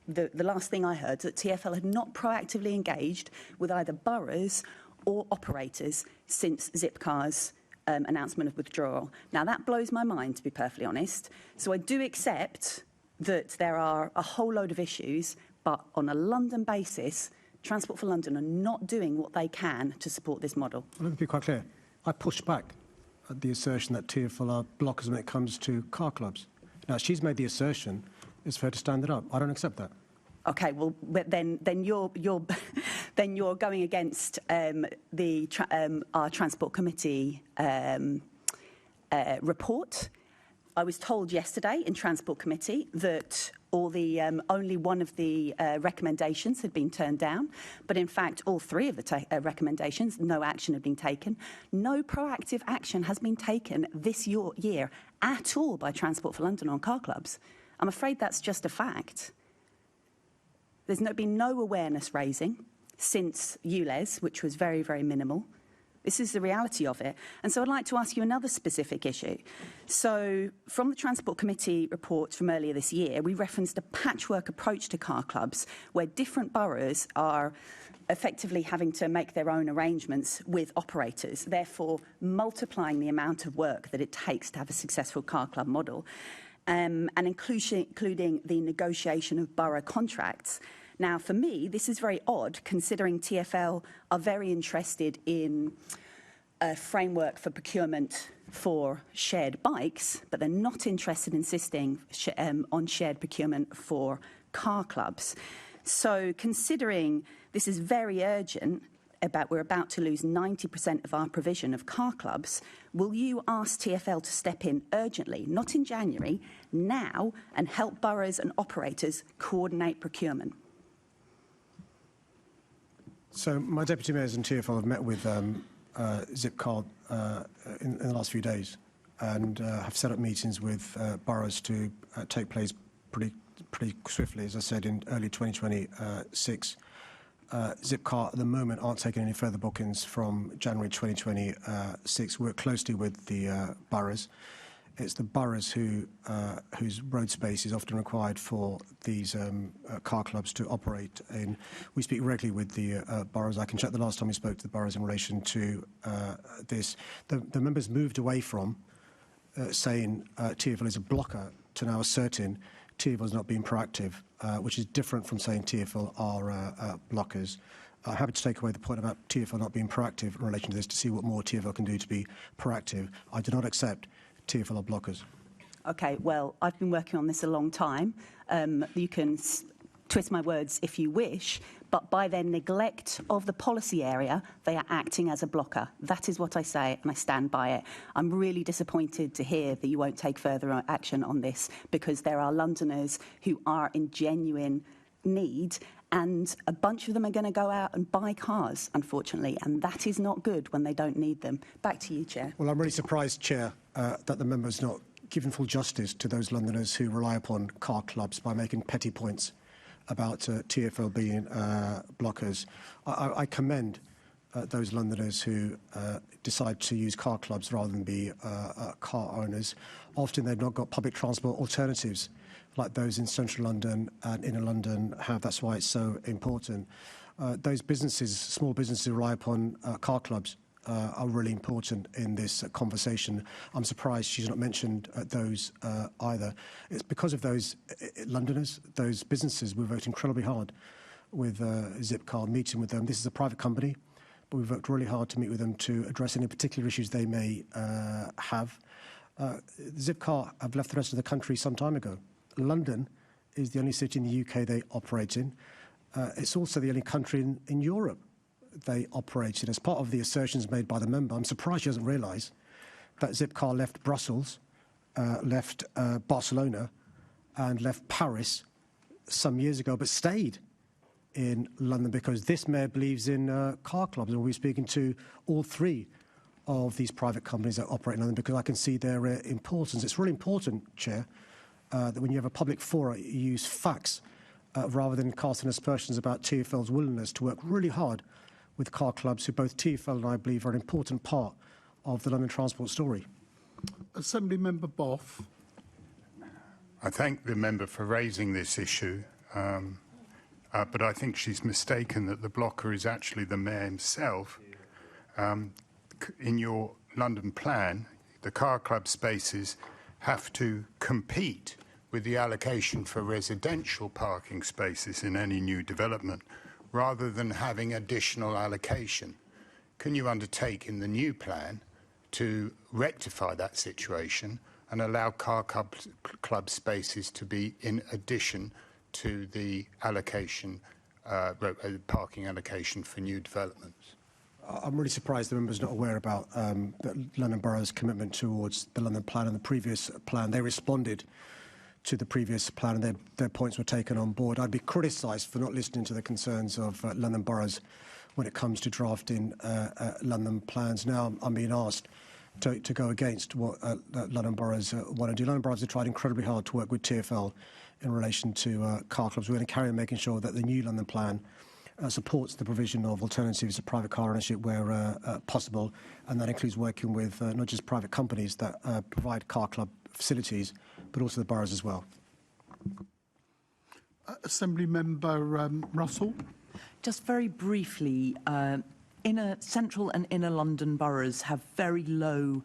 the last thing I heard, that TfL had not proactively engaged with either boroughs or operators since Zipcar's announcement of withdrawal. Now, that blows my mind, to be perfectly honest. So I do accept that there are a whole load of issues, but on a London basis, Transport for London are not doing what they can to support this model. Let me be quite clear. I push back at the assertion that TfL are blockers when it comes to car clubs. Now, she's made the assertion. It's fair to stand it up. I don't accept that. Okay, well, but then you're then you're going against our Transport Committee report. I was told yesterday in Transport Committee that only one of the recommendations had been turned down, but in fact all three of the recommendations, no action had been taken. No proactive action has been taken this year at all by Transport for London on car clubs. I'm afraid that's just a fact. There's been no awareness raising since ULEZ, which was very, very minimal. This is the reality of it. And so I'd like to ask you another specific issue. So from the Transport Committee report from earlier this year, we referenced a patchwork approach to car clubs where different boroughs are effectively having to make their own arrangements with operators, therefore multiplying the amount of work that it takes to have a successful car club model, and including the negotiation of borough contracts. Now, for me, this is very odd, considering TfL are very interested in a framework for procurement for shared bikes, but they're not interested in insisting on shared procurement for car clubs. So considering this is very urgent, we're about to lose 90% of our provision of car clubs, will you ask TfL to step in urgently, not in January, now, and help boroughs and operators coordinate procurement? So my deputy mayors and TfL have met with Zipcar in the last few days and have set up meetings with boroughs to take place pretty swiftly, as I said, in early 2026. Zipcar at the moment aren't taking any further bookings from January 2026. We work closely with the boroughs. It's the boroughs whose road space is often required for these car clubs to operate in. We speak regularly with the boroughs. I can check the last time we spoke to the boroughs in relation to this. The members moved away from saying TfL is a blocker to now asserting TfL is not being proactive, which is different from saying TfL are blockers. I'm happy to take away the point about TfL not being proactive in relation to this to see what more TfL can do to be proactive. I do not accept TfL are blockers. Okay, well, I've been working on this a long time. You can twist my words if you wish, but by their neglect of the policy area, they are acting as a blocker. That is what I say, and I stand by it. I'm really disappointed to hear that you won't take further action on this, because there are Londoners who are in genuine need, and a bunch of them are going to go out and buy cars, unfortunately, and that is not good when they don't need them. Back to you, Chair. Well, I'm really surprised, Chair, that the member's not given full justice to those Londoners who rely upon car clubs by making petty points about TfL being blockers. I commend those Londoners who decide to use car clubs rather than be car owners. Often they've not got public transport alternatives like those in central London and inner London have. That's why it's so important. Those businesses, small businesses who rely upon car clubs are really important in this conversation. I'm surprised she's not mentioned those either. It's because of those Londoners, those businesses, we've worked incredibly hard with Zipcar, meeting with them. This is a private company, but we've worked really hard to meet with them to address any particular issues they may have. Zipcar have left the rest of the country some time ago. London is the only city in the UK they operate in. It's also the only country in Europe they operate in. As part of the assertions made by the member, I'm surprised she doesn't realise that Zipcar left Brussels, left Barcelona and left Paris some years ago, but stayed in London because this mayor believes in car clubs. And we'll be speaking to all three of these private companies that operate in London because I can see their importance. It's really important, Chair, that when you have a public forum, you use facts rather than casting aspersions about TfL's willingness to work really hard with car clubs, who both TfL and I believe are an important part of the London transport story. Assembly Member Boff. I thank the member for raising this issue, but I think she's mistaken that the blocker is actually the mayor himself. In your London plan, the car club spaces have to compete with the allocation for residential parking spaces in any new development, rather than having additional allocation. Can you undertake in the new plan to rectify that situation and allow car club spaces to be in addition to the allocation, parking allocation for new developments? I'm really surprised the member's not aware about the London Borough's commitment towards the London Plan and the previous plan. They responded to the previous plan and their points were taken on board. I'd be criticised for not listening to the concerns of London boroughs when it comes to drafting London plans. Now I'm being asked to go against what London boroughs want to do. London boroughs have tried incredibly hard to work with TfL in relation to car clubs. We're going to carry on making sure that the new London plan supports the provision of alternatives to private car ownership where possible, and that includes working with not just private companies that provide car club facilities, but also the boroughs as well. Assembly Member Russell. Just very briefly, inner central and inner London boroughs have very low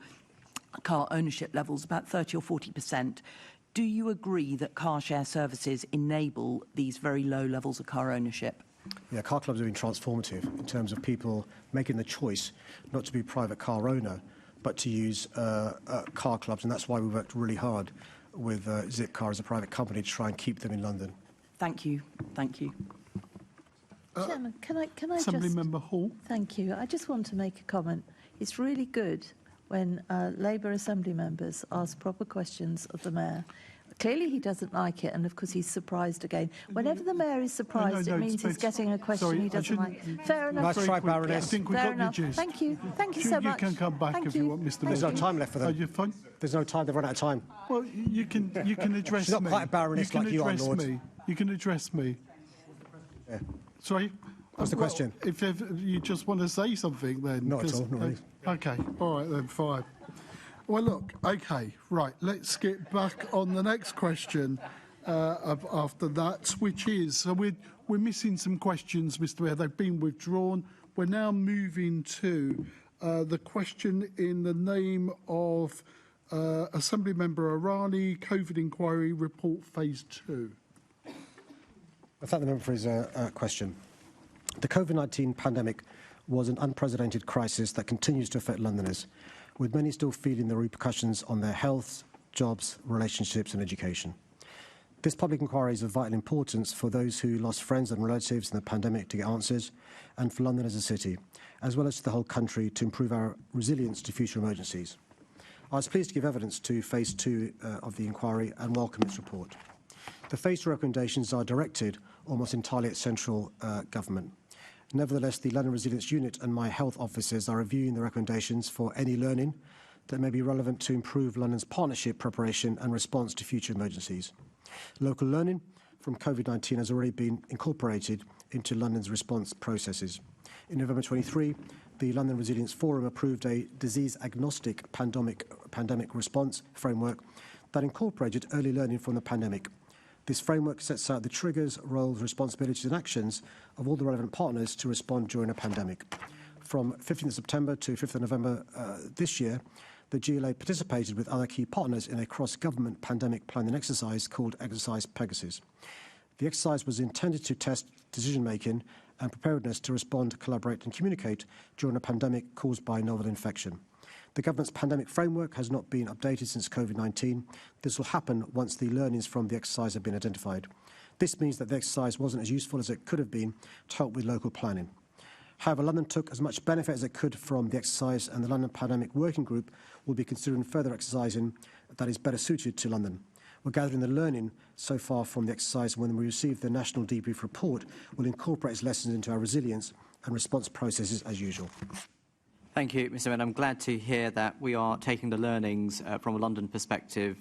car ownership levels, about 30 or 40%. Do you agree that car share services enable these very low levels of car ownership? Yeah, car clubs have been transformative in terms of people making the choice not to be a private car owner, but to use car clubs, and that's why we worked really hard with Zipcar as a private company to try and keep them in London. Thank you. Thank you. Chairman, can I Assembly just... Member Hall. Thank you. I just want to make a comment. It's really good when Labour Assembly members ask proper questions of the Mayor. Clearly he doesn't like it, and of course he's surprised again. Whenever the Mayor is surprised, it means he's getting a question he doesn't like. Fair enough. Nice try, Baroness. I think we Fair got enough. the gist. Thank you. Thank you so much. You can come back Thank if you want, Mr. There's no Minister. time left for them. Are you fine? There's no time. They've run out of time. Well, you can address She's not me. quite a baroness like you are, address Lord. me. You can address me. Yeah. Sorry? What's the question? If you just want to say something, then... Not at all, not really. OK, all right then, fine. Well, look, OK, right, let's get back on the next question after that, which is... So we're missing some questions, Mr Mayor. They've been withdrawn. We're now moving to the question in the name of Assembly Member Irani, COVID Inquiry Report Phase 2. I thank the member for his question. The COVID-19 pandemic was an unprecedented crisis that continues to affect Londoners, with many still feeling the repercussions on their health, jobs, relationships and education. This public inquiry is of vital importance for those who lost friends and relatives in the pandemic to get answers, and for London as a city, as well as to the whole country to improve our resilience to future emergencies. I was pleased to give evidence to Phase 2 of the inquiry and welcome its report. The Phase 2 recommendations are directed almost entirely at central government. Nevertheless, the London Resilience Unit and my health officers are reviewing the recommendations for any learning that may be relevant to improve London's partnership preparation and response to future emergencies. Local learning from COVID-19 has already been incorporated into London's response processes. In November 23, the London Resilience Forum approved a disease-agnostic pandemic response framework that incorporated early learning from the pandemic. This framework sets out the triggers, roles, responsibilities and actions of all the relevant partners to respond during a pandemic. From 15th September to 5th of November this year, the GLA participated with other key partners in a cross-government pandemic planning exercise called Exercise Pegasus. The exercise was intended to test decision-making and preparedness to respond, collaborate and communicate during a pandemic caused by novel infection. The government's pandemic framework has not been updated since COVID-19. This will happen once the learnings from the exercise have been identified. This means that the exercise wasn't as useful as it could have been to help with local planning. However, London took as much benefit as it could from the exercise, and the London Pandemic Working Group will be considering further exercising that is better suited to London. We're gathering the learning so far from the exercise. When we receive the National Debrief Report, we'll incorporate its lessons into our resilience and response processes as usual. Thank you, Mr. Mayor. I'm glad to hear that we are taking the learnings from a London perspective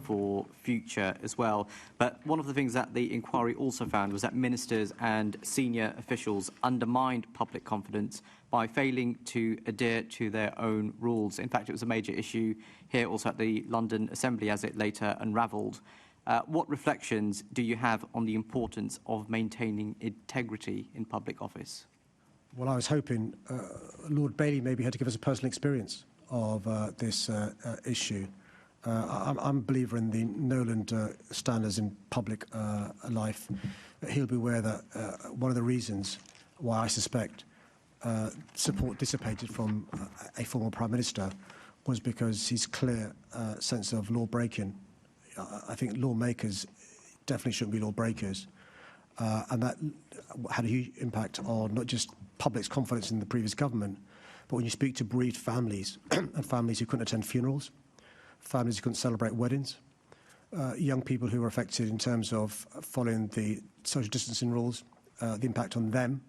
for future as well. But one of the things that the inquiry also found was that ministers and senior officials undermined public confidence by failing to adhere to their own rules. In fact, it was a major issue here also at the London Assembly as it later unravelled. What reflections do you have on the importance of maintaining integrity in public office? Well, I was hoping Lord Bailey maybe had to give us a personal experience of this issue. I'm a believer in the Noland standards in public life. He'll be aware that one of the reasons why I suspect support dissipated from a former Prime Minister was because his clear sense of law breaking. I think lawmakers definitely shouldn't be law breakers. And that had a huge impact on not just public's confidence in the previous government, but when you speak to bereaved families and families who couldn't attend funerals, families who couldn't celebrate weddings, young people who were affected in terms of following the social distancing rules, the impact on them,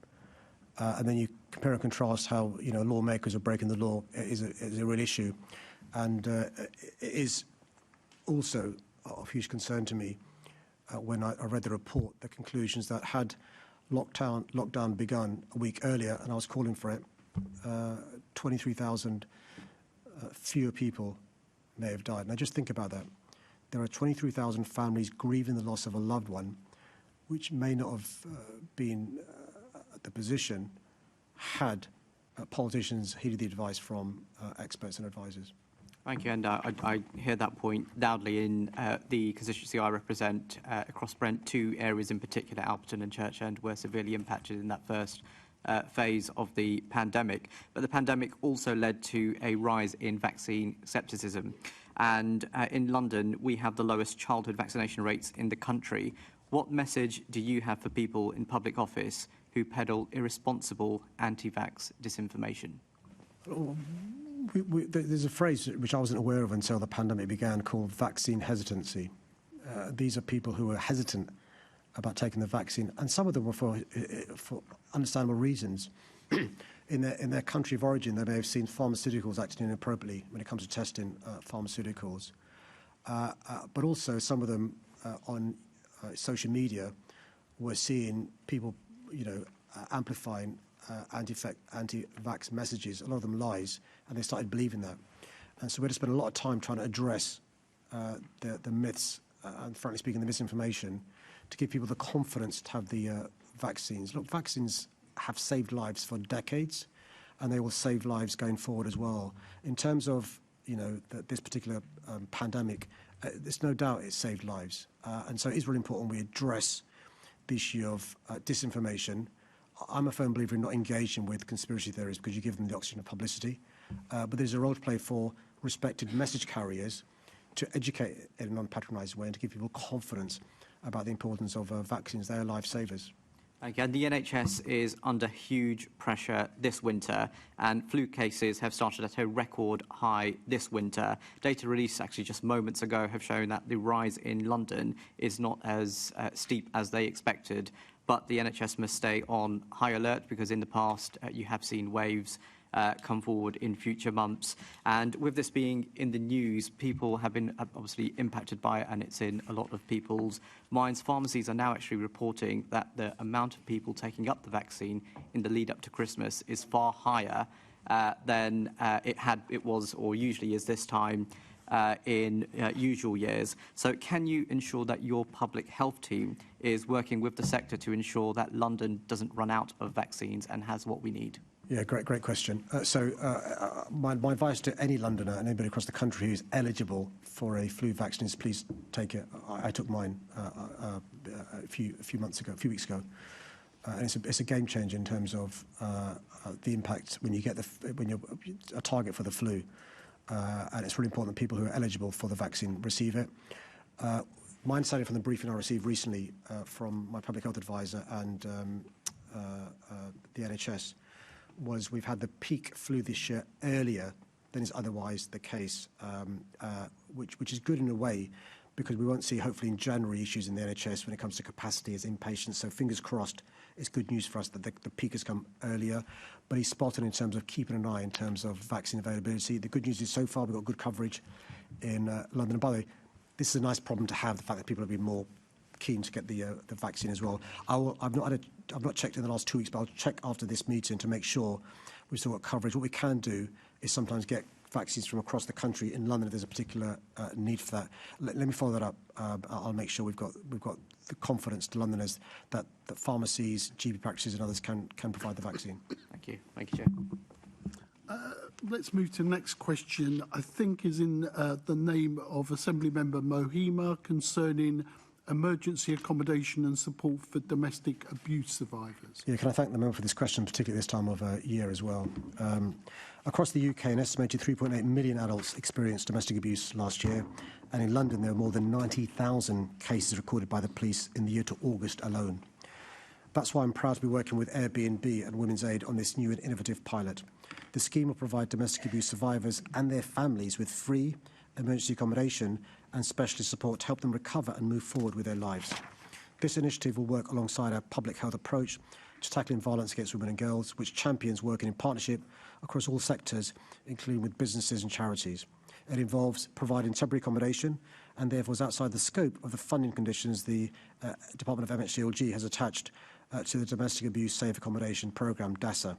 and then you compare and contrast how lawmakers are breaking the law is a real issue, and it is also of huge concern to me when I read the report, the conclusions that had lockdown begun a week earlier, and I was calling for it, 23,000 fewer people may have died. Now just think about that. There are 23,000 families grieving the loss of a loved one, which may not have been at the position had politicians heeded the advice from experts and advisors. Thank you, and I hear that point loudly in the constituency I represent across Brent. Two areas in particular, Alperton and Churchend, were severely impacted in that first phase of the pandemic. But the pandemic also led to a rise in vaccine scepticism. And in London, we have the lowest childhood vaccination rates in the country. What message do you have for people in public office who peddle irresponsible anti-vax disinformation? There's a phrase which I wasn't aware of until the pandemic began called vaccine hesitancy. These are people who are hesitant about taking the vaccine, and some of them were for understandable reasons. In their country of origin, they may have seen pharmaceuticals acting inappropriately when it comes to testing pharmaceuticals. But also some of them on social media seeing people, amplifying anti-vax messages, a lot of them lies, and they started believing that. And so we had to spend a lot of time trying to address the myths and, frankly speaking, the misinformation to give people the confidence to have the vaccines. Look, vaccines have saved lives for decades, and they will save lives going forward as well. In terms of, this particular pandemic, there's no doubt it saved lives. And so it is really important we address the issue of disinformation. I'm a firm believer in not engaging with conspiracy theories because you give them the oxygen of publicity. But there's a role to play for respected message carriers to educate in a non-patronising way and to give people confidence about the importance of vaccines. They are lifesavers. Okay, and the NHS is under huge pressure this winter, and flu cases have started at a record high this winter. Data released actually just moments ago have shown that the rise in London is not as steep as they expected, but the NHS must stay on high alert because in the past you have seen waves come forward in future months. And with this being in the news, people have been obviously impacted by it, and it's in a lot of people's minds. Pharmacies are now actually reporting that the amount of people taking up the vaccine in the lead up to Christmas is far higher than it was or usually is this time in usual years. So can you ensure that your public health team is working with the sector to ensure that London doesn't run out of vaccines and has what we need? Yeah, great question. My advice to any Londoner and anybody across the country who is eligible for a flu vaccine is please take it. I took mine a few weeks ago, and it's a game changer in terms of the impact when you get when you're a target for the flu, and it's really important that people who are eligible for the vaccine receive it. My understanding from the briefing I received recently from my public health advisor and the NHS was we've had the peak flu this year earlier than is otherwise the case, which is good in a way because we won't see, hopefully, in January issues in the NHS when it comes to capacity as inpatients. So fingers crossed, it's good news for us that the peak has come earlier. But he's spotted in terms of keeping an eye in terms of vaccine availability. The good news is so far we've got good coverage in London. And by the way, this is a nice problem to have, the fact that people have been more keen to get the vaccine as well. I've not checked in the last 2 weeks, but I'll check after this meeting to make sure we've still got coverage. What we can do is sometimes get vaccines from across the country in London if there's a particular need for that. Let me follow that up. I'll make sure we've got the confidence to Londoners that pharmacies, GP practices and others can provide the vaccine. Thank you, Chair. Let's move to the next question. I think is in the name of Assembly Member Mohima concerning emergency accommodation and support for domestic abuse survivors. Yeah, can I thank the member for this question, particularly this time of year as well. Across the UK, an estimated 3.8 million adults experienced domestic abuse last year, and in London there were more than 90,000 cases recorded by the police in the year to August alone. That's why I'm proud to be working with Airbnb and Women's Aid on this new and innovative pilot. The scheme will provide domestic abuse survivors and their families with free emergency accommodation and specialist support to help them recover and move forward with their lives. This initiative will work alongside our public health approach to tackling violence against women and girls, which champions working in partnership across all sectors, including with businesses and charities. It involves providing temporary accommodation and therefore is outside the scope of the funding conditions the Department of MHCLG has attached to the Domestic Abuse Safe Accommodation Programme, DASA.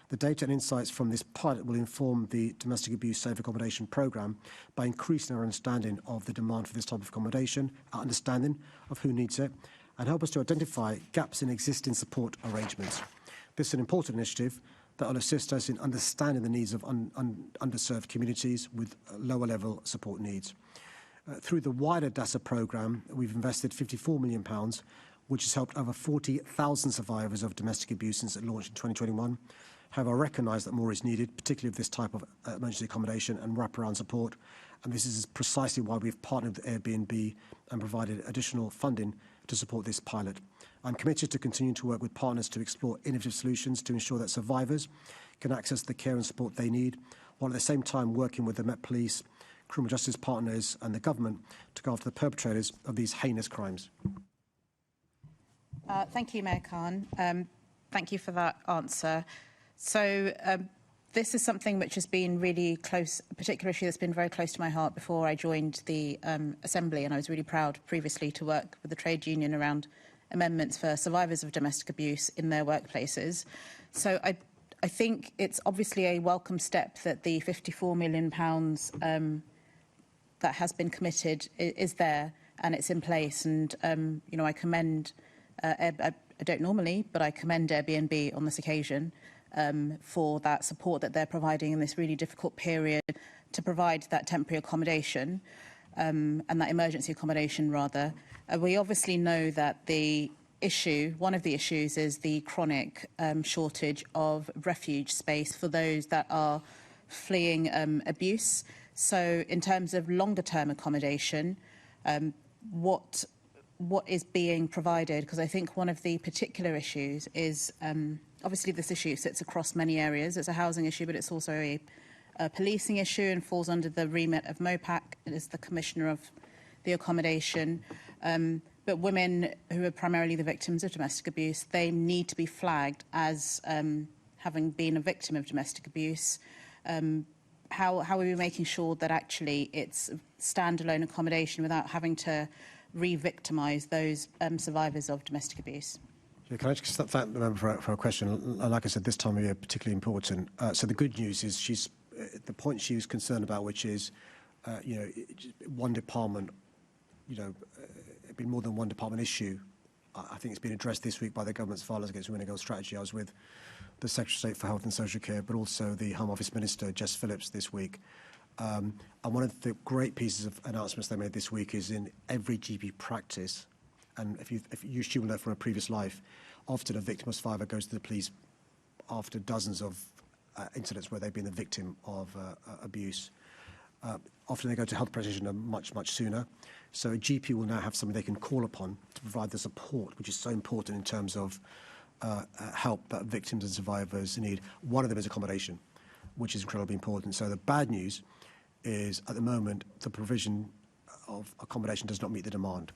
The data and insights from this pilot will inform the Domestic Abuse Safe Accommodation Programme by increasing our understanding of the demand for this type of accommodation, our understanding of who needs it, and help us to identify gaps in existing support arrangements. This is an important initiative that will assist us in understanding the needs of underserved communities with lower level support needs. Through the wider DASA programme, we've invested £54 million, which has helped over 40,000 survivors of domestic abuse since it launched in 2021. However, I recognise that more is needed, particularly of this type of emergency accommodation and wraparound support, and this is precisely why we've partnered with Airbnb and provided additional funding to support this pilot. I'm committed to continuing to work with partners to explore innovative solutions to ensure that survivors can access the care and support they need, while at the same time working with the Met Police, criminal justice partners and the government to go after the perpetrators of these heinous crimes. Thank you, Mayor Khan. Thank you for that answer. So this is something which has been really close, a particular issue that's been very close to my heart before I joined the Assembly, and I was really proud previously to work with the trade union around amendments for survivors of domestic abuse in their workplaces. So I think it's obviously a welcome step that the £54 million that has been committed is there and it's in place. And, you know, I commend, I don't normally, but I commend Airbnb on this occasion for that support that they're providing in this really difficult period to provide that temporary accommodation and that emergency accommodation, rather. We obviously know that the issue, one of the issues is the chronic shortage of refuge space for those that are fleeing abuse. So in terms of longer term accommodation, what is being provided? Because I think one of the particular issues is obviously this issue sits across many areas. It's a housing issue, but it's also a policing issue and falls under the remit of MOPAC. It is the Commissioner of the Accommodation. But women who are primarily the victims of domestic abuse, they need to be flagged as having been a victim of domestic abuse. How are we making sure that actually it's standalone accommodation without having to re-victimise those survivors of domestic abuse? Yeah, can I just thank the member for a question? Like I said, this time of year particularly important. So the good news is she's the point she was concerned about, which is, you know, one department, you know, it'd been more than one department issue. I think it's been addressed this week by the government's Violence Against Women and Girls strategy. I was with the Secretary of State for Health and Social Care, but also the Home Office Minister, Jess Phillips, this week. And one of the great pieces of announcements they made this week is in every GP practice, and she will know from her previous life, often a victim or survivor goes to the police after dozens of incidents where they've been the victim of abuse. Often they go to health practitioner much sooner. So a GP will now have somebody they can call upon to provide the support, which is so important in terms of help that victims and survivors need. One of them is accommodation, which is incredibly important. So the bad news is, at the moment, the provision of accommodation does not meet the demand.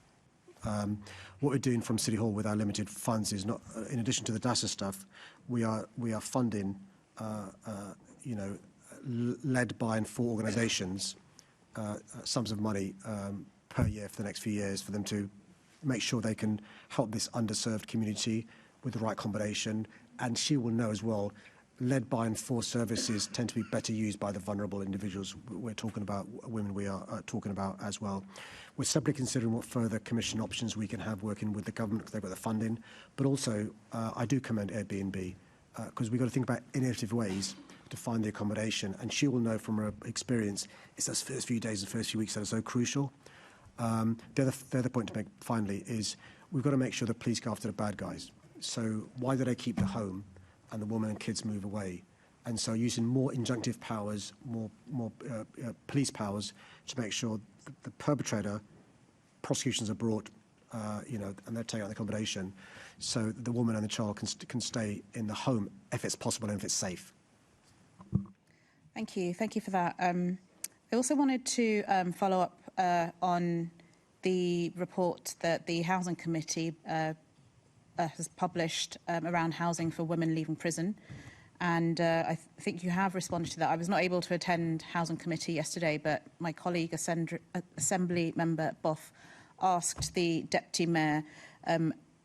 What we're doing from City Hall with our limited funds is not, in addition to the DASA stuff, we are funding, you know, led by and for organisations, sums of money per year for the next few years for them to make sure they can help this underserved community with the right accommodation. And she will know as well, led by and for services tend to be better used by the vulnerable individuals we're talking about, women we are talking about as well. We're separately considering what further commission options we can have working with the government because they've got the funding. But also, I do commend Airbnb because we've got to think about innovative ways to find the accommodation. And she will know from her experience, it's those first few days and first few weeks that are so crucial. The other point to make finally is we've got to make sure the police go after the bad guys. So why do they keep the home and the woman and kids move away? And so using more injunctive powers, more police powers to make sure the perpetrator, prosecutions are brought and they're taking out the accommodation, so the woman and the child can stay in the home if it's possible and if it's safe. Thank you for that. I also wanted to follow up on the report that the Housing Committee has published around housing for women leaving prison. And I think you have responded to that. I was not able to attend Housing Committee yesterday, but my colleague, Assembly Member Boff, asked the Deputy Mayor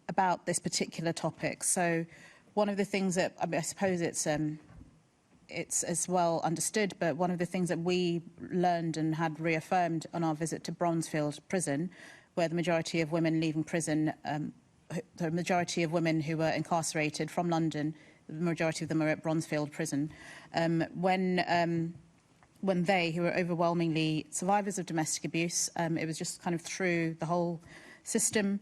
about this particular topic. So one of the things that, I suppose it's as well understood, but one of the things that we learned and had reaffirmed on our visit to Bronzefield Prison, where the majority of women leaving prison, the majority of women who were incarcerated from London, the majority of them are at Bronzefield Prison, when they, who were overwhelmingly survivors of domestic abuse, it was just kind of through the whole system.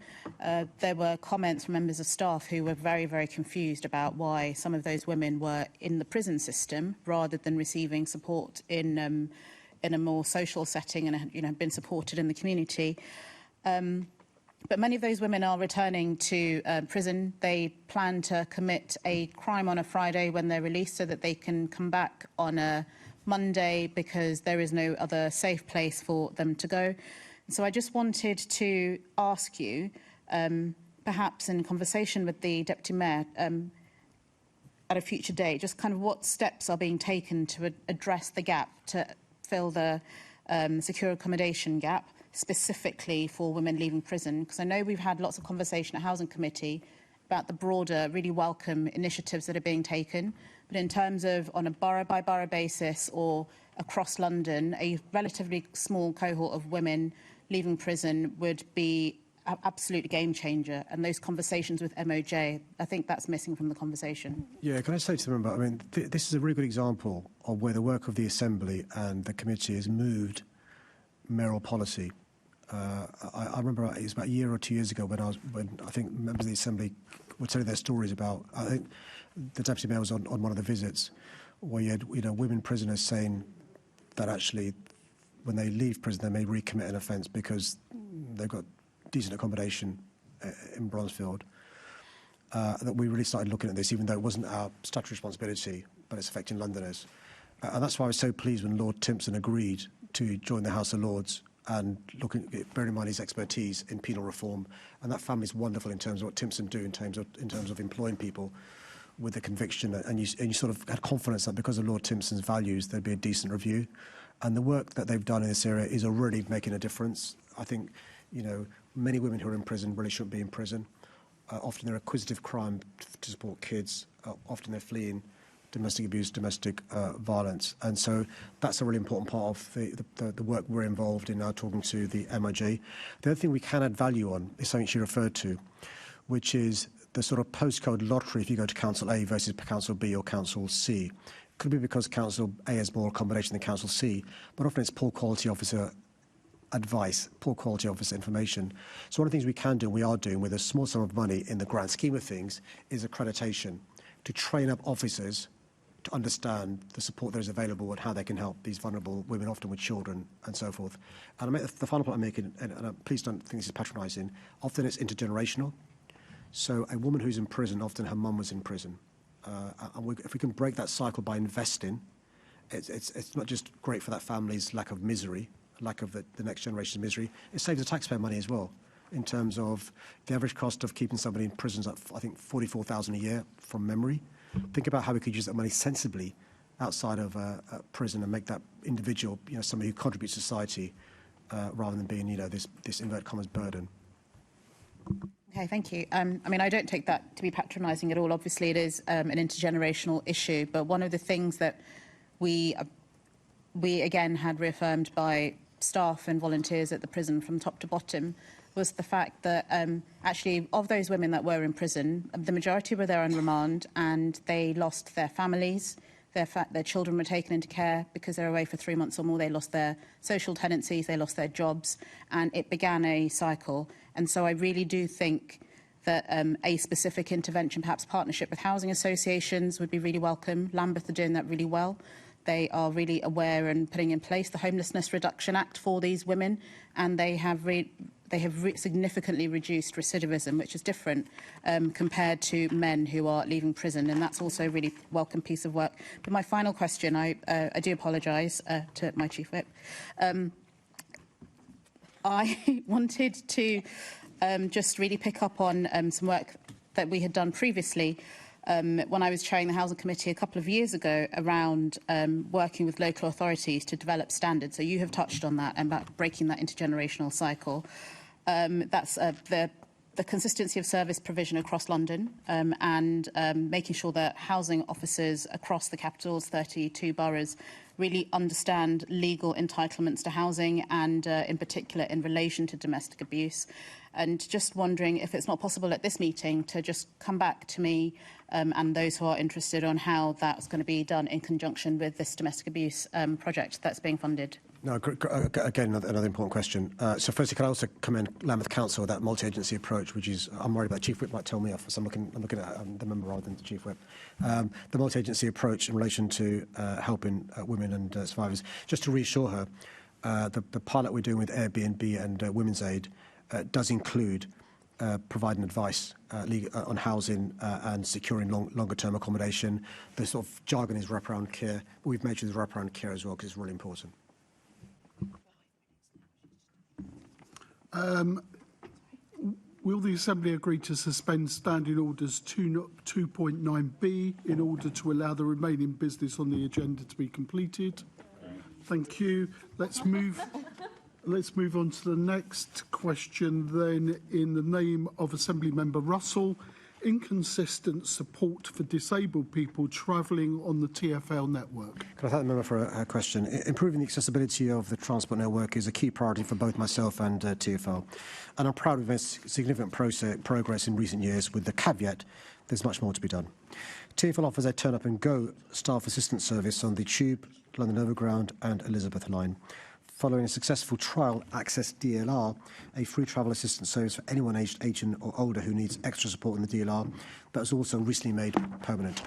There were comments from members of staff who were very, very confused about why some of those women were in the prison system rather than receiving support in a more social setting and been supported in the community. But many of those women are returning to prison. They plan to commit a crime on a Friday when they're released so that they can come back on a Monday because there is no other safe place for them to go. So I just wanted to ask you, perhaps in conversation with the Deputy Mayor at a future date, just kind of what steps are being taken to address the gap, to fill the secure accommodation gap, specifically for women leaving prison, because I know we've had lots of conversation at Housing Committee about the broader, really welcome initiatives that are being taken. But in terms of on a borough-by-borough basis or across London, a relatively small cohort of women leaving prison would be an absolute game changer. And those conversations with MOJ, I think that's missing from the conversation. Yeah, can I say to them, I mean, this is a really good example of where the work of the Assembly and the committee has moved mayoral policy. I remember it was about a year or 2 years ago when I think members of the Assembly were telling their stories about, I think the Deputy Mayor was on one of the visits where you had women prisoners saying that actually when they leave prison they may recommit an offence because they've got decent accommodation in Bronzefield. That we really started looking at this, even though it wasn't our statutory responsibility, but it's affecting Londoners. And that's why I was so pleased when Lord Timpson agreed to join the House of Lords and bearing in mind his expertise in penal reform. And that family is wonderful in terms of what Timpson do in terms of employing people with the conviction. And you sort of had confidence that because of Lord Timpson's values, there'd be a decent review. And the work that they've done in this area is already making a difference. I think, many women who are in prison really shouldn't be in prison. Often they're acquisitive crime to support kids. Often they're fleeing domestic abuse, domestic violence. And so that's a really important part of the work we're involved in now, talking to the MOJ. The other thing we can add value on is something she referred to, which is the sort of postcode lottery if you go to Council A versus Council B or Council C. Could be because Council A has more accommodation than Council C, but often it's poor quality officer advice, poor quality officer information. So one of the things we can do, we are doing with a small sum of money in the grand scheme of things, is accreditation to train up officers to understand the support that is available and how they can help these vulnerable women, often with children and so forth. And the final point I'm making, and please don't think this is patronising, often it's intergenerational. So a woman who's in prison, often her mum was in prison. If we can break that cycle by investing, it's not just great for that family's lack of misery, lack of the next generation's misery, it saves the taxpayer money as well, in terms of the average cost of keeping somebody in prison is, I think, $44,000 a year from memory. Think about how we could use that money sensibly outside of prison and make that individual, somebody who contributes to society, rather than being, this inverted commas burden. Okay, thank you. I mean, I don't take that to be patronising at all. Obviously, it is an intergenerational issue, but one of the things that we again had reaffirmed by staff and volunteers at the prison from top to bottom was the fact that actually of those women that were in prison, the majority were there on remand and they lost their families, their children were taken into care because they're away for 3 months or more, they lost their social tenancies, they lost their jobs, and it began a cycle. And so I really do think that a specific intervention, perhaps partnership with housing associations would be really welcome. Lambeth are doing that really well. They are really aware and putting in place the Homelessness Reduction Act for these women, and they have they have significantly reduced recidivism, which is different compared to men who are leaving prison, and that's also a really welcome piece of work. But my final question, I do apologise to my Chief Whip. I wanted to just really pick up on some work that we had done previously when I was chairing the Housing Committee a couple of years ago around working with local authorities to develop standards. So you have touched on that and about breaking that intergenerational cycle. That's the consistency of service provision across London and making sure that housing officers across the capital's 32 boroughs really understand legal entitlements to housing and in particular in relation to domestic abuse. And just wondering if it's not possible at this meeting to just come back to me and those who are interested on how that's going to be done in conjunction with this domestic abuse project that's being funded. No, again, another important question. So firstly, can I also commend Lambeth Council, that multi-agency approach, which is, I'm worried about, Chief Whip might tell me off, so I'm looking at the member rather than the Chief Whip. The multi-agency approach in relation to helping women and survivors. Just to reassure her, the pilot we're doing with Airbnb and Women's Aid does include providing advice on housing and securing longer-term accommodation. The sort of jargon is wraparound care. We've made sure there's wraparound care as well, because it's really important. Will the Assembly agree to suspend Standing Orders 2.9b in order to allow the remaining business on the agenda to be completed? Thank you. Let's move on to the next question then. In the name of Assembly Member Russell, inconsistent support for disabled people travelling on the TfL network. Can I thank the member for her question? Improving the accessibility of the transport network is a key priority for both myself and TfL. And I'm proud we've made significant progress in recent years, with the caveat there's much more to be done. TfL offers a turn up and go staff assistance service on the Tube, London Overground and Elizabeth line. Following a successful trial, Access DLR, a free travel assistance service for anyone aged 18 or older who needs extra support in the DLR, that was also recently made permanent.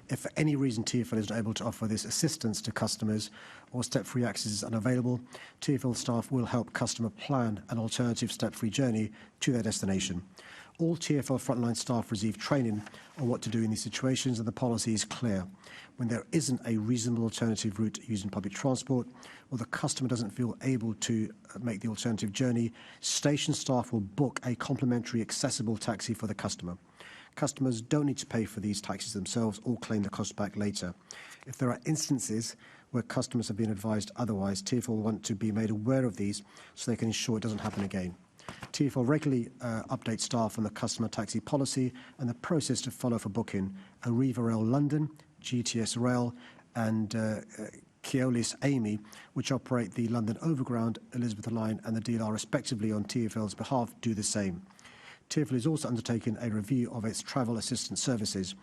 If for any reason TfL is not able to offer this assistance to customers or step-free access is unavailable, TfL staff will help customer plan an alternative step-free journey to their destination. All TfL frontline staff receive training on what to do in these situations, and the policy is clear. When there isn't a reasonable alternative route using public transport, or the customer doesn't feel able to make the alternative journey, station staff will book a complimentary accessible taxi for the customer. Customers don't need to pay for these taxis themselves or claim the cost back later. If there are instances where customers have been advised otherwise, TfL will want to be made aware of these so they can ensure it doesn't happen again. TfL regularly updates staff on the customer taxi policy and the process to follow for booking. Arriva Rail London, GTS Rail and Keolis Amy, which operate the London Overground, Elizabeth Line and the DLR respectively on TfL's behalf, do the same. TfL is also undertaking a review of its travel assistance services.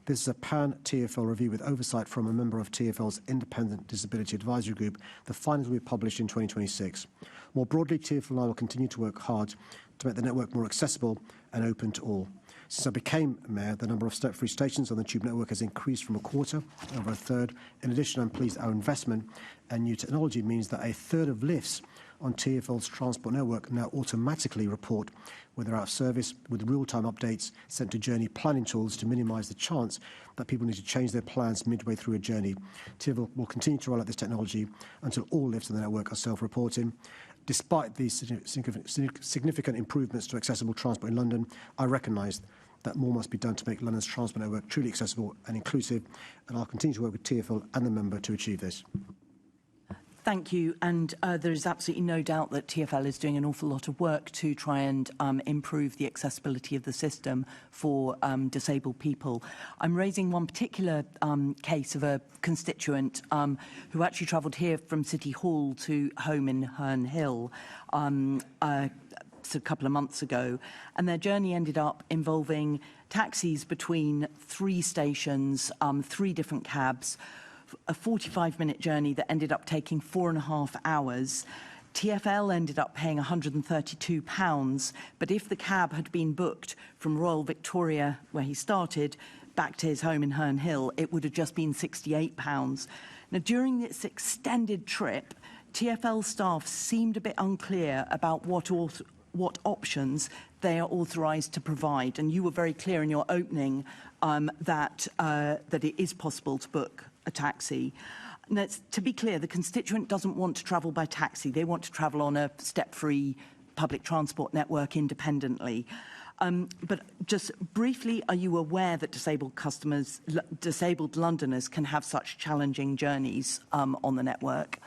This is a pan-TfL review with oversight from a member of TfL's Independent Disability Advisory Group. The findings will be published in 2026. More broadly, TfL and I will continue to work hard to make the network more accessible and open to all. Since I became Mayor, the number of step-free stations on the Tube network has increased from a quarter over a third. In addition, I'm pleased our investment and new technology means that a third of lifts on TfL's transport network now automatically report whether out of service, with real-time updates sent to journey planning tools to minimise the chance that people need to change their plans midway through a journey. TfL will continue to roll out this technology until all lifts on the network are self-reporting. Despite these significant improvements to accessible transport in London, I recognise that more must be done to make London's transport network truly accessible and inclusive, and I'll continue to work with TfL and the member to achieve this. Thank you. And there is absolutely no doubt that TfL is doing an awful lot of work to try and improve the accessibility of the system for disabled people. I'm raising one particular case of a constituent who actually travelled here from City Hall to home in Herne Hill a couple of months ago, and their journey ended up involving taxis between 3 stations, 3 different cabs, a 45-minute journey that ended up taking 4.5 hours. TfL ended up paying £132, but if the cab had been booked from Royal Victoria, where he started, back to his home in Herne Hill, it would have just been £68. Now, during this extended trip, TfL staff seemed a bit unclear about what what options they are authorised to provide. And you were very clear in your opening that it is possible to book a taxi. Now, to be clear, the constituent doesn't want to travel by taxi. They want to travel on a step-free public transport network independently. But just briefly, are you aware that disabled Londoners can have such challenging journeys on the network?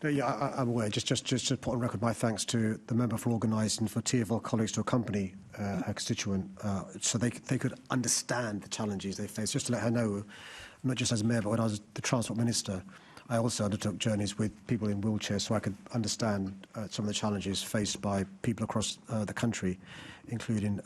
No, yeah, I'm aware. Just to put on record my thanks to the member for organising for TfL colleagues to accompany her constituent so they could understand the challenges they face. Just to let her know, not just as mayor, but when I was the Transport Minister, I also undertook journeys with people in wheelchairs so I could understand some of the challenges faced by people across the country, including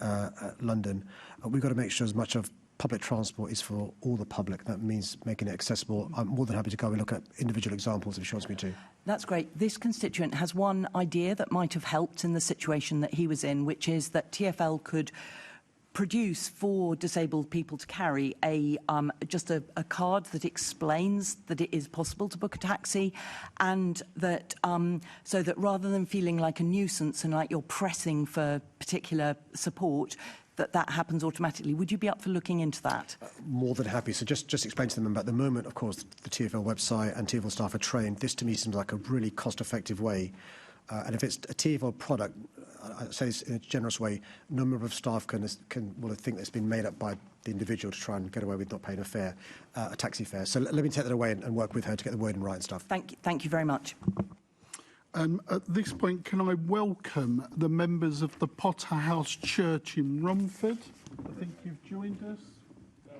London. We've got to make sure as much of public transport is for all the public. That means making it accessible. I'm more than happy to go and look at individual examples if she wants me to. That's great. This constituent has one idea that might have helped in the situation that he was in, which is that TfL could produce for disabled people to carry just a card that explains that it is possible to book a taxi, and that so that rather than feeling like a nuisance and like you're pressing for particular support, that happens automatically. Would you be up for looking into that? More than happy. So just explain to them about the moment, of course, the TfL website and TfL staff are trained. This to me seems like a really cost-effective way. And if it's a TfL product, I say this in a generous way, no member of staff will think that it's been made up by the individual to try and get away with not paying a taxi fare. So let me take that away and work with her to get the wording right and stuff. Thank you very much. At this point, can I welcome the members of the Potter House Church in Romford? I think you've joined us.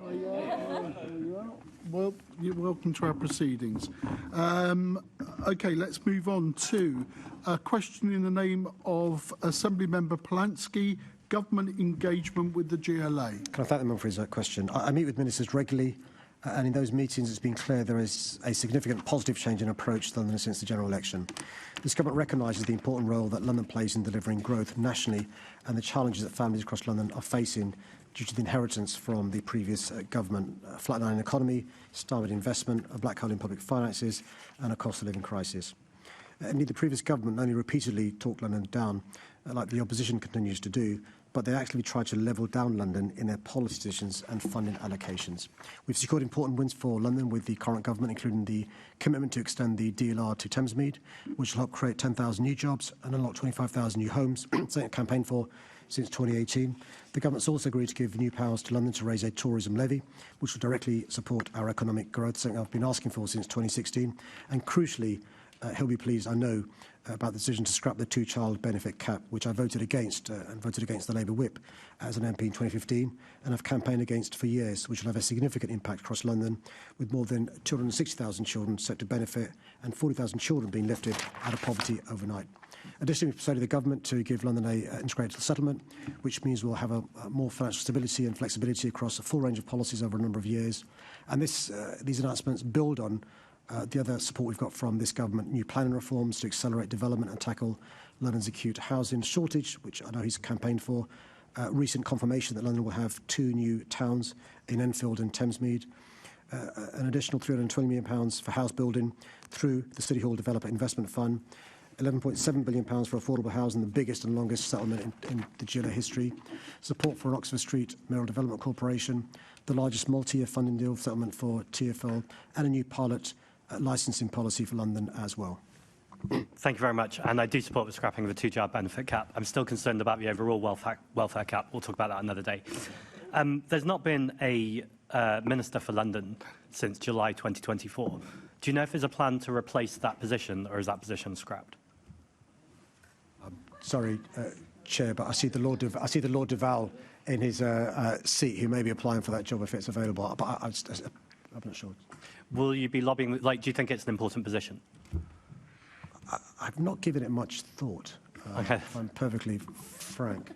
There you are. Well, you're welcome to our proceedings. OK, let's move on to a question in the name of Assembly Member Polanski, government engagement with the GLA. Can I thank the member for his question? I meet with ministers regularly, and in those meetings it's been clear there is a significant positive change in approach to London since the general election. This government recognises the important role that London plays in delivering growth nationally and the challenges that families across London are facing due to the inheritance from the previous government, a flatlining economy, starved investment, a black hole in public finances and a cost of living crisis. Indeed, the previous government only repeatedly talked London down, like the opposition continues to do, but they actually tried to level down London in their policy decisions and funding allocations. We've secured important wins for London with the current government, including the commitment to extend the DLR to Thamesmead, which will help create 10,000 new jobs and unlock 25,000 new homes, something I've campaigned for since 2018. The government's also agreed to give new powers to London to raise a tourism levy, which will directly support our economic growth, something I've been asking for since 2016. And crucially, he'll be pleased, I know, about the decision to scrap the two-child benefit cap, which I voted against and voted against the Labour whip as an MP in 2015, and I've campaigned against for years, which will have a significant impact across London, with more than 260,000 children set to benefit and 40,000 children being lifted out of poverty overnight. Additionally, we've persuaded the government to give London an integrated settlement, which means we'll have a more financial stability and flexibility across a full range of policies over a number of years. And these announcements build on the other support we've got from this government, new planning reforms to accelerate development and tackle London's acute housing shortage, which I know he's campaigned for, recent confirmation that London will have 2 new towns in Enfield and Thamesmead, an additional £320 million for house building through the City Hall Developer Investment Fund, £11.7 billion for affordable housing, the biggest and longest settlement in the GLA history, support for Oxford Street Mayoral Development Corporation, the largest multi-year funding deal settlement for TfL, and a new pilot licensing policy for London as well. Thank you very much. And I do support the scrapping of the two-child benefit cap. I'm still concerned about the overall welfare cap. We'll talk about that another day. There's not been a Minister for London since July 2024. Do you know if there's a plan to replace that position, or is that position scrapped? Sorry, Chair, but I see the Lord Duval in his seat, who may be applying for that job if it's available. But I'm not sure. Will you be lobbying? Do you think it's an important position? I've not given it much thought. Okay. If I'm perfectly frank.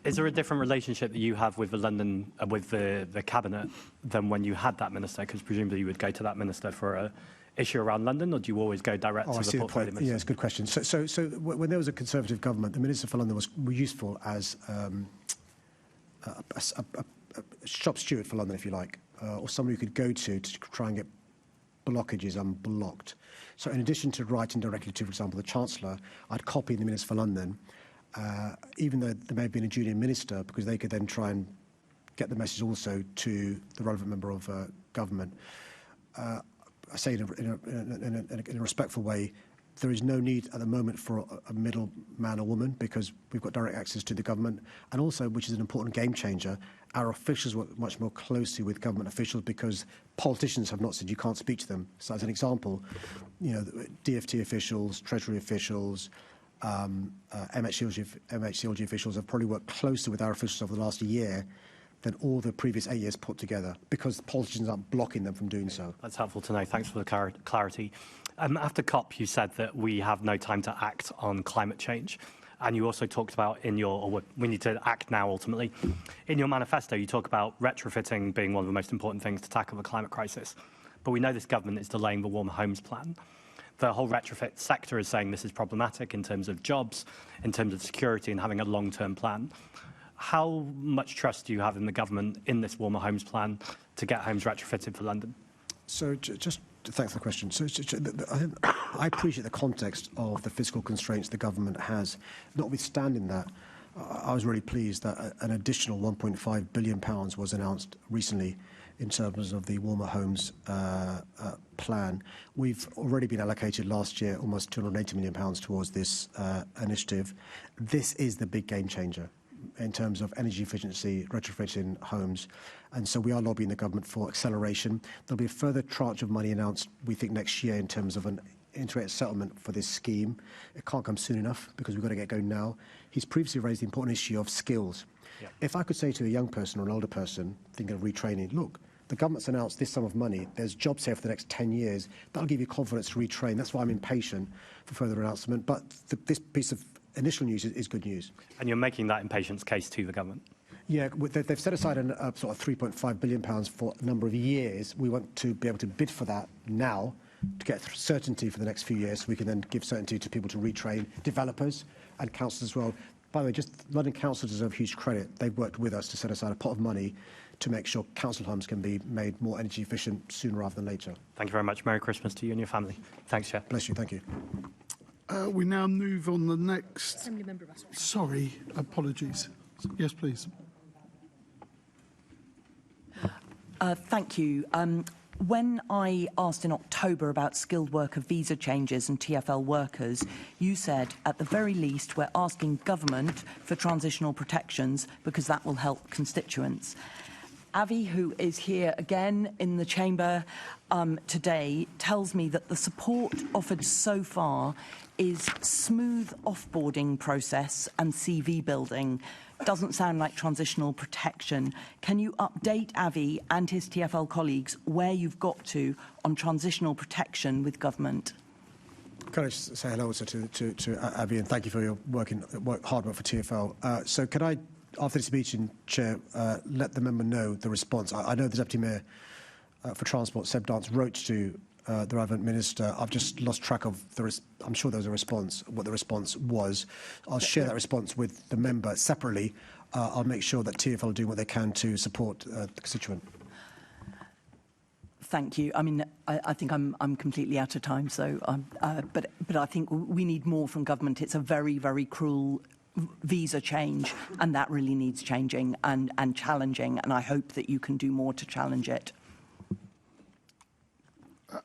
Is there a different relationship that you have with the London, with the cabinet, than when you had that minister? Because presumably you would go to that minister for a issue around London, or do you always go direct to the portfolio minister? Yeah, it's a good question. So when there was a Conservative government, the Minister for London was useful as a shop steward for London, if you like, or somebody who could go to try and get blockages unblocked. So in addition to writing directly to, for example, the Chancellor, I'd copy the Minister for London even though there may have been a junior minister, because they could then try and get the message also to the relevant member of government. I say in a respectful way, there is no need at the moment for a middle man or woman, because we've got direct access to the government. And also, which is an important game changer, our officials work much more closely with government officials, because politicians have not said you can't speak to them. So as an example, you know, DFT officials, Treasury officials, MHCLG officials have probably worked closely with our officials over the last year than all the previous 8 years put together, because politicians aren't blocking them from doing so. That's helpful to know. Thanks for the clarity. After COP, you said that we have no time to act on climate change. And you also talked about we need to act now, ultimately. In your manifesto, you talk about retrofitting being one of the most important things to tackle the climate crisis. But we know this government is delaying the Warmer Homes Plan. The whole retrofit sector is saying this is problematic in terms of jobs, in terms of security, and having a long-term plan. How much trust do you have in the government in this Warmer Homes Plan to get homes retrofitted for London? So just thanks for the question. So I appreciate the context of the fiscal constraints the government has. Notwithstanding that, I was really pleased that an additional £1.5 billion was announced recently in terms of the Warmer Homes plan. We've already been allocated last year almost £280 million towards this initiative. This is the big game changer in terms of energy efficiency, retrofitting homes. And so we are lobbying the government for acceleration. There'll be a further tranche of money announced, we think, next year in terms of an integrated settlement for this scheme. It can't come soon enough because we've got to get going now. He's previously raised the important issue of skills. Yeah. If I could say to a young person or an older person thinking of retraining, look, the government's announced this sum of money. There's jobs here for the next 10 years. That'll give you confidence to retrain. That's why I'm impatient for further announcement. But this piece of initial news is good news. And you're making that impatience case to the government? Yeah, they've set aside a sort of £3.5 billion for a number of years. We want to be able to bid for that now to get certainty for the next few years, so we can then give certainty to people to retrain, developers and councils as well. By the way, just London Council deserve huge credit. They've worked with us to set aside a pot of money to make sure council homes can be made more energy efficient sooner rather than later. Thank you very much. Merry Christmas to you and your family. Thanks, Chair. Bless you. Thank you. We now move on the next. Assembly Member Russell. Sorry, apologies. Yes, please. Thank you. When I asked in October about skilled worker visa changes and TfL workers, you said, at the very least, we're asking government for transitional protections because that will help constituents. Avi, who is here again in the chamber today, tells me that the support offered so far is smooth offboarding process and CV building. Doesn't sound like transitional protection. Can you update Avi and his TfL colleagues where you've got to on transitional protection with government? Can I just say hello also to Avi, and thank you for your hard work for TfL. So can I, after this meeting, Chair, let the member know the response? I know the Deputy Mayor for Transport, Seb Dance, wrote to the relevant minister. I've just lost track of I'm sure there was a response, what the response was. I'll share that response with the member separately. I'll make sure that TfL do what they can to support the constituent. Thank you. I mean, I think I'm completely out of time. So, but I think we need more from government. It's a very, very cruel visa change, and that really needs changing and challenging. And I hope that you can do more to challenge it.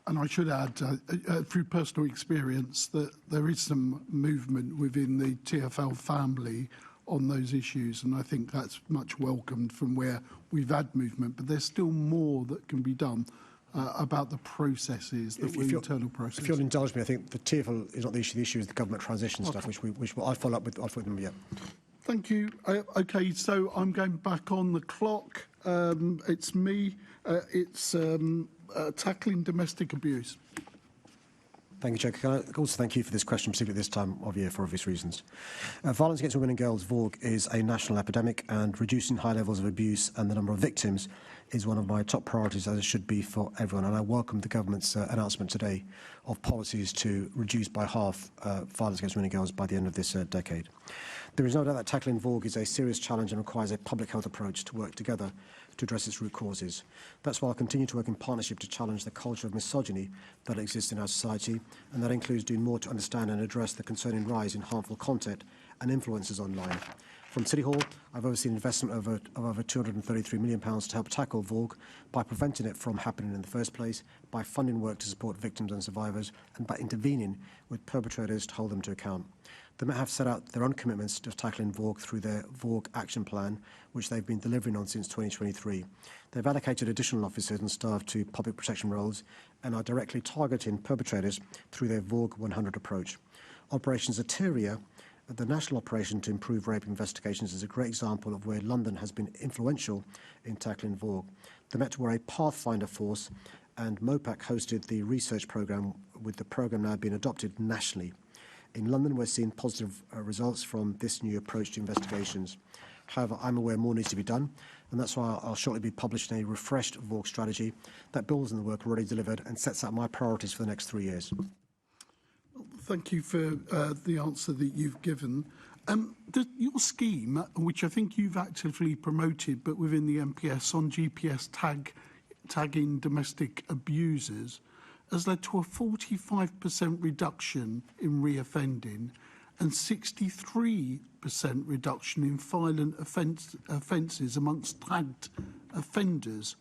And I should add, through personal experience, that there is some movement within the TfL family on those issues, and I think that's much welcomed from where we've had movement. But there's still more that can be done about the processes, the internal process. If you'll indulge me, I think the TfL is not the issue. The issue is the government transition stuff, which I'll follow up with. I'll follow them. Yeah. Thank you. Okay, so I'm going back on the clock. It's me. It's tackling domestic abuse. Thank you, Chair. Can I also thank you for this question, particularly this time of year for obvious reasons. Violence against women and girls, VAWG, is a national epidemic, and reducing high levels of abuse and the number of victims is one of my top priorities, as it should be for everyone. And I welcome the government's announcement today of policies to reduce by half violence against women and girls by the end of this decade. There is no doubt that tackling VAWG is a serious challenge and requires a public health approach to work together to address its root causes. That's why I'll continue to work in partnership to challenge the culture of misogyny that exists in our society, and that includes doing more to understand and address the concerning rise in harmful content and influencers online. From City Hall, I've overseen investment of over £233 million to help tackle VOG by preventing it from happening in the first place, by funding work to support victims and survivors, and by intervening with perpetrators to hold them to account. The Met have set out their own commitments to tackling VOG through their VOG action plan, which they've been delivering on since 2023. They've allocated additional officers and staff to public protection roles and are directly targeting perpetrators through their VOG 100 approach. Operation Zateria, the national operation to improve rape investigations, is a great example of where London has been influential in tackling VOG. The Met were a pathfinder force, and MOPAC hosted the research programme, with the programme now being adopted nationally. In London, we're seeing positive results from this new approach to investigations. However, I'm aware more needs to be done, and that's why I'll shortly be publishing a refreshed VOG strategy that builds on the work already delivered and sets out my priorities for the next 3 years. Thank you for the answer that you've given. Your scheme, which I think you've actively promoted, but within the MPS on GPS tagging domestic abusers, has led to a 45% reduction in reoffending and 63% reduction in violent offences amongst tagged offenders.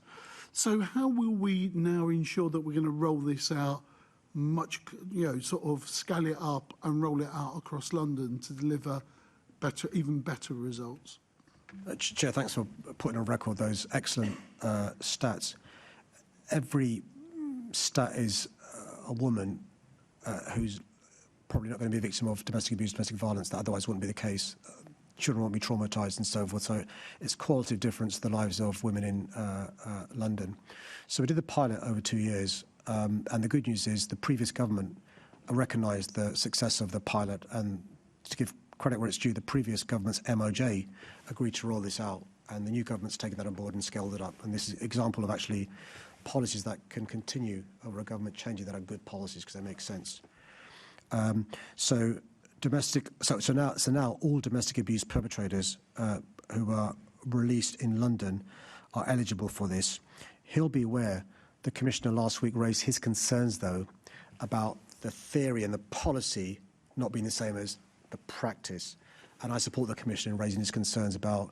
So how will we now ensure that we're going to roll this out much, sort of scale it up and roll it out across London to deliver even better results? Chair, thanks for putting on record those excellent stats. Every stat is a woman who's probably not going to be a victim of domestic abuse, domestic violence. That otherwise wouldn't be the case. Children won't be traumatised and so forth. So it's qualitative difference to the lives of women in London. So we did the pilot over 2 years. And the good news is the previous government recognised the success of the pilot, and to give credit where it's due, the previous government's MOJ agreed to roll this out, and the new government's taken that on board and scaled it up. And this is an example of actually policies that can continue over a government changing that are good policies because they make sense. So now all domestic abuse perpetrators who are released in London are eligible for this. He'll be aware. The Commissioner last week raised his concerns, though, about the theory and the policy not being the same as the practice. And I support the Commissioner in raising his concerns about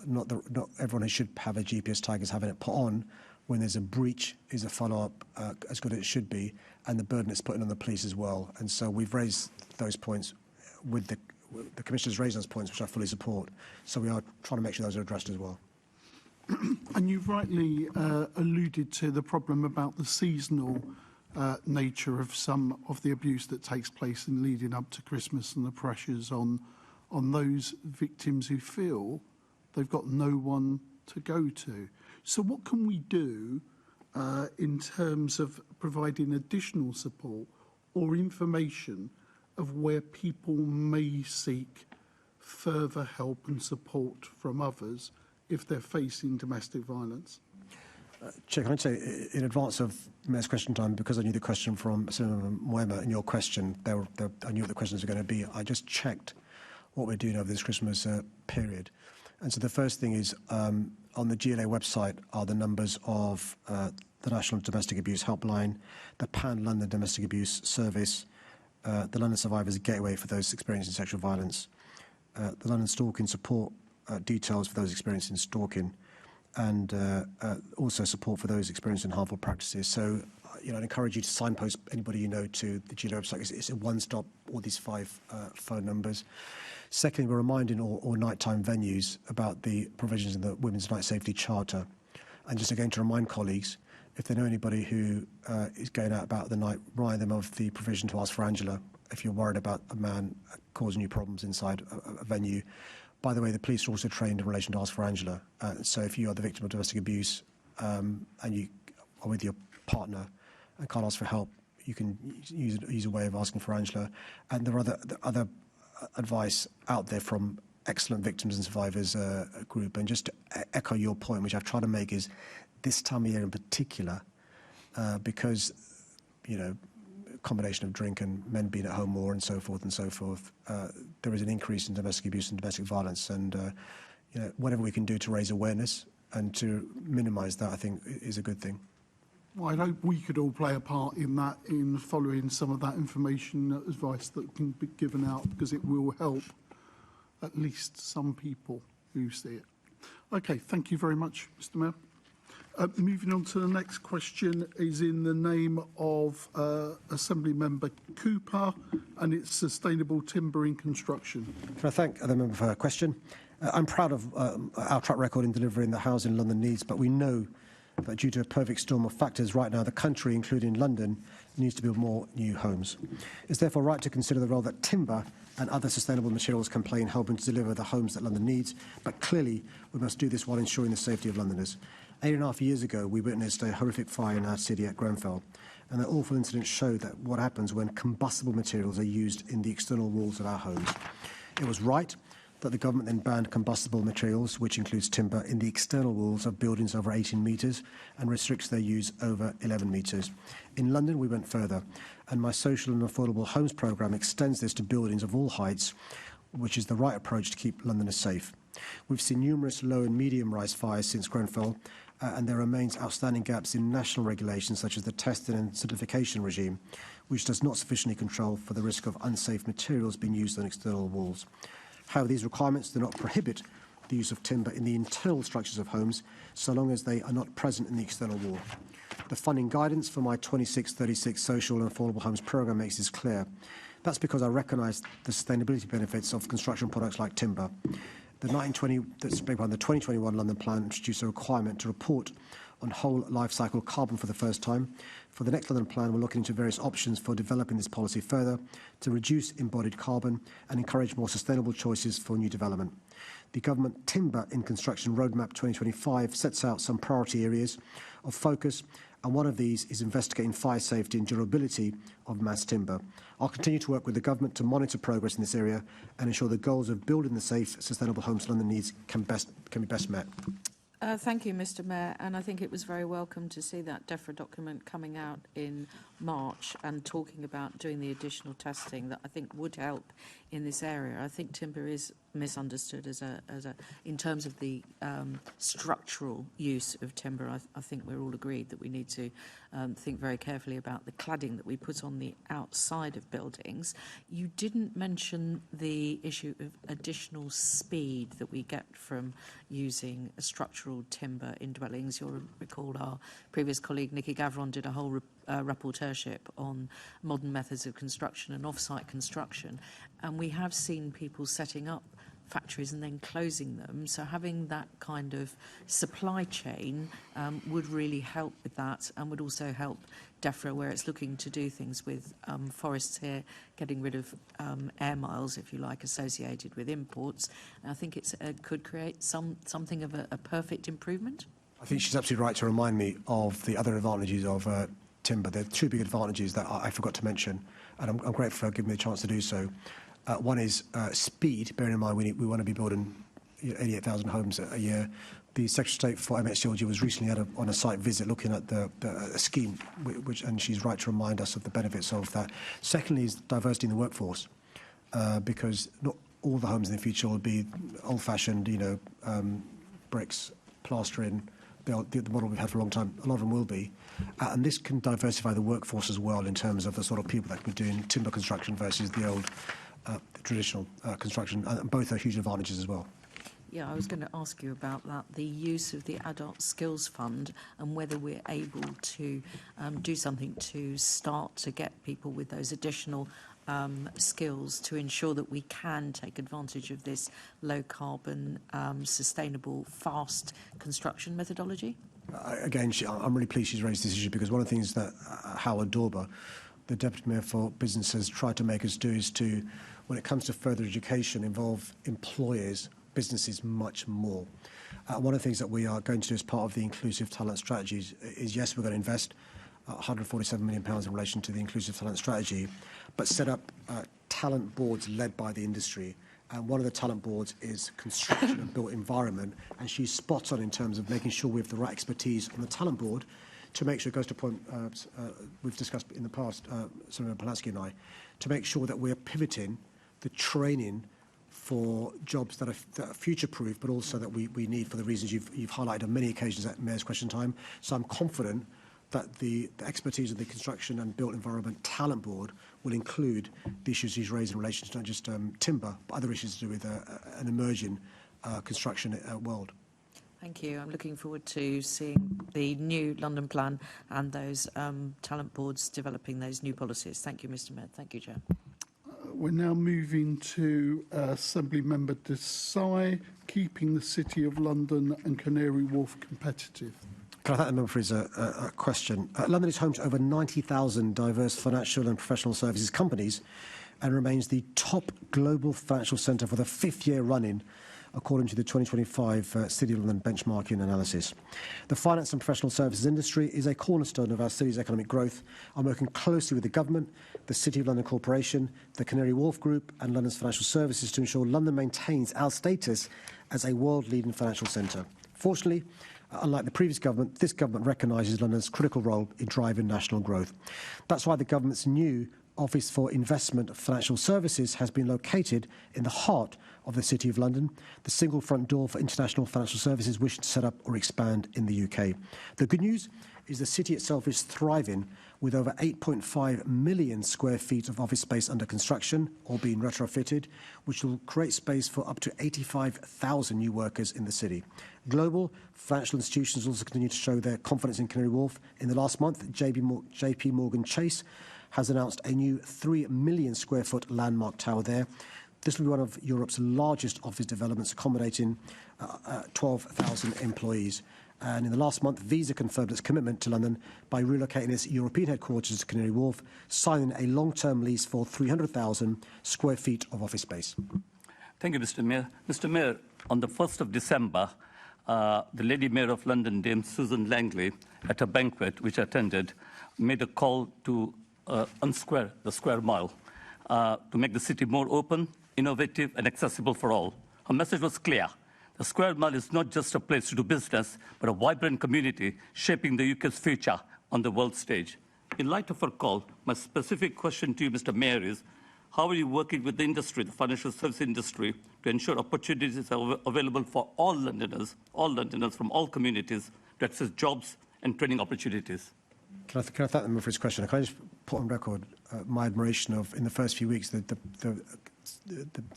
not everyone who should have a GPS tag is having it put on. When there's a breach, is a follow-up as good as it should be, and the burden it's putting on the police as well. And so we've raised those points with the Commissioner's raised those points, which I fully support. So we are trying to make sure those are addressed as well. And you've rightly alluded to the problem about the seasonal nature of some of the abuse that takes place in leading up to Christmas and the pressures on those victims who feel they've got no one to go to. So what can we do in terms of providing additional support or information of where people may seek further help and support from others if they're facing domestic violence? Chair, can I say, in advance of Mayor's question time, because I knew the question from Senator Mwema and your question, I knew what the questions were going to be, I just checked what we're doing over this Christmas period. And so the first thing is, on the GLA website are the numbers of the National Domestic Abuse Helpline, the Pan-London Domestic Abuse Service, the London Survivors Gateway for those experiencing sexual violence, the London Stalking Support details for those experiencing stalking, and also support for those experiencing harmful practices. So, I'd encourage you to signpost anybody you know to the GLA website. It's a one-stop, all these 5 phone numbers. Secondly, we're reminding all nighttime venues about the provisions in the Women's Night Safety Charter. And just again to remind colleagues, if they know anybody who is going out about the night, remind them of the provision to ask for Angela if you're worried about a man causing you problems inside a venue. By the way, the police are also trained in relation to ask for Angela. So if you are the victim of domestic abuse and you are with your partner and can't ask for help, you can use a way of asking for Angela. And there are other advice out there from excellent victims and survivors group. And just to echo your point, which I've tried to make, is this time of year in particular, because, combination of drink and men being at home more and so forth, there is an increase in domestic abuse and domestic violence. And, whatever we can do to raise awareness and to minimise that, I think, is a good thing. Well, I hope we could all play a part in that, in following some of that information, advice that can be given out, because it will help at least some people who see it. Okay, thank you very much, Mr. Mayor. Moving on to the next question is in the name of Assembly Member Cooper, and it's sustainable timber in construction. Can I thank the member for her question? I'm proud of our track record in delivering the housing London needs, but we know that due to a perfect storm of factors right now, the country, including London, needs to build more new homes. It's therefore right to consider the role that timber and other sustainable materials can play in helping to deliver the homes that London needs, but clearly we must do this while ensuring the safety of Londoners. 8.5 years ago, we witnessed a horrific fire in our city at Grenfell, and that awful incident showed that what happens when combustible materials are used in the external walls of our homes. It was right that the government then banned combustible materials, which includes timber, in the external walls of buildings over 18 metres and restricts their use over 11 metres. In London, we went further, and my social and affordable homes programme extends this to buildings of all heights, which is the right approach to keep Londoners safe. We've seen numerous low and medium-rise fires since Grenfell, and there remains outstanding gaps in national regulations such as the testing and certification regime, which does not sufficiently control for the risk of unsafe materials being used on external walls. However, these requirements do not prohibit the use of timber in the internal structures of homes, so long as they are not present in the external wall. The funding guidance for my 2636 Social and Affordable Homes programme makes this clear. That's because I recognise the sustainability benefits of construction products like timber. The 2021 London Plan introduced a requirement to report on whole life cycle carbon for the first time. For the next London Plan, we're looking into various options for developing this policy further to reduce embodied carbon and encourage more sustainable choices for new development. The Government Timber in Construction Roadmap 2025 sets out some priority areas of focus, and one of these is investigating fire safety and durability of mass timber. I'll continue to work with the Government to monitor progress in this area and ensure the goals of building the safe, sustainable homes London needs can be best met. Thank you, Mr. Mayor, and I think it was very welcome to see that DEFRA document coming out in March and talking about doing the additional testing that I think would help in this area. I think timber is misunderstood in terms of the structural use of timber. I think we're all agreed that we need to think very carefully about the cladding that we put on the outside of buildings. You didn't mention the issue of additional speed that we get from using structural timber in dwellings. You'll recall our previous colleague Nikki Gavron did a whole rapporteurship on modern methods of construction and off-site construction, and we have seen people setting up factories and then closing them. So having that kind of supply chain would really help with that, and would also help DEFRA where it's looking to do things with forests here, getting rid of air miles, if you like, associated with imports. And I think it could create something of a perfect improvement. I think she's absolutely right to remind me of the other advantages of timber. There are two big advantages that I forgot to mention, and I'm grateful for her giving me a chance to do so. One is speed, bearing in mind we want to be building 88,000 homes a year. The Secretary of State for MHCLG was recently on a site visit looking at the scheme, and she's right to remind us of the benefits of that. Secondly is diversity in the workforce, because not all the homes in the future will be old-fashioned, bricks, plastering, the model we've had for a long time. A lot of them will be. And this can diversify the workforce as well in terms of the sort of people that can be doing timber construction versus the old traditional construction. And both are huge advantages as well. Yeah, I was going to ask you about that, the use of the Adult Skills Fund and whether we're able to do something to start to get people with those additional skills to ensure that we can take advantage of this low-carbon, sustainable, fast construction methodology? Again, I'm really pleased she's raised this issue, because one of the things that Howard Dorber, the Deputy Mayor for Business, has tried to make us do is to, when it comes to further education, involve employers, businesses much more. One of the things that we are going to do as part of the inclusive talent strategies is, yes, we're going to invest £147 million in relation to the inclusive talent strategy, but set up talent boards led by the industry. And one of the talent boards is construction and built environment, and she's spot on in terms of making sure we have the right expertise on the talent board to make sure it goes to a point we've discussed in the past, Senator Polanski and I, to make sure that we're pivoting the training for jobs that are future-proof, but also that we need for the reasons you've highlighted on many occasions at Mayor's Question Time. So I'm confident that the expertise of the Construction and Built Environment Talent Board will will include the issues he's raised in relation to not just timber, but other issues to do with an emerging construction world. Thank you. I'm looking forward to seeing the new London plan and those talent boards developing those new policies. Thank you, Mr. Mayor. Thank you, Chair. We're now moving to Assembly Member Desai, keeping the City of London and Canary Wharf competitive. Can I thank the member for his question? London is home to over 90,000 diverse financial and professional services companies and remains the top global financial centre for the 5th year running, according to the 2025 City of London benchmarking analysis. The finance and professional services industry is a cornerstone of our city's economic growth. I'm working closely with the government, the City of London Corporation, the Canary Wharf Group and London's financial services to ensure London maintains our status as a world-leading financial centre. Fortunately, unlike the previous government, this government recognises London's critical role in driving national growth. That's why the government's new Office for Investment Financial Services has been located in the heart of the City of London, the single front door for international financial services wishing to set up or expand in the UK. The good news is the city itself is thriving, with over 8.5 million square feet of office space under construction or being retrofitted, which will create space for up to 85,000 new workers in the city. Global financial institutions also continue to show their confidence in Canary Wharf. In the last month, JP Morgan Chase has announced a new 3 million square foot landmark tower there. This will be one of Europe's largest office developments, accommodating 12,000 employees. And in the last month, Visa confirmed its commitment to London by relocating its European headquarters to Canary Wharf, signing a long-term lease for 300,000 square feet of office space. Thank you, Mr. Mayor. Mr. Mayor, on the 1st of December, the Lady Mayor of London, Dame Susan Langley, at a banquet which I attended, made a call to unsquare the square mile to make the city more open, innovative and accessible for all. Her message was clear. The square mile is not just a place to do business, but a vibrant community shaping the UK's future on the world stage. In light of her call, my specific question to you, Mr. Mayor, is how are you working with the industry, the financial service industry, to ensure opportunities are available for all Londoners from all communities to access jobs and training opportunities? Can I thank the member for his question? Can I just put on record my admiration of, in the first few weeks, the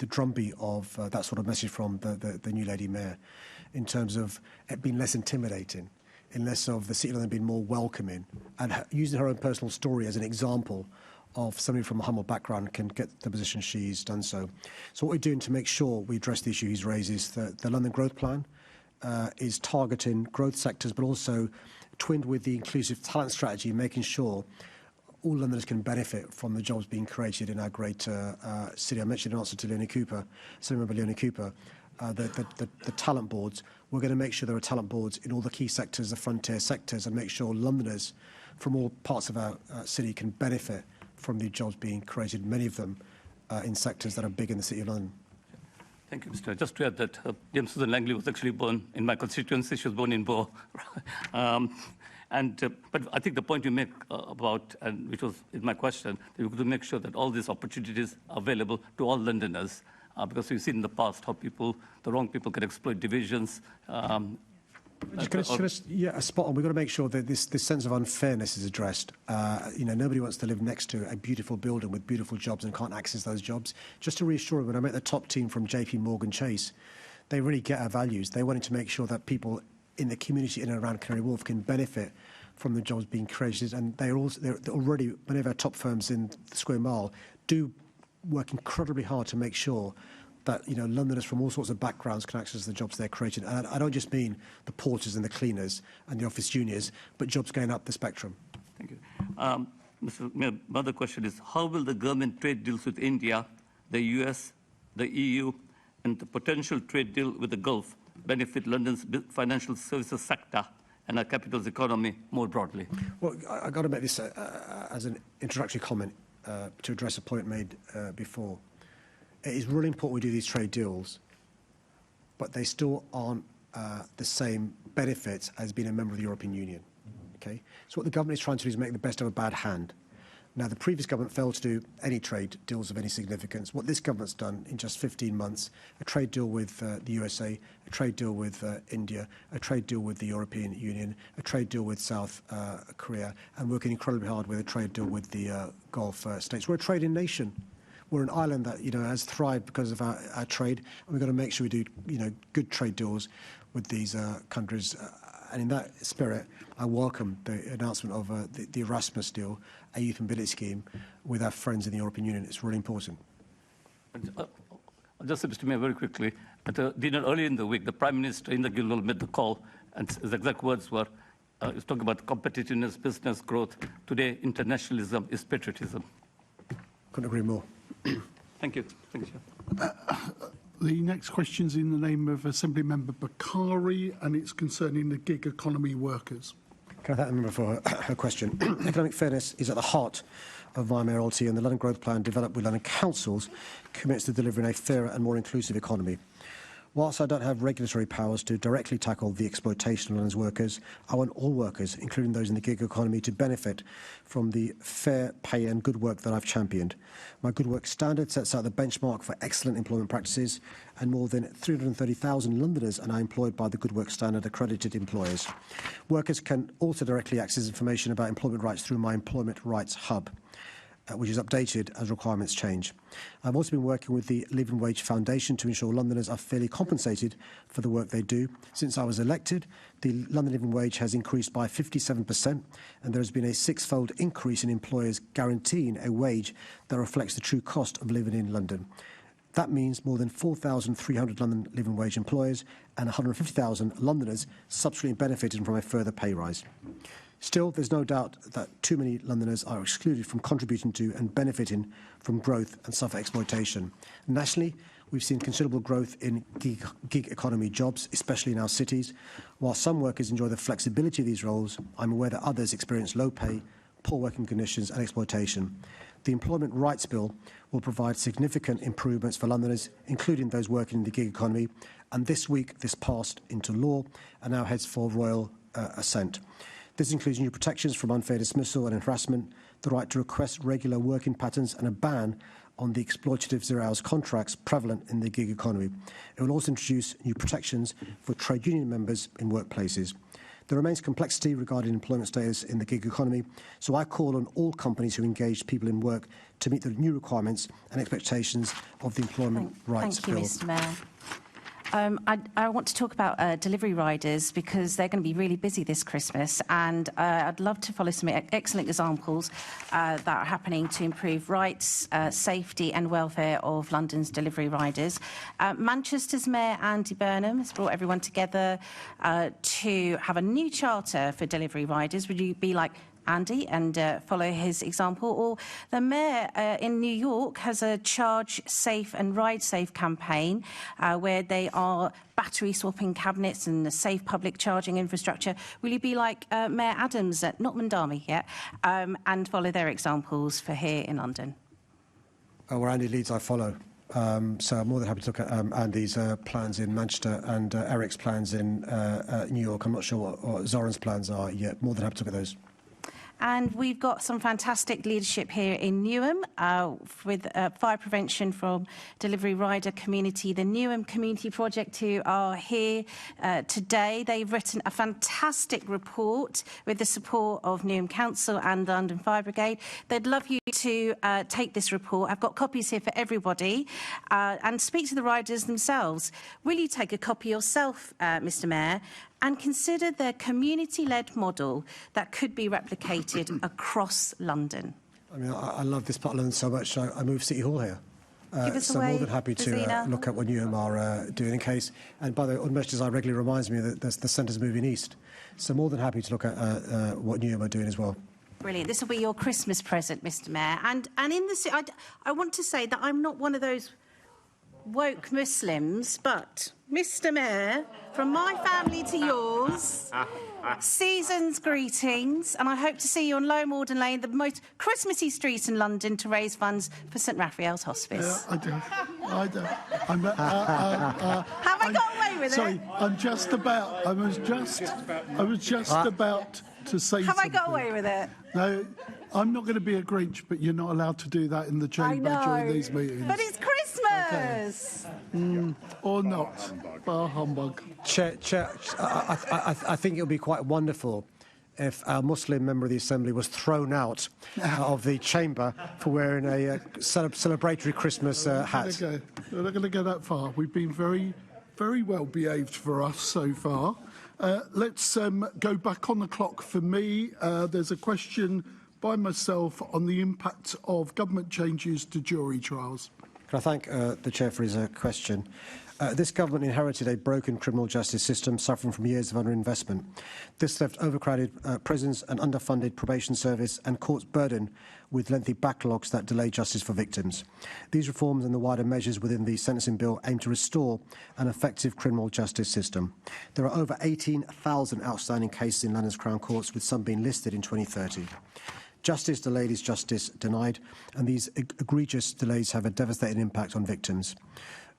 drumbeat of that sort of message from the new Lady Mayor, in terms of it being less intimidating, in less of the City of London being more welcoming, and using her own personal story as an example of somebody from a humble background can get the position she's done so. So what we're doing to make sure we address the issue he's raised is that the London Growth Plan is targeting growth sectors, but also twinned with the inclusive talent strategy, making sure all Londoners can benefit from the jobs being created in our great city. I mentioned in answer to Leonie Cooper, Senator Leonie Cooper, the talent boards. We're going to make sure there are talent boards in all the key sectors, the frontier sectors, and make sure Londoners from all parts of our city can benefit from the jobs being created, many of them in sectors that are big in the City of London. Thank you, Mr. Just to add that Dame Susan Langley was actually born in my constituency. She was born in Bow. But I think the point you make about, and which was in my question, that we have to make sure that all these opportunities are available to all Londoners, because we've seen in the past how the wrong people can exploit divisions. Yeah, spot on. We've got to make sure that this sense of unfairness is addressed. Nobody wants to live next to a beautiful building with beautiful jobs and can't access those jobs. Just to reassure you, when I met the top team from JP Morgan Chase, they really get our values. They wanted to make sure that people in the community in and around Canary Wharf can benefit from the jobs being created. And they're already, many of our top firms in the Square Mile do work incredibly hard to make sure that Londoners from all sorts of backgrounds can access the jobs they're creating. And I don't just mean the porters and the cleaners and the office juniors, but jobs going up the spectrum. Thank you. Mr. Mayor, my other question is, how will the government trade deals with India, the US, the EU, and the potential trade deal with the Gulf benefit London's financial services sector and our capital's economy more broadly? Well, I've got to make this as an introductory comment to address a point made before. It is really important we do these trade deals, but they still aren't the same benefits as being a member of the European Union. Okay? So what the government is trying to do is make the best of a bad hand. Now, the previous government failed to do any trade deals of any significance. What this government's done in just 15 months, a trade deal with the USA, a trade deal with India, a trade deal with the European Union, a trade deal with South Korea, and working incredibly hard with a trade deal with the Gulf states. We're a trading nation. We're an island that, has thrived because of our trade, and we've got to make sure we do, good trade deals with these countries. And in that spirit, I welcome the announcement of the Erasmus deal, a youth mobility scheme with our friends in the European Union. It's really important. Just Mr. Mayor, very quickly, at a dinner earlier in the week, the Prime Minister in the Guildhall made the call, and his exact words were, he was talking about competitiveness, business growth. Today, internationalism is patriotism. Couldn't agree more. Thank you. Thank you. The next question is in the name of Assembly Member Bakari, and it's concerning the gig economy workers. Can I thank the member for her question? Economic fairness is at the heart of my mayoralty, and the London Growth Plan, developed with London councils, commits to delivering a fairer and more inclusive economy. Whilst I don't have regulatory powers to directly tackle the exploitation of London's workers, I want all workers, including those in the gig economy, to benefit from the fair pay and good work that I've championed. My Good Work Standard sets out the benchmark for excellent employment practices, and more than 330,000 Londoners are now employed by the Good Work Standard accredited employers. Workers can also directly access information about employment rights through my Employment Rights Hub, which is updated as requirements change. I've also been working with the Living Wage Foundation to ensure Londoners are fairly compensated for the work they do. Since I was elected, the London Living Wage has increased by 57%, and there has been a six-fold increase in employers guaranteeing a wage that reflects the true cost of living in London. That means more than 4,300 London Living Wage employers and 150,000 Londoners subsequently benefited from a further pay rise. Still, there's no doubt that too many Londoners are excluded from contributing to and benefiting from growth and suffer exploitation. Nationally, we've seen considerable growth in gig economy jobs, especially in our cities. While some workers enjoy the flexibility of these roles, I'm aware that others experience low pay, poor working conditions and exploitation. The Employment Rights Bill will provide significant improvements for Londoners, including those working in the gig economy, and this week this passed into law and now heads for royal assent. This includes new protections from unfair dismissal and harassment, the right to request regular working patterns, and a ban on the exploitative zero-hours contracts prevalent in the gig economy. It will also introduce new protections for trade union members in workplaces. There remains complexity regarding employment status in the gig economy, so I call on all companies who engage people in work to meet the new requirements and expectations of the Employment Rights Bill. Thank you, Mr. Mayor. I want to talk about delivery riders because they're going to be really busy this Christmas, and I'd love to follow some excellent examples that are happening to improve rights, safety and welfare of London's delivery riders. Manchester's Mayor Andy Burnham has brought everyone together to have a new charter for delivery riders. Would you be like Andy and follow his example? Or the mayor in New York has a Charge Safe and Ride Safe campaign where they are battery swapping cabinets and a safe public charging infrastructure. Will you be like Mayor Adams at not Mandami yet and follow their examples for here in London? Where Andy leads, I follow. So I'm more than happy to look at Andy's plans in Manchester and Eric's plans in New York. I'm not sure what Zoran's plans are yet. More than happy to look at those. And we've got some fantastic leadership here in Newham with fire prevention from delivery rider community, the Newham Community Project, who are here today. They've written a fantastic report with the support of Newham Council and London Fire Brigade. They'd love you to take this report. I've got copies here for everybody and speak to the riders themselves. Will you take a copy yourself, Mr. Mayor, and consider their community-led model that could be replicated across London? I mean, I love this part of London so much, I moved City Hall here. Give us so a I'm more wave, than happy to look at what Newham are doing in case. And by the way, Udmesh Desai regularly reminds me that the centre's moving east. So more than happy to look at what Newham are doing as well. Brilliant. This will be your Christmas present, Mr. Mayor. And in this, I want to say that I'm not one of those woke Muslims, but Mr. Mayor, from my family to yours, season's greetings, and I hope to see you on Low Morden Lane, the most Christmassy street in London, to raise funds for St Raphael's Hospice. I do. Have I got away with it? Sorry, I was just about to say Have something. I got away with it? No, I'm not going to be a Grinch, but you're not allowed to do that in the chamber during these meetings. But it's Christmas. Or not. Bar humbug. Chair, I think it would be quite wonderful if a Muslim member of the Assembly was thrown out of the chamber for wearing a celebratory Christmas hat. We're not going to go that far. We've been very, very well behaved for us so far. Let's go back on the clock for me. There's a question by myself on the impact of government changes to jury trials. Can I thank the Chair for his question? This government inherited a broken criminal justice system suffering from years of underinvestment. This left overcrowded prisons, an underfunded probation service and courts burdened with lengthy backlogs that delay justice for victims. These reforms and the wider measures within the sentencing bill aim to restore an effective criminal justice system. There are over 18,000 outstanding cases in London's Crown Courts, with some being listed in 2030. Justice delayed is justice denied, and these egregious delays have a devastating impact on victims.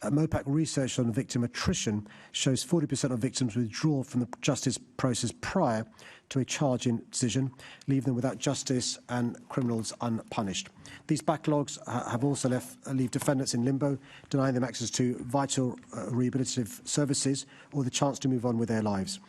MOPAC research on victim attrition shows 40% of victims withdraw from the justice process prior to a charging decision, leaving them without justice and criminals unpunished. These backlogs have also leave defendants in limbo, denying them access to vital rehabilitative services or the chance to move on with their lives.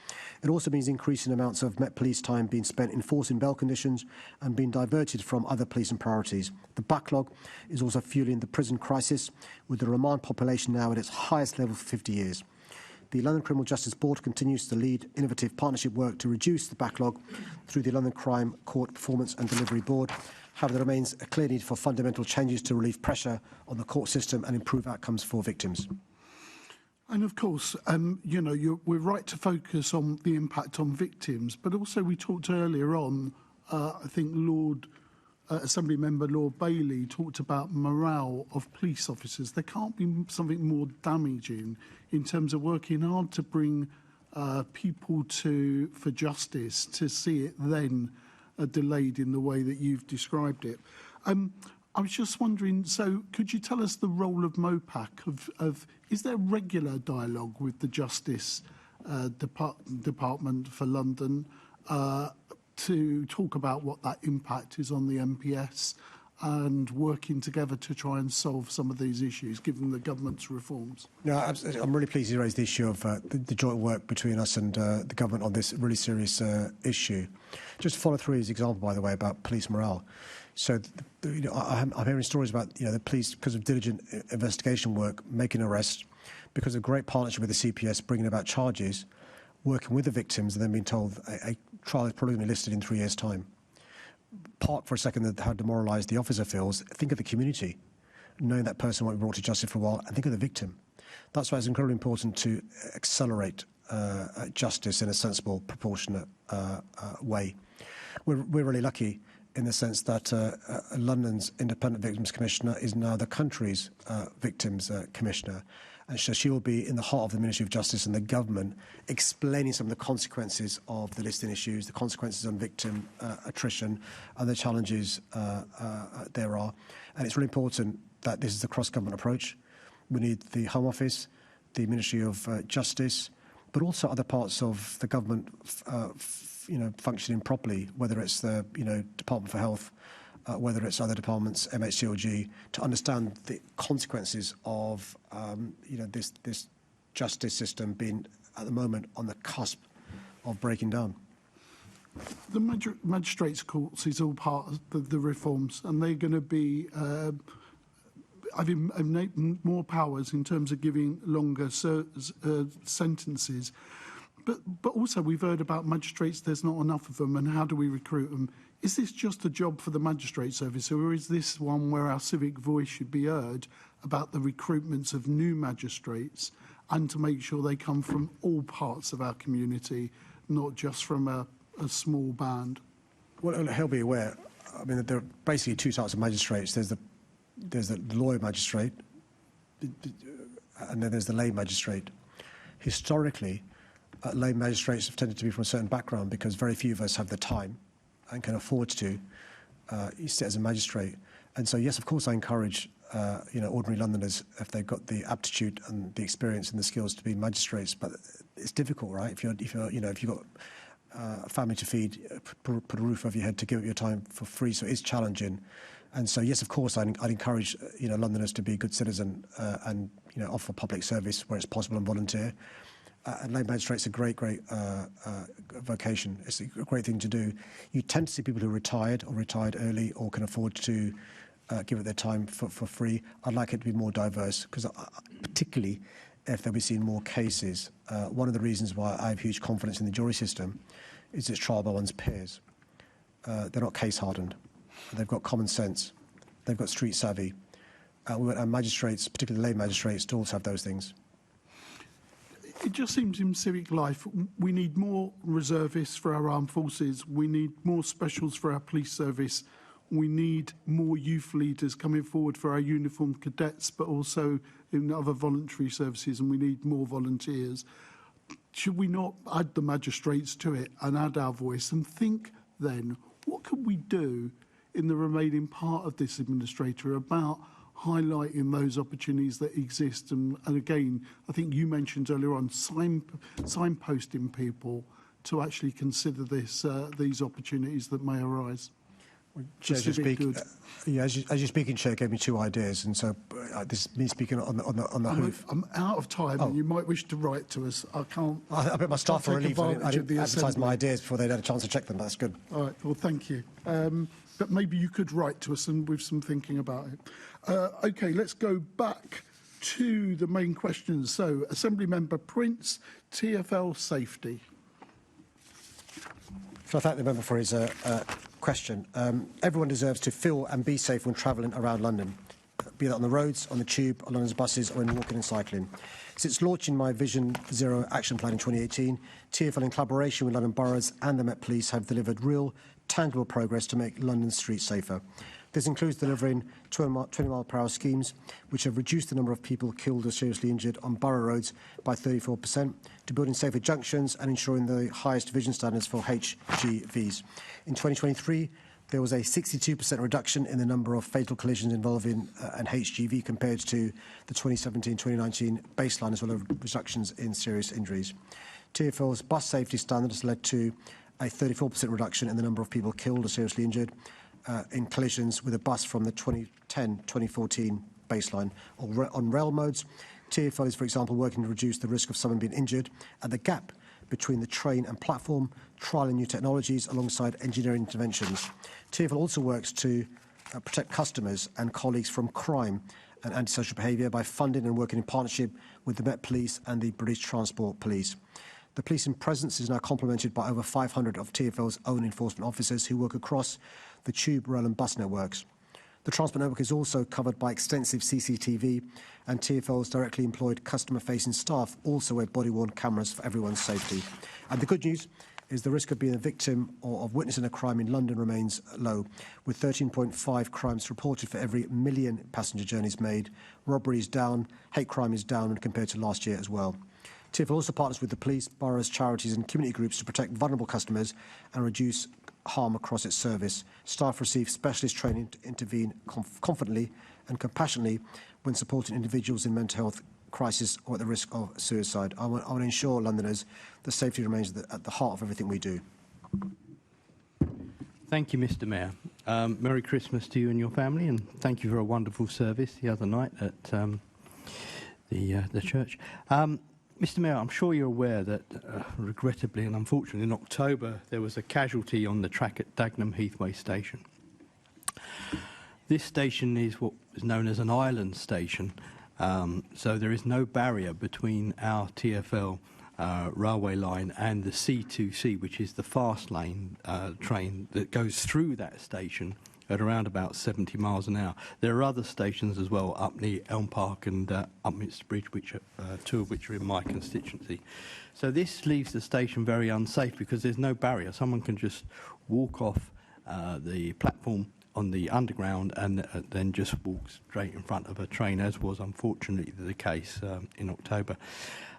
It also means increasing amounts of Met Police time being spent enforcing bail conditions and being diverted from other policing priorities. The backlog is also fueling the prison crisis, with the remand population now at its highest level for 50 years. The London Criminal Justice Board continues to lead innovative partnership work to reduce the backlog through the London Crime Court Performance and Delivery Board. However, there remains a clear need for fundamental changes to relieve pressure on the court system and improve outcomes for victims. And of course, you know, we're right to focus on the impact on victims, but also we talked earlier on, I think Assembly Member Lord Bailey talked about morale of police officers. There can't be something more damaging in terms of working hard to bring people for justice, to see it then delayed in the way that you've described it. I was just wondering, so could you tell us the role of MOPAC? Is there regular dialogue with the Justice Department for London to talk about what that impact is on the MPS and working together to try and solve some of these issues, given the government's reforms? No, I'm really pleased you raised the issue of the joint work between us and the government on this really serious issue. Just to follow through his example, by the way, about police morale. So, you know, I'm hearing stories about, you know, the police, because of diligent investigation work, making arrests, because of great partnership with the CPS, bringing about charges, working with the victims, and then being told a trial is probably going to be listed in 3 years' time. Park for a second how demoralised the officer feels. Think of the community, knowing that person won't be brought to justice for a while, and think of the victim. That's why it's incredibly important to accelerate justice in a sensible, proportionate way. We're really lucky in the sense that London's Independent Victims Commissioner is now the country's Victims Commissioner. And so she will be in the heart of the Ministry of Justice and the government, explaining some of the consequences of the listing issues, the consequences on victim attrition, and the challenges there are. And it's really important that this is a cross-government approach. We need the Home Office, the Ministry of Justice, but also other parts of the government you know, functioning properly, whether it's the, you know, Department for Health, whether it's other departments, MHCLG, to understand the consequences of, you know, this justice system being at the moment on the cusp of breaking down. The magistrates' courts is all part of the reforms, and they're going to be having more powers in terms of giving longer sentences. But also we've heard about magistrates, there's not enough of them, and how do we recruit them? Is this just a job for the magistrate service, or is this one where our civic voice should be heard about the recruitments of new magistrates, and to make sure they come from all parts of our community, not just from a small band? Well, he'll be aware. I mean, there are basically two types of magistrates. There's the lawyer magistrate, and then there's the lay magistrate. Historically, lay magistrates have tended to be from a certain background because very few of us have the time and can afford to sit as a magistrate. And so, yes, of course, I encourage you know, ordinary Londoners, if they've got the aptitude and the experience and the skills, to be magistrates. But it's difficult, right? If you've got a family to feed, put a roof over your head, to give up your time for free. So it is challenging. And so, yes, of course, I'd encourage Londoners to be a good citizen and offer public service where it's possible and volunteer. And lay magistrate's a great vocation. It's a great thing to do. You tend to see people who are retired or retired early or can afford to give it their time for free. I'd like it to be more diverse, because particularly if they'll be seeing more cases. One of the reasons why I have huge confidence in the jury system is it's trial by one's peers. They're not case hardened. They've got common sense. They've got street savvy. And magistrates, particularly lay magistrates, to also have those things. It just seems in civic life we need more reservists for our armed forces. We need more specials for our police service. We need more youth leaders coming forward for our uniformed cadets, but also in other voluntary services, and we need more volunteers. Should we not add the magistrates to it and add our voice and think then, what could we do in the remaining part of this administrator about highlighting those opportunities that exist? And again, I think you mentioned earlier on signposting people to actually consider these opportunities that may arise. Chair, as you're speaking, Chair, gave me two ideas, and so this is me speaking on the hoof. I'm out of time, and you might wish to write to us. I can't. I bet my staff are relieved. I didn't advertise my ideas before they'd had a chance to check them. That's good. All right. Well, thank you. But maybe you could write to us and with some thinking about it. OK, let's go back to the main questions. So, Assembly Member Prince, TfL safety. So I thank the member for his question. Everyone deserves to feel and be safe when travelling around London, be that on the roads, on the tube, on London's buses, or in walking and cycling. Since launching my Vision Zero action plan in 2018, TfL, in collaboration with London boroughs and the Met Police, have delivered real, tangible progress to make London's streets safer. This includes delivering 20-mile-per-hour schemes, which have reduced the number of people killed or seriously injured on borough roads by 34%, to building safer junctions and ensuring the highest vision standards for HGVs. In 2023, there was a 62% reduction in the number of fatal collisions involving an HGV compared to the 2017-2019 baseline, as well as reductions in serious injuries. TfL's bus safety standards led to a 34% reduction in the number of people killed or seriously injured in collisions with a bus from the 2010-2014 baseline. On rail modes, TfL is, for example, working to reduce the risk of someone being injured and the gap between the train and platform, trialling new technologies alongside engineering interventions. TfL also works to protect customers and colleagues from crime and antisocial behaviour by funding and working in partnership with the Met Police and the British Transport Police. The policing presence is now complemented by over 500 of TfL's own enforcement officers who work across the tube, rail and bus networks. The transport network is also covered by extensive CCTV, and TfL's directly employed customer-facing staff also wear body-worn cameras for everyone's safety. And the good news is the risk of being a victim or of witnessing a crime in London remains low, with 13.5 crimes reported for every million passenger journeys made. Robbery is down, hate crime is down compared to last year as well. TfL also partners with the police, boroughs, charities and community groups to protect vulnerable customers and reduce harm across its service. Staff receive specialist training to intervene confidently and compassionately when supporting individuals in mental health crisis or at the risk of suicide. I want to ensure Londoners that safety remains at the heart of everything we do. Thank you, Mr. Mayor. Merry Christmas to you and your family, and thank you for a wonderful service the other night at the church. Mr. Mayor, I'm sure you're aware that, regrettably and unfortunately, in October there was a casualty on the track at Dagenham Heathway station. This station is what is known as an island station, so there is no barrier between our TfL railway line and the C2C, which is the fast lane train that goes through that station at around about 70 miles an hour. There are other stations as well up near Elm Park and Upminster Bridge, which are, two of which are in my constituency. So this leaves the station very unsafe because there's no barrier. Someone can just walk off the platform on the underground and then just walk straight in front of a train, as was unfortunately the case in October.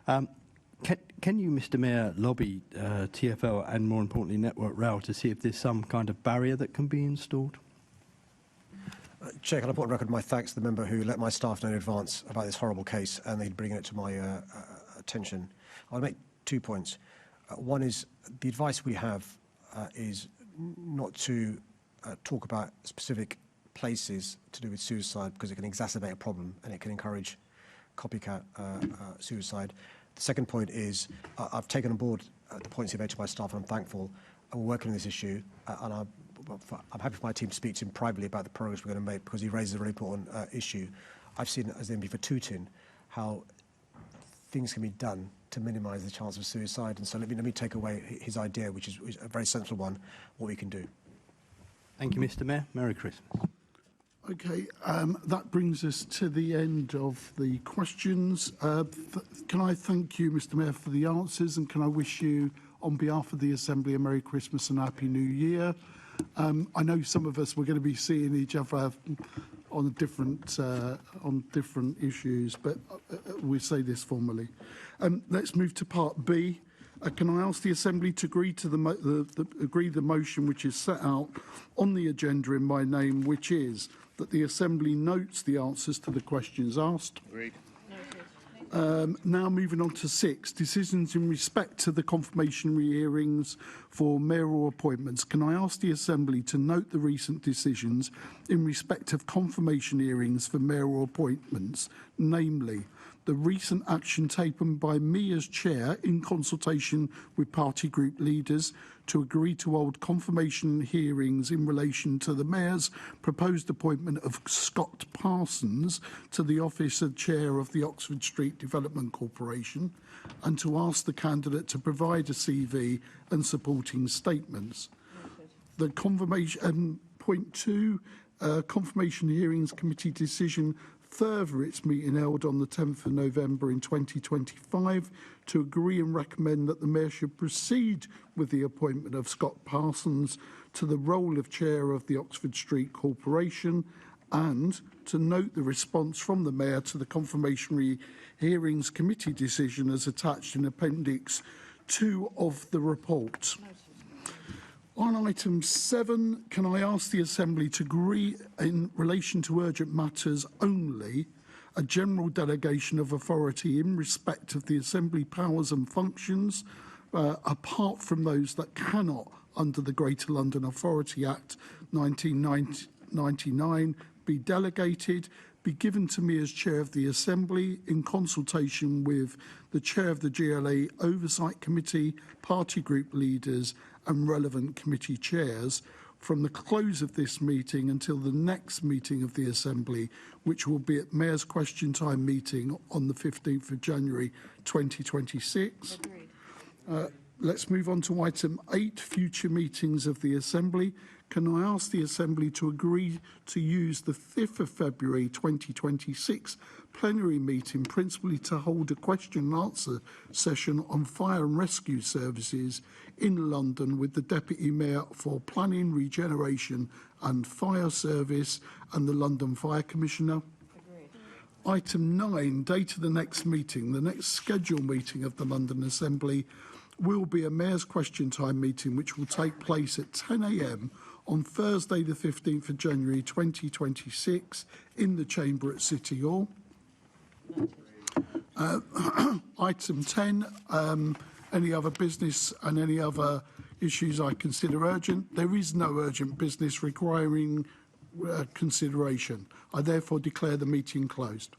Can you, Mr. Mayor, lobby TfL and, more importantly, Network Rail to see if there's some kind of barrier that can be installed? Chair, can I put on record my thanks to the member who let my staff know in advance about this horrible case and they'd bring it to my attention. I'll make 2 points. One is the advice we have is not to talk about specific places to do with suicide because it can exacerbate a problem and it can encourage copycat suicide. The second point is I've taken on board the points you've made to my staff, and I'm thankful. And we're working on this issue, and I'm happy for my team to speak to him privately about the progress we're going to make because he raises a really important issue. I've seen as the MP for Tooting how things can be done to minimise the chance of suicide, and so let me take away his idea, which is a very sensible one, what we can do. Thank you, Mr. Mayor. Merry Christmas. Okay, that brings us to the end of the questions. Can I thank you, Mr. Mayor, for the answers, and can I wish you, on behalf of the Assembly, a Merry Christmas and Happy New Year. I know some of us were going to be seeing each other on different issues, but we say this formally. Let's move to Part B. Can I ask the Assembly to agree to the motion which is set out on the agenda in my name, which is that the Assembly notes the answers to the questions asked. Agreed. Now moving on to 6, decisions in respect to the confirmation hearings for mayoral appointments. Can I ask the Assembly to note the recent decisions in respect of confirmation hearings for mayoral appointments, namely the recent action taken by me as chair in consultation with party group leaders to agree to hold confirmation hearings in relation to the mayor's proposed appointment of Scott Parsons to the office of chair of the Oxford Street Development Corporation, and to ask the candidate to provide a CV and supporting statements. The confirmation point 2, confirmation hearings committee decision further its meeting held on the 10th of November in 2025 to agree and recommend that the Mayor should proceed with the appointment of Scott Parsons to the role of Chair of the Oxford Street Corporation, and to note the response from the Mayor to the confirmation hearings committee decision as attached in Appendix 2 of the report. On item 7, can I ask the Assembly to agree in relation to urgent matters only a general delegation of authority in respect of the Assembly powers and functions, apart from those that cannot, under the Greater London Authority Act 1999, be delegated, be given to me as Chair of the Assembly in consultation with the Chair of the GLA Oversight Committee, party group leaders and relevant committee chairs from the close of this meeting until the next meeting of the Assembly, which will be at Mayor's Question Time meeting on the 15th of January 2026. Let's move on to item 8, future meetings of the Assembly. Can I ask the Assembly to agree to use the 5th of February 2026 plenary meeting principally to hold a question and answer session on fire and rescue services in London with the Deputy Mayor for Planning, Regeneration and Fire Service and the London Fire Commissioner? Item 9, date of the next meeting. The next scheduled meeting of the London Assembly will be a Mayor's Question Time meeting which will take place at 10 a.m. on Thursday the 15th of January 2026 in the Chamber at City Hall. Item 10, any other business and any other issues I consider urgent. There is no urgent business requiring consideration. I therefore declare the meeting closed.